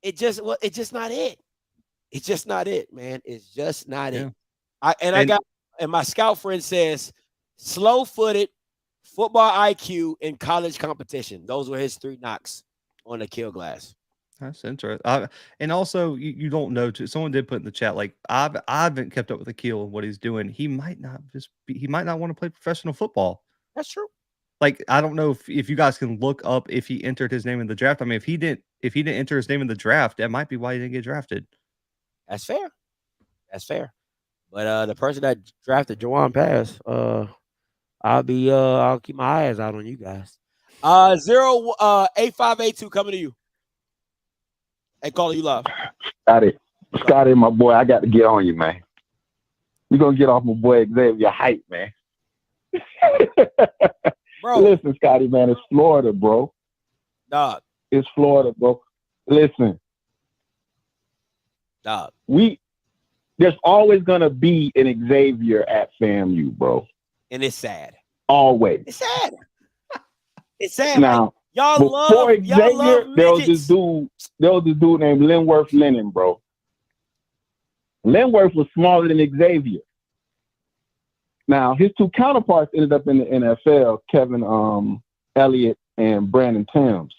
not it. It's just not it, man. It's just not it. And my scout friend says slow-footed, football IQ, and college competition. Those were his 3 knocks on Akil Glass. That's interesting. And also, you don't know. Someone did put in the chat like I haven't kept up with Akil and what he's doing. He might not want to play professional football. That's true. Like I don't know if you guys can look up if he entered his name in the draft. I mean, if he didn't enter his name in the draft, that might be why he didn't get drafted. That's fair. That's fair. But the person that drafted Jawan Pass, I'll keep my eyes out on you guys. 08582 coming to you. Hey, caller, you live. Scotty, my boy, I got to get on you, man. You're gonna get off my boy Xavier hype, man. Bro. Listen, Scotty, man, it's Florida, bro. Dog. It's Florida, bro. Listen. Dog. There's always gonna be an Xavier at FAMU, bro. And it's sad. Always. It's sad. It's sad. Now, like, y'all before love Xavier, there was midgets. this dude named Linworth Lennon, bro. Linworth was smaller than Xavier. Now, his two counterparts ended up in the NFL, Kevin Elliott and Brandon Timms.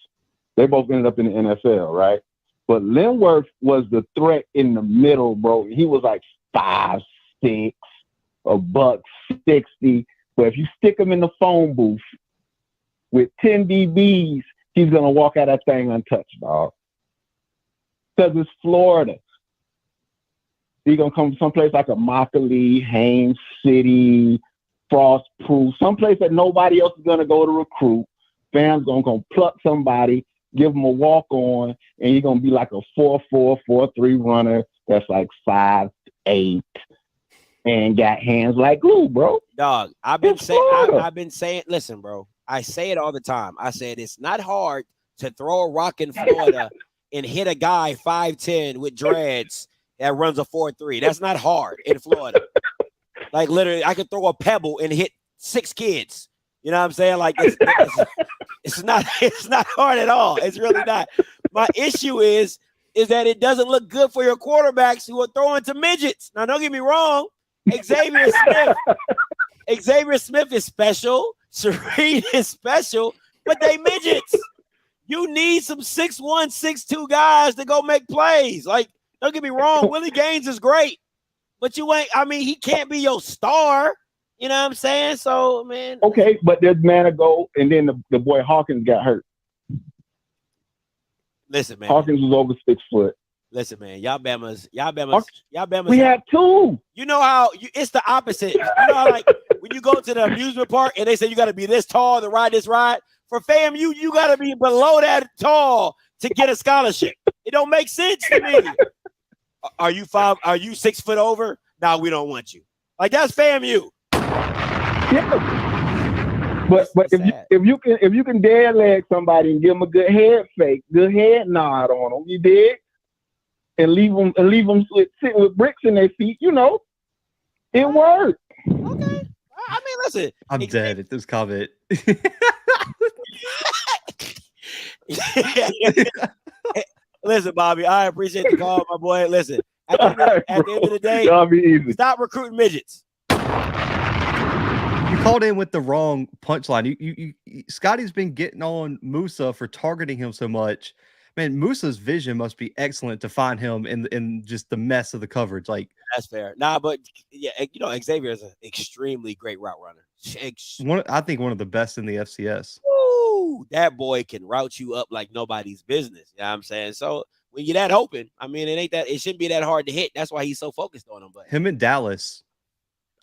They both ended up in the NFL, right? But Linworth was the threat in the middle, bro. He was like 5'6", $160. But if you stick him in the phone booth with 10 DBs, he's going to walk out that thing untouched, dog. Because it's Florida. He's going to come from someplace like a Immokalee, Haines City, Frostproof, someplace that nobody else is going to go to recruit. Fam's going to pluck somebody, give him a walk-on, and you're going to be like a 4'4", 4'3" runner that's like 5'8", and got hands like glue, bro. Dog, I've been saying, listen, bro, I say it all the time. I said it's not hard to throw a rock in Florida and hit a guy 5'10" with dreads that runs a 4'3". That's not hard in Florida. Like literally, I could throw a pebble and hit 6 kids. You know what I'm saying? Like it's not hard at all. It's really not. My issue is that it doesn't look good for your quarterbacks who are throwing to midgets. Now, don't get me wrong. Xavier Smith is special. Serene is special, but they midgets. You need some 6'1", 6'2" guys to go make plays. Like, don't get me wrong. Willie Gaines is great, but he can't be your star. You know what I'm saying? So, man. Okay, but there's Manigo, and then the boy Hawkins got hurt. Listen, man. Hawkins was over 6 foot. Listen, man. Y'all Bama's. We had 2. You know how it's the opposite. You know how, like, when you go to the amusement park and they say you got to be this tall to ride this ride. For FAMU, you got to be below that tall to get a scholarship. It don't make sense to me. Are you 6 foot over? No, we don't want you. Like, that's FAMU. Yeah. But if you can dead leg somebody and give them a good head fake, good head nod on them, you did, and leave them sitting with bricks in their feet, you know, it worked. Okay. I mean, listen. I'm dead at this comment. Listen, Bobby, I appreciate the call, my boy. Listen, at the end of the day, stop recruiting midgets. You called in with the wrong punchline. You Scotty's been getting on Musa for targeting him so much. Man, Musa's vision must be excellent to find him in just the mess of the coverage. Like, that's fair. Nah, but yeah, you know, Xavier is an extremely great route runner. I think one of the best in the FCS. Woo, that boy can route you up like nobody's business. You know what I'm saying? So when you're that open, I mean, it shouldn't be that hard to hit. That's why he's so focused on him. But him and Dallas.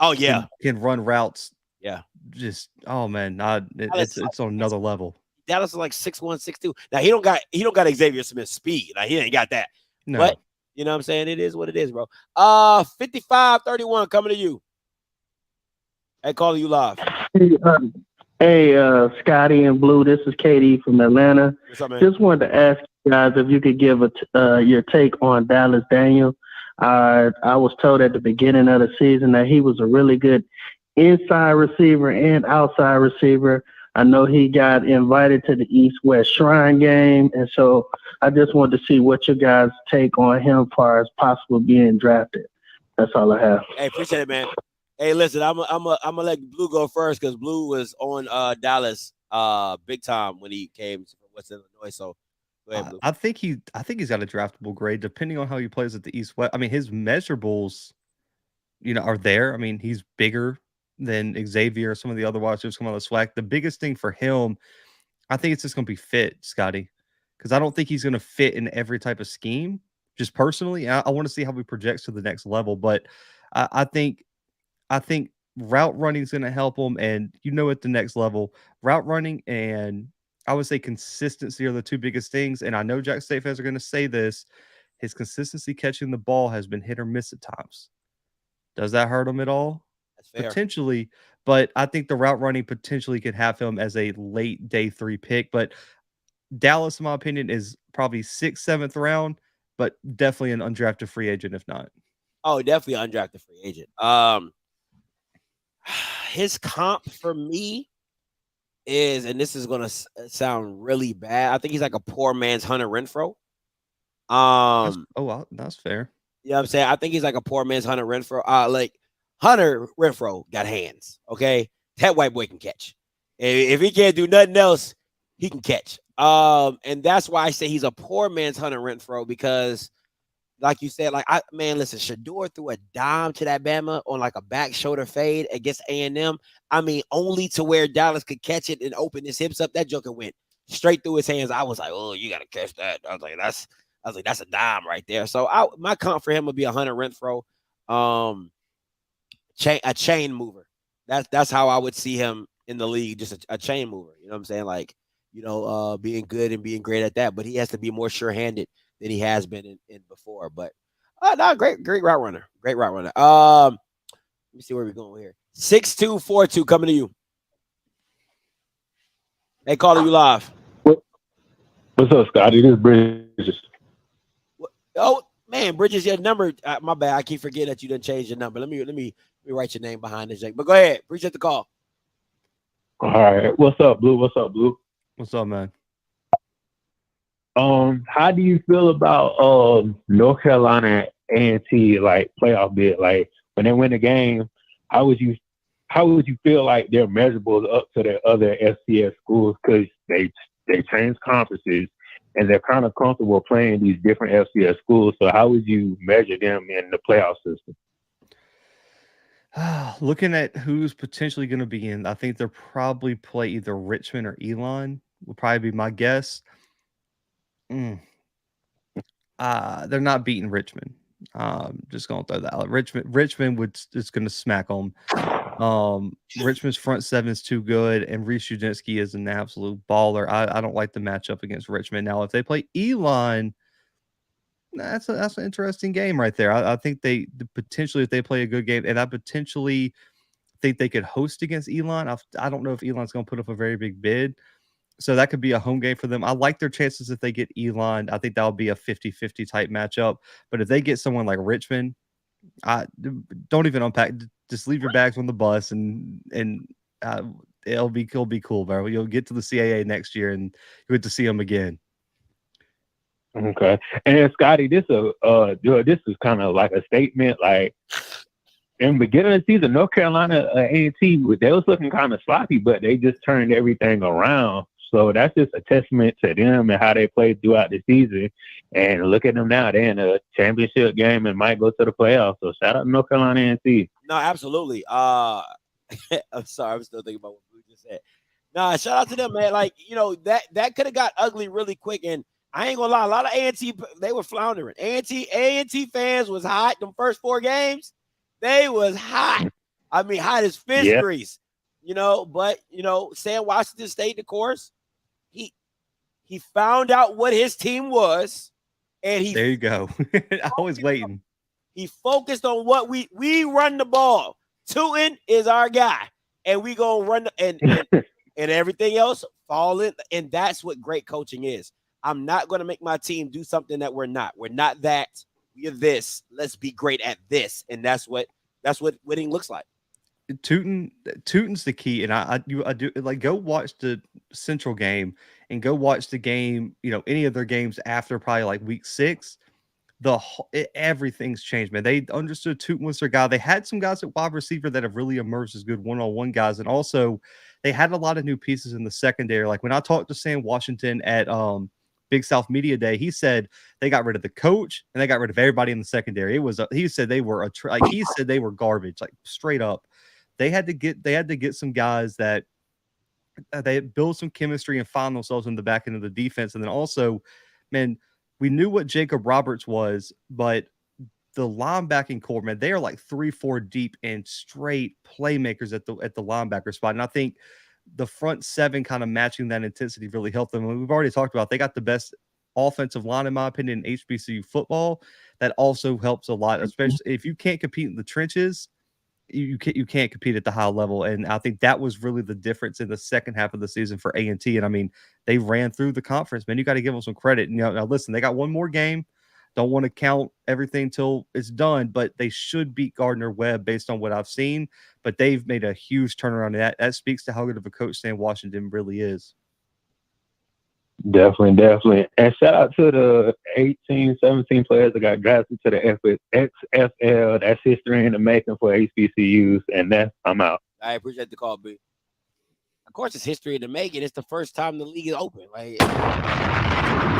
Oh yeah, can run routes. Yeah, just man, it's on another level. Dallas is like 6'1", 6'2". Now he don't got Xavier Smith's speed. Like, he ain't got that. No. But you know what I'm saying? It is what it is, bro. 55-31 coming to you. Hey, calling you live. Hey, Scotty and Blue, this is Katie from Atlanta. What's up, man? Just wanted to ask you guys if you could give your take on Dallas Daniel. I was told at the beginning of the season that he was a really good inside receiver and outside receiver. I know he got invited to the East-West Shrine game, and so I just wanted to see what you guys take on him as far as possible being drafted. That's all I have. Hey, appreciate it, man. Hey, listen, I'm gonna let Blue go first because Blue was on Dallas big time when he came to West Illinois. So Go ahead, Blue. I think he's got a draftable grade depending on how he plays at the East West. I mean, his measurables, are there. I mean, he's bigger than Xavier or some of the other watchers come on the SWAC. The biggest thing for him, I think it's just going to be fit, Scotty, because I don't think he's going to fit in every type of scheme. Just personally, I want to see how he projects to the next level. But I think route running is going to help him, and at the next level, route running and I would say consistency are the two biggest things. And I know Jack State fans are going to say this: his consistency catching the ball has been hit or miss at times. Does that hurt him at all? That's fair. Potentially, but I think the route running potentially could have him as a late day 3 pick. But Dallas, in my opinion, is probably 6th, 7th round, but definitely an undrafted free agent if not. Oh, definitely undrafted free agent. His comp for me is, and this is gonna sound really bad, I think he's like a poor man's Hunter Renfrow. That's fair. You know what I'm saying? I think he's like a poor man's Hunter Renfrow. Like Hunter Renfrow got hands. Okay, that white boy can catch. If he can't do nothing else, he can catch. And that's why I say he's a poor man's Hunter Renfrow, because, like you said, listen, Shador threw a dime to that Bama on like a back shoulder fade against A&M. I mean, only to where Dallas could catch it and open his hips up. That joker went straight through his hands. I was like, oh, you gotta catch that. I was like, that's a dime right there. So my comp for him would be a Hunter Renfrow, a chain mover. That's how I would see him in the league, just a chain mover. You know what I'm saying? Like, being good and being great at that. But he has to be more sure-handed than he has been in before. But great route runner. Great route runner. Let me see where we're going here. 6242 coming to you. Hey, calling you live. What's up, Scotty? This is Bridges. Oh man, Bridges, your number. My bad. I keep forgetting that you didn't change your number. Let me write your name behind this, Jake. But go ahead. Appreciate the call. All right. What's up, Blue? What's up, Blue? What's up, man? How do you feel about North Carolina A&T playoff bid? Like when they win the game, how would you feel like their measurables up to the other FCS schools, because they changed conferences and they're kind of comfortable playing these different FCS schools? So how would you measure them in the playoff system? Looking at who's potentially going to be in, I think they'll probably play either Richmond or Elon. Will probably be my guess. They're not beating Richmond. Just gonna throw that out. Richmond is going to smack them. Richmond's front seven is too good, and Reese Udinski is an absolute baller. I don't like the matchup against Richmond. Now, if they play Elon, that's an interesting game right there. I think they potentially, if they play a good game, and I potentially think they could host against Elon. I don't know if Elon's going to put up a very big bid, so that could be a home game for them. I like their chances if they get Elon. I think that'll be a 50-50 type matchup. But if they get someone like Richmond, don't even unpack. Just leave your bags on the bus, and it'll be cool, bro. You'll get to the CAA next year, and you get to see them again. Okay. And Scotty, this is kind of like a statement. Like in the beginning of the season, North Carolina A&T, they was looking kind of sloppy, but they just turned everything around. So that's just a testament to them and how they played throughout the season. And look at them now; they're in a championship game and might go to the playoffs. So shout out to North Carolina A&T. No, absolutely. I'm sorry, I'm still thinking about what Blue just said. No, shout out to them, man. Like, that could have got ugly really quick. And I ain't gonna lie, a lot of A&T, they were floundering. A&T fans was hot. Them first 4 games, they was hot. I mean, hot as fish grease. But Sam Washington State, of course, he found out what his team was, and there you go. I was waiting. He focused on what we run the ball. Tootin is our guy, and we gonna run and everything else fall in. And that's what great coaching is. I'm not gonna make my team do something that we're not. We're not that. We're this. Let's be great at this, and that's what winning looks like. Tootin's the key, and I do like go watch the Central game and go watch the game. Any of their games after probably like week 6. Everything's changed, man. They understood Tootin was their guy. They had some guys at wide receiver that have really emerged as good one-on-one guys, and also they had a lot of new pieces in the secondary. Like when I talked to Sam Washington at Big South Media Day. He said they got rid of the coach and they got rid of everybody in the secondary. It was he said they were he said they were garbage, like straight up. They had to get some guys that they build some chemistry and find themselves in the back end of the defense. And then also, man, we knew what Jacob Roberts was, but the linebacking core, man, they are like 3-4 deep and straight playmakers at the linebacker spot. And I think the front seven kind of matching that intensity really helped them. And we've already talked about they got the best offensive line, in my opinion, in HBCU football. That also helps a lot, especially if you can't compete in the trenches. You can't compete at the high level, and I think that was really the difference in the second half of the season for A&T. And I mean, they ran through the conference, man. You got to give them some credit. And, now listen, they got one more game. Don't want to count everything till it's done, but they should beat Gardner-Webb based on what I've seen. But they've made a huge turnaround. That speaks to how good of a coach Stan Washington really is. Definitely. And shout out to the 18, 17 players that got drafted to the XFL. That's history in the making for HBCUs. And I'm out. I appreciate the call, B. Of course, it's history in the making. It's the first time the league is open. Like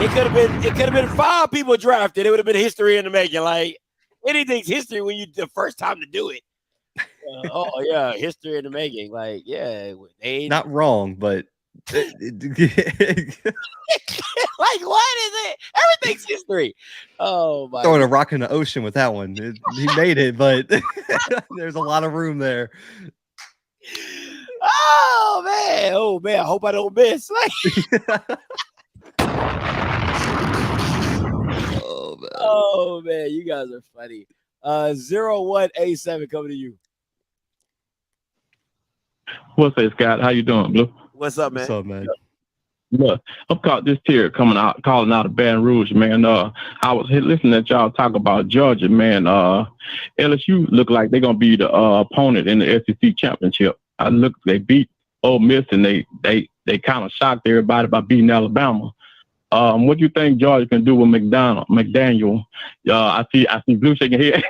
it could have been 5 people drafted. It would have been history in the making. Like anything's history when you the first time to do it. Oh yeah, history in the making. Like yeah, they not wrong, but. Like what is it? Everything's history. Oh my! Throwing a rock in the ocean with that one. He made it, but there's a lot of room there. Oh man! I hope I don't miss. Oh man! You guys are funny. 0187 coming to you. What's up, Scott? How you doing, Blue? What's up, man? What's up, man? Look, I'm caught this tear calling out of Baton Rouge, man. I was listening to y'all talk about Georgia, man. LSU look like they're gonna be the opponent in the SEC championship. They beat Ole Miss and they kind of shocked everybody by beating Alabama. What do you think Georgia can do with McDaniel? I see Blue shaking his head.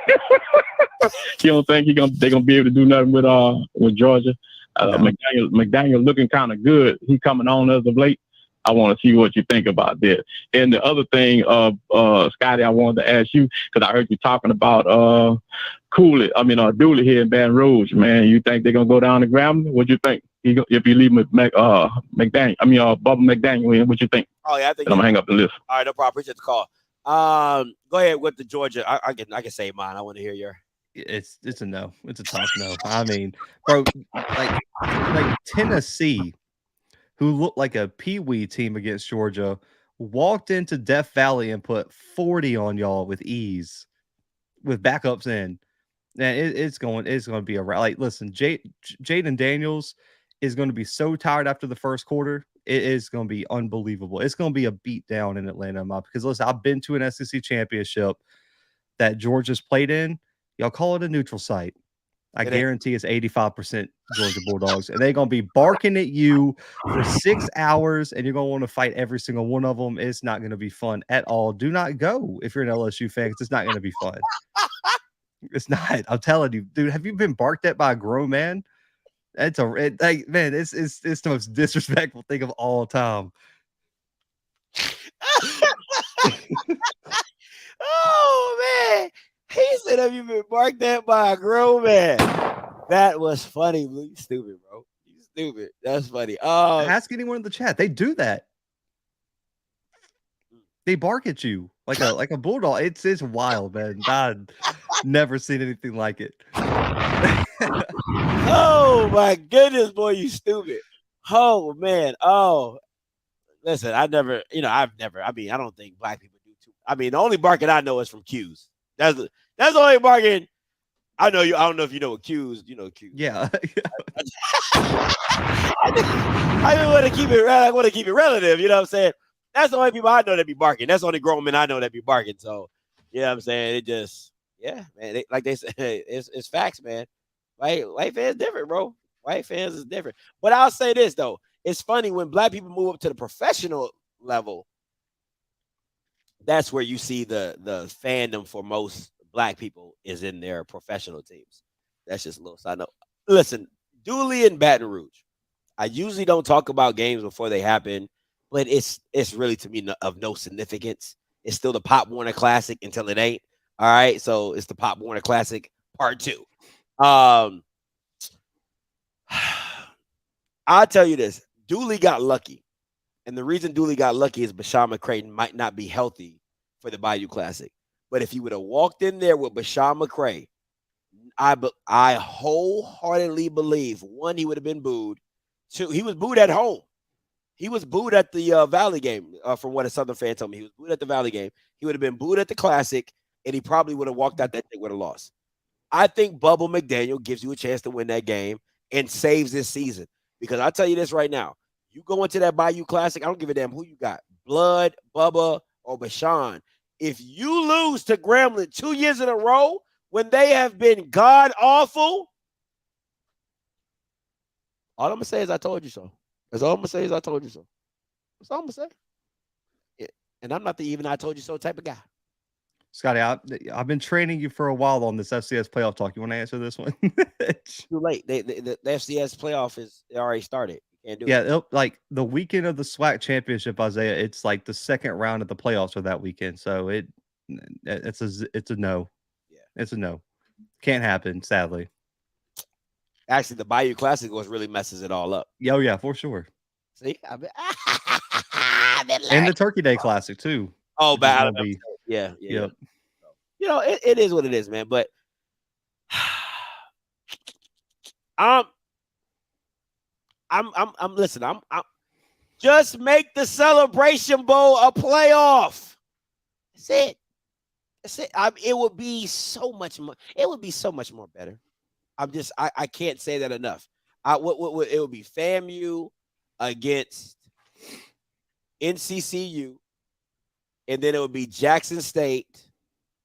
You don't think they're gonna be able to do nothing with Georgia? McDaniel looking kind of good. He coming on as of late. I want to see what you think about that. And the other thing, Scotty, I wanted to ask you because I heard you talking about Dooley here in Baton Rouge. Man, you think they're gonna go down to Grambling? What you think? If you leave McDaniel, Bubba McDaniel in, what you think? Oh yeah, I think I'm gonna hang up the list. All right, no problem. Appreciate the call. Go ahead with the Georgia. I can say mine. I want to hear your. It's a no. It's a tough no. I mean, bro, like Tennessee, who looked like a peewee team against Georgia, walked into Death Valley and put 40 on y'all with ease, with backups in. And it's going to be a like. Listen, Jaden Daniels is going to be so tired after the first quarter. It is going to be unbelievable. It's going to be a beat down in Atlanta, because listen, I've been to an SEC championship that Georgia's played in. Y'all call it a neutral site. I guarantee it's 85% Georgia Bulldogs. And they're going to be barking at you for 6 hours, and you're going to want to fight every single one of them. It's not going to be fun at all. Do not go if you're an LSU fan, because it's not going to be fun. It's not. I'm telling you, dude, have you been barked at by a grown man? It's the most disrespectful thing of all time. Oh, man. He said, have you been barked at by a grown man? That was funny. You stupid, bro. You stupid. That's funny. Ask anyone in the chat. They do that. They bark at you like a bulldog. It's wild, man. I've never seen anything like it. Oh, my goodness, boy, you stupid. Oh, man. Oh, listen, I don't think black people do too. I mean, the only barking I know is from Q's. That's the only bargain I know. I don't know if you know what Q's. You know Q's. Yeah. I just want to keep it. I want to keep it relative. You know what I'm saying? That's the only people I know that be barking. That's the only grown men I know that be barking. So, you know what I'm saying? It just, yeah, man. Like they say, it's facts, man. White fans different, bro. White fans is different. But I'll say this though: it's funny when black people move up to the professional level. That's where you see the fandom for most black people is in their professional teams. That's just a little side note. Listen, Dooley and Baton Rouge. I usually don't talk about games before they happen but it's really to me of no significance. It's still the Pop Warner Classic until it ain't. All right, so it's the Pop Warner Classic Part 2. I'll tell you this: Dooley got lucky, and the reason Dooley got lucky is Bashawn McCray might not be healthy for the Bayou Classic. But if he would have walked in there with Bashawn McCray, I wholeheartedly believe, one, he would have been booed. Two, he was booed at home. He was booed at the Valley game, from what a Southern fan told me. He was booed at the Valley game. He would have been booed at the Classic, and he probably would have walked out that thing with a loss. I think Bubba McDaniel gives you a chance to win that game and saves this season. Because I'll tell you this right now. You go into that Bayou Classic, I don't give a damn who you got, Blood, Bubba, or Bashawn. If you lose to Grambling 2 years in a row when they have been god-awful, all I'm going to say is I told you so. That's all I'm going to say is I told you so. That's all I'm going to say. Yeah. And I'm not the even I told you so type of guy. Scotty, I've been training you for a while on this FCS playoff talk. You want to answer this one? Too late. The FCS playoff is already started. You can't do it. Yeah, like the weekend of the SWAC championship, Isaiah, it's like the second round of the playoffs are that weekend. So it's a no. Yeah. It's a no. Can't happen, sadly. Actually, the Bayou Classic was really messes it all up. Oh, yeah, for sure. See? And the Turkey Day Classic, too. Oh, bad. Yeah. Yep. You know, it is what it is, man. But I'm just make the Celebration Bowl a playoff. That's it. It would be so much more. It would be so much more better. I can't say that enough. It would be FAMU against NCCU, and then it would be Jackson State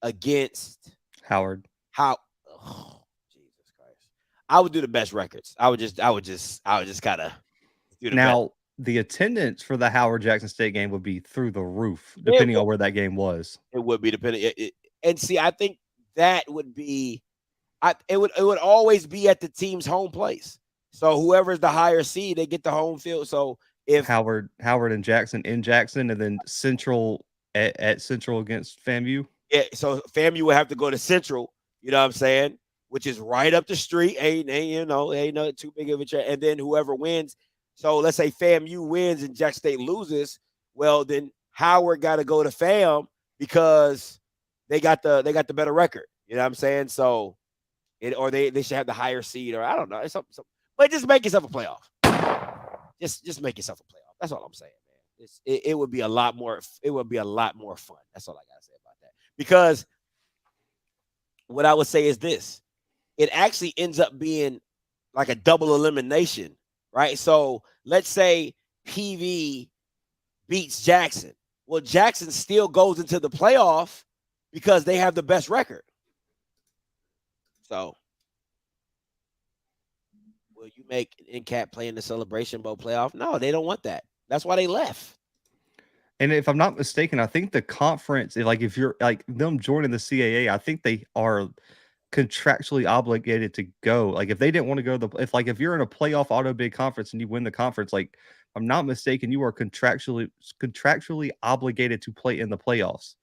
against Howard. Oh, Jesus Christ! I would do the best records. I would just gotta do the best. The attendance for the Howard Jackson State game would be through the roof, depending on where that game was. It would be depending. And see, I think that would be. It would always be at the team's home place. So whoever's the higher seed, they get the home field. So if Howard and Jackson in Jackson, and then Central at Central against FAMU. Yeah, so FAMU would have to go to Central. You know what I'm saying? Which is right up the street. Ain't too big of a chance. And then whoever wins. So let's say FAMU wins and Jackson State loses. Well, then Howard got to go to FAM because they got the better record. You know what I'm saying? So they should have the higher seed, or I don't know. It's something. But just make yourself a playoff. Just make yourself a playoff. That's all I'm saying, man. It would be a lot more. It would be a lot more fun. That's all I gotta say about that. Because what I would say is this: it actually ends up being like a double elimination, right? So let's say PV beats Jackson. Well, Jackson still goes into the playoff because they have the best record. So, will you make NCAT play in the Celebration Bowl playoff? No, they don't want that. That's why they left. And if I'm not mistaken, I think the conference, like if you're like them joining the CAA, I think they are contractually obligated to go. Like if they didn't want to go if you're in a playoff auto bid conference and you win the conference, like if I'm not mistaken, you are contractually obligated to play in the playoffs.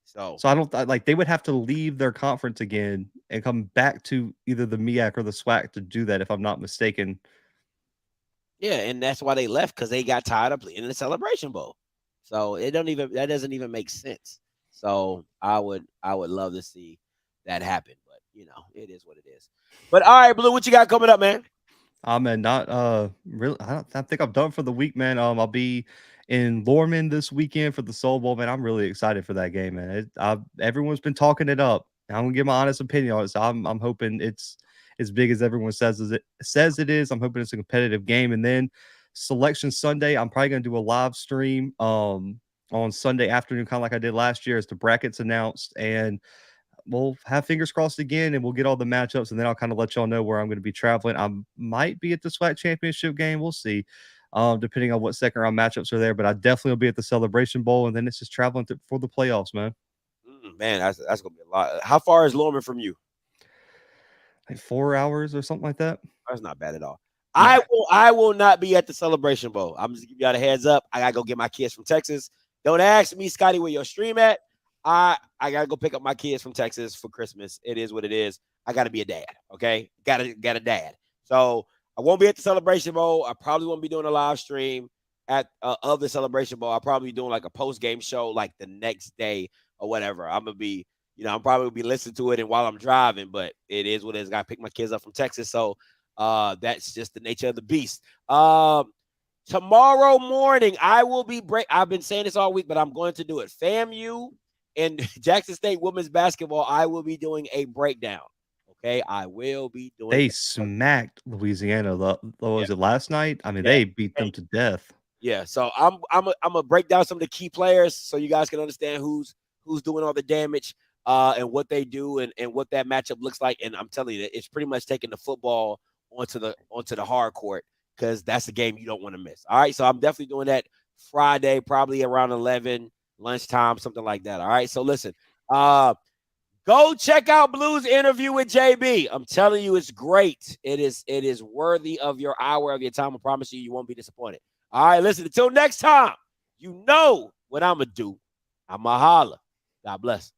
So I don't like they would have to leave their conference again and come back to either the MEAC or the SWAC to do that, if I'm not mistaken. Yeah, and that's why they left, because they got tired of playing in the Celebration Bowl. So that doesn't even make sense. So I would love to see that happen, but it is what it is. But all right, Blue, what you got coming up, man? Man, not really. I think I'm done for the week, man. I'll be in Lorman this weekend for the Soul Bowl, man. I'm really excited for that game, man. Everyone's been talking it up. I'm gonna give my honest opinion on it. So I'm hoping it's as big as everyone says it is. I'm hoping it's a competitive game. And then Selection Sunday, I'm probably gonna do a live stream on Sunday afternoon, kind of like I did last year, as the brackets announced, and we'll have fingers crossed again, and we'll get all the matchups, and then I'll kind of let y'all know where I'm going to be traveling. I might be at the SWAC championship game. We'll see, depending on what second round matchups are there. But I definitely will be at the Celebration Bowl, and then it's just traveling for the playoffs, man. Man, that's going to be a lot. How far is Lorman from you? Like 4 hours or something like that. That's not bad at all. I will not be at the Celebration Bowl. I'm just giving y'all the heads up. I gotta go get my kids from Texas. Don't ask me, Scotty, where your stream at. I gotta go pick up my kids from Texas for Christmas. It is what it is. I gotta be a dad. Okay, got a dad. So I won't be at the Celebration Bowl. I probably won't be doing a live stream at of the Celebration Bowl. I'll probably be doing like a post game show like the next day or whatever. I'm gonna be, I'm probably gonna be listening to it and while I'm driving. But it is what it is. I gotta pick my kids up from Texas. So that's just the nature of the beast. Tomorrow morning, I will be I've been saying this all week, but I'm going to do it. FAMU and Jackson State women's basketball, I will be doing a breakdown. Okay, I will be doing. They smacked Louisiana. Was it last night? I mean, they beat them to death. Yeah, so I'm gonna break down some of the key players so you guys can understand who's doing all the damage and what they do and what that matchup looks like. And I'm telling you that it's pretty much taking the football onto the hard court because that's a game you don't want to miss. All right, so I'm definitely doing that Friday, probably around 11 lunchtime, something like that. All right, so listen, go check out Blue's interview with JB. I'm telling you, it's great. It is worthy of your hour of your time. I promise you won't be disappointed. All right, listen, until next time, you know what I'm going to do. I'm going to holler. God bless.